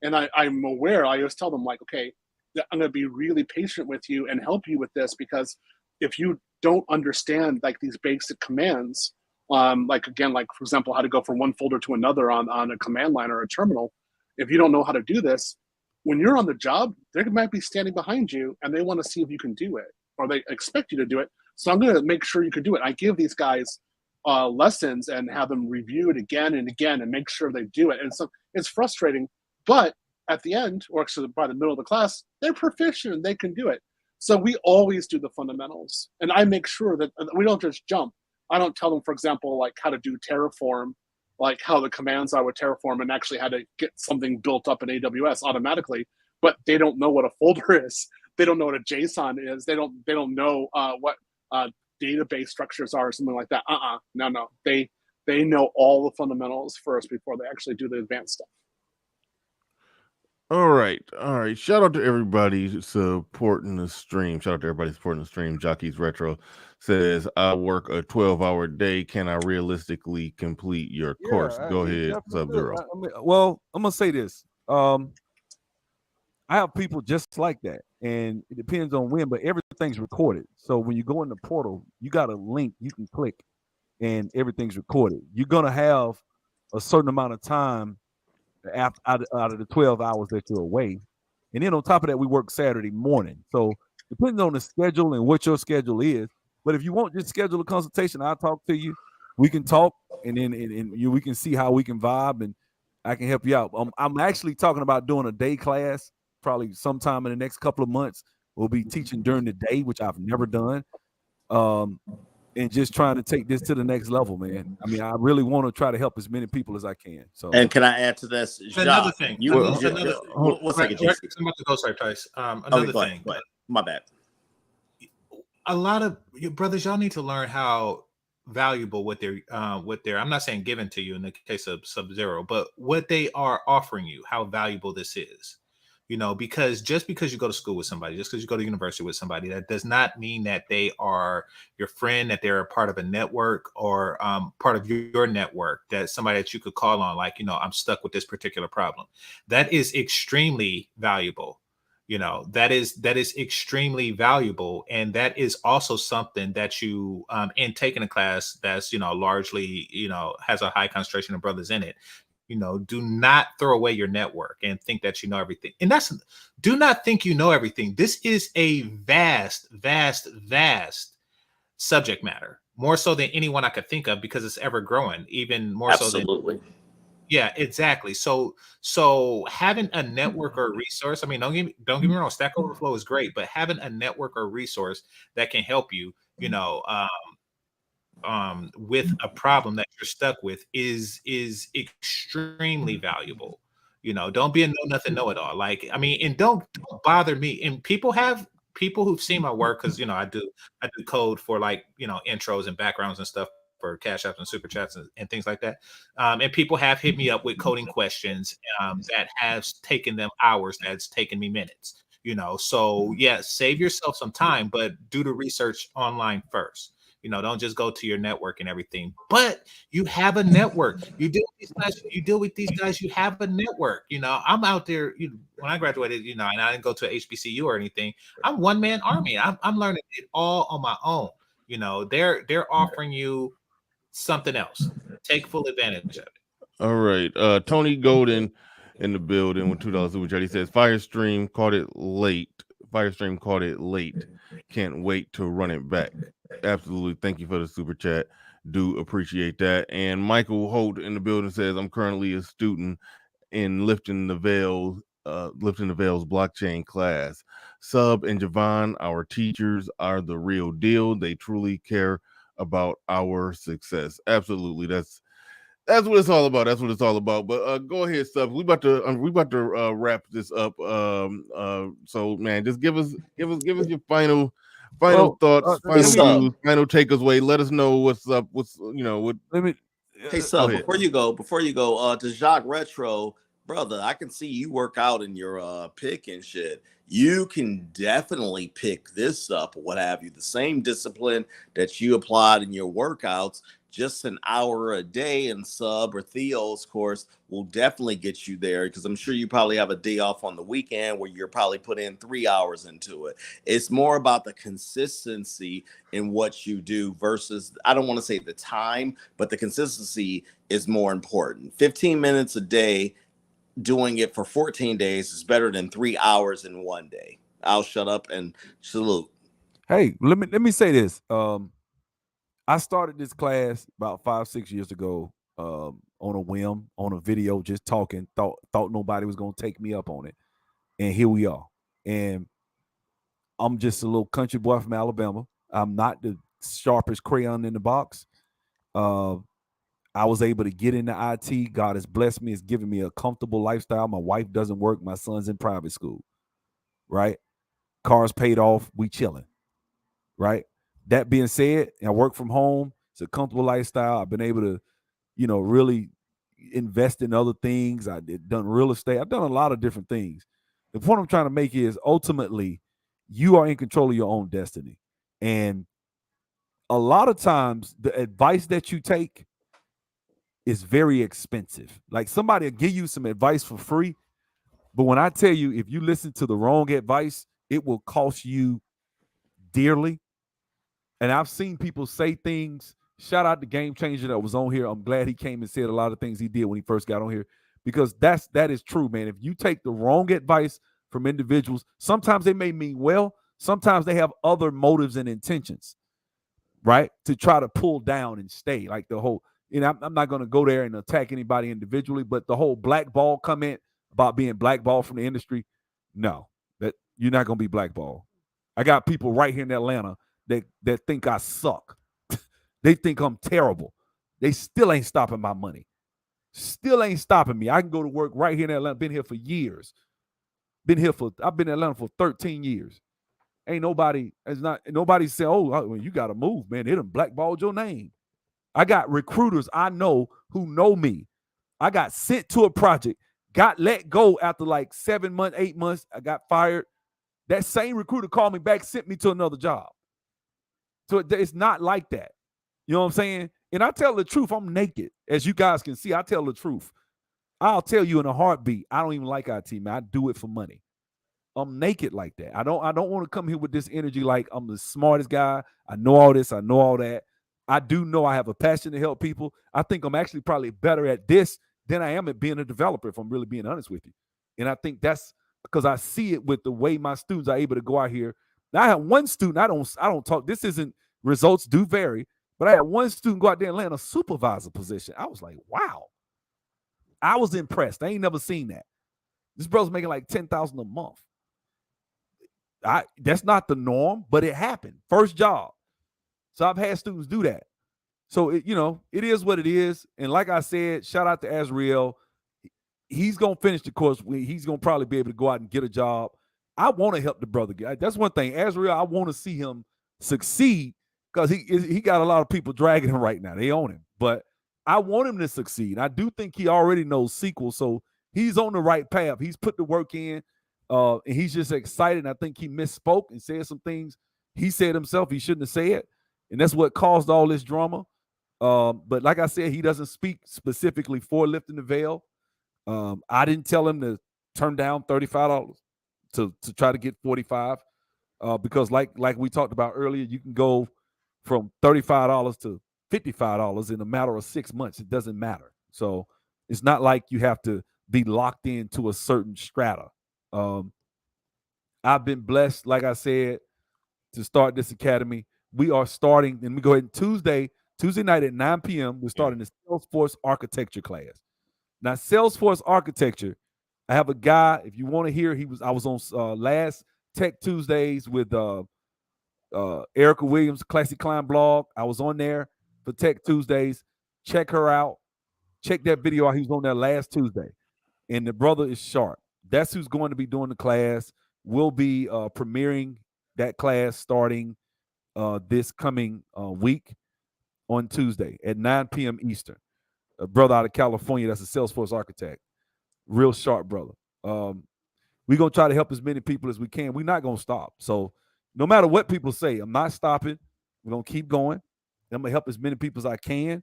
And I'm aware, I always tell them, like, okay, I'm going to be really patient with you and help you with this, because if you don't understand like these basic commands, for example, how to go from one folder to another on a command line or a terminal, if you don't know how to do this, when you're on the job, they might be standing behind you and they want to see if you can do it, or they expect you to do it. So I'm going to make sure you can do it. I give these guys lessons and have them review it again and again and make sure they do it. And so it's frustrating, but at the end, or actually by the middle of the class, they're proficient, they can do it. So we always do the fundamentals, and I make sure that we don't just jump. I don't tell them, for example, like how to do Terraform, like how the commands are with Terraform, and actually how to get something built up in AWS automatically. But they don't know what a folder is. They don't know what a JSON is. They don't know what database structures are or something like that. No. They know all the fundamentals first before they actually do the advanced stuff. All right. Shout out to everybody supporting the stream. Jockey's Retro says, I work a 12-hour day. Can I realistically complete your course? Go ahead, Subzero. Well, I'm going to say this. I have people just like that, and it depends on when, but everything's recorded. So when you go in the portal, you got a link you can click, and everything's recorded. You're going to have a certain amount of time out of the 12 hours that you're away. And then on top of that, we work Saturday morning. So depending on the schedule and what your schedule is, but if you want, just schedule a consultation. I'll talk to you. We can talk, and then we can see how we can vibe, and I can help you out. I'm actually talking about doing a day class probably sometime in the next couple of months. We'll be teaching during the day, which I've never done. And just trying to take this to the next level, man. I mean, I really want to try to help as many people as I can. So, and can I add to this? Another thing. One second, I'm about to go, sorry, Tice. Another thing. Go ahead. My bad. A lot of your brothers, y'all need to learn how valuable what they're I'm not saying given to you in the case of Subzero, but what they are offering you, how valuable this is. You know, because just because you go to school with somebody, just because you go to university with somebody, that does not mean that they are your friend, that they're a part of a network or part of your network, that somebody that you could call on, like, you know, I'm stuck with this particular problem. That is extremely valuable. You know, that is extremely valuable, and that is also something that you in taking a class that's, you know, largely, you know, has a high concentration of brothers in it. You know, do not throw away your network and think that you know everything. And that's, do not think you know everything. This is a vast, vast, vast subject matter, more so than anyone I could think of, because it's ever growing, even more so than. Absolutely. Yeah, exactly. So having a network or a resource, I mean, don't get me wrong, Stack Overflow is great, but having a network or resource that can help you, you know, with a problem that you're stuck with is extremely valuable. You know, don't be a know nothing know it all. Like, I mean, and don't bother me. And people who've seen my work, because, you know, I do code for, like, you know, intros and backgrounds and stuff for Cashapp and super chats and things like that. And people have hit me up with coding questions that has taken them hours, that's taken me minutes. You know, so yeah, save yourself some time, but do the research online first. You know, don't just go to your network and everything. But you have a network. You deal with these guys. You have a network. You know, I'm out there. When I graduated, you know, and I didn't go to a HBCU or anything. I'm one man army. I'm learning it all on my own. You know, they're offering you something else. Take full advantage of it. All right. Tony Golden in the building with $2 super chat. He says Firestream caught it late. Firestream caught it late. Can't wait to run it back. Absolutely. Thank you for the super chat. Do appreciate that. And Michael Holt in the building says, I'm currently a student in Lifting the Veils blockchain class. Sub and Javon, our teachers, are the real deal. They truly care about our success. Absolutely. That's what it's all about. That's what it's all about. But go ahead, Sub. We about to wrap this up. So man, just give us your final thoughts, final views, final takeaways. Let us know what's up. What's, you know, what. Let me. Hey, Sub. Before you go, to Jacques Retro, brother, I can see you work out in your pick and shit. You can definitely pick this up or what have you. The same discipline that you applied in your workouts, just an hour a day in Sub or Theo's course will definitely get you there, because I'm sure you probably have a day off on the weekend where you're probably put in 3 hours into it. It's more about the consistency in what you do versus, I don't want to say the time, but the consistency is more important. 15 minutes a day doing it for 14 days is better than 3 hours in one day. I'll shut up and salute. Hey, let me say this. I started this class about 5-6 years ago on a whim, on a video, just talking. Thought nobody was gonna take me up on it, and here we are. And I'm just a little country boy from Alabama. I'm not the sharpest crayon in the box. I was able to get into IT. God has blessed me. It's given me a comfortable lifestyle. My wife doesn't work. My son's in private school, right? Cars paid off. We chilling, right? That being said, I work from home. It's a comfortable lifestyle. I've been able to, you know, really invest in other things. Done real estate. I've done a lot of different things. The point I'm trying to make is ultimately you are in control of your own destiny. And a lot of times the advice that you take is very expensive. Like somebody will give you some advice for free, but when I tell you, if you listen to the wrong advice, it will cost you dearly. And I've seen people say things. Shout out to Game Changer that was on here. I'm glad he came and said a lot of things he did when he first got on here, because that is true, man. If you take the wrong advice from individuals, sometimes they may mean well, sometimes they have other motives and intentions, right? To try to pull down and stay. Like the whole, you know, I'm not going to go there and attack anybody individually, but the whole blackball comment about being blackballed from the industry, no, that you're not going to be blackballed. I got people right here in Atlanta that think I suck. They think I'm terrible. They still ain't stopping my money. Still ain't stopping me. I can go to work right here in Atlanta. Been here for years. I've been in Atlanta for 13 years. Ain't nobody, nobody's saying, oh, you got to move, man. They done blackballed your name. I got recruiters I know who know me. I got sent to a project, got let go after like 7 months, 8 months. I got fired. That same recruiter called me back, sent me to another job. So it's not like that. You know what I'm saying? And I tell the truth. I'm naked. As you guys can see, I tell the truth. I'll tell you in a heartbeat, I don't even like IT, man. I do it for money. I'm naked like that. I don't want to come here with this energy like I'm the smartest guy. I know all this. I know all that. I do know I have a passion to help people. I think I'm actually probably better at this than I am at being a developer, if I'm really being honest with you. And I think that's because I see it with the way my students are able to go out here. Now I have one student, I don't talk, this isn't, results do vary, but I had one student go out there and land a supervisor position. I was like, wow. I was impressed. I ain't never seen that. This brother's making like $10,000 a month. That's not the norm, but it happened. First job. So I've had students do that. So, it is what it is. And like I said, shout out to Ezreal. He's going to finish the course. He's going to probably be able to go out and get a job. I want to help the brother. That's one thing. Ezreal, I want to see him succeed because he got a lot of people dragging him right now. They own him. But I want him to succeed. I do think he already knows SQL, so he's on the right path. He's put the work in, and he's just excited. I think he misspoke and said some things he said himself he shouldn't have said, and that's what caused all this drama. But like I said, he doesn't speak specifically for lifting the veil. I didn't tell him to turn down $35 to try to get 45, because like we talked about earlier, you can go from $35 to $55 in a matter of 6 months. It doesn't matter. So it's not like you have to be locked into a certain strata. I've been blessed, like I said, to start this academy. We are starting, and we go ahead Tuesday night at 9 p.m. We're starting the Salesforce architecture class. Now, Salesforce architecture, I have a guy, if you want to hear, I was on last Tech Tuesdays with Erica Williams, Classic Climb blog. I was on there for Tech Tuesdays. Check her out. Check that video out. He was on there last Tuesday. And the brother is sharp. That's who's going to be doing the class. We'll be premiering that class starting this coming week on Tuesday at 9 p.m. Eastern. A brother out of California that's a Salesforce architect. Real sharp brother. We're going to try to help as many people as we can. We're not going to stop. So no matter what people say, I'm not stopping. We're going to keep going. I'm going to help as many people as I can.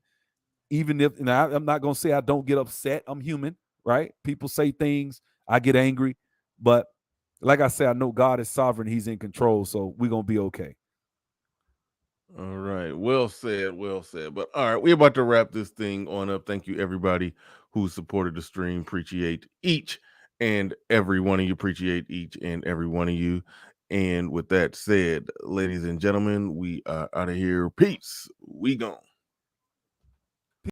Even if, and I'm not going to say I don't get upset. I'm human, right? People say things. I get angry. But like I said, I know God is sovereign. He's in control. So we're going to be okay. All right. Well said. Well said. But all right, we're about to wrap this thing on up. Thank you, everybody who supported the stream. Appreciate each and every one of you. Appreciate each and every one of you. And with that said, ladies and gentlemen, we are out of here. Peace. We gone.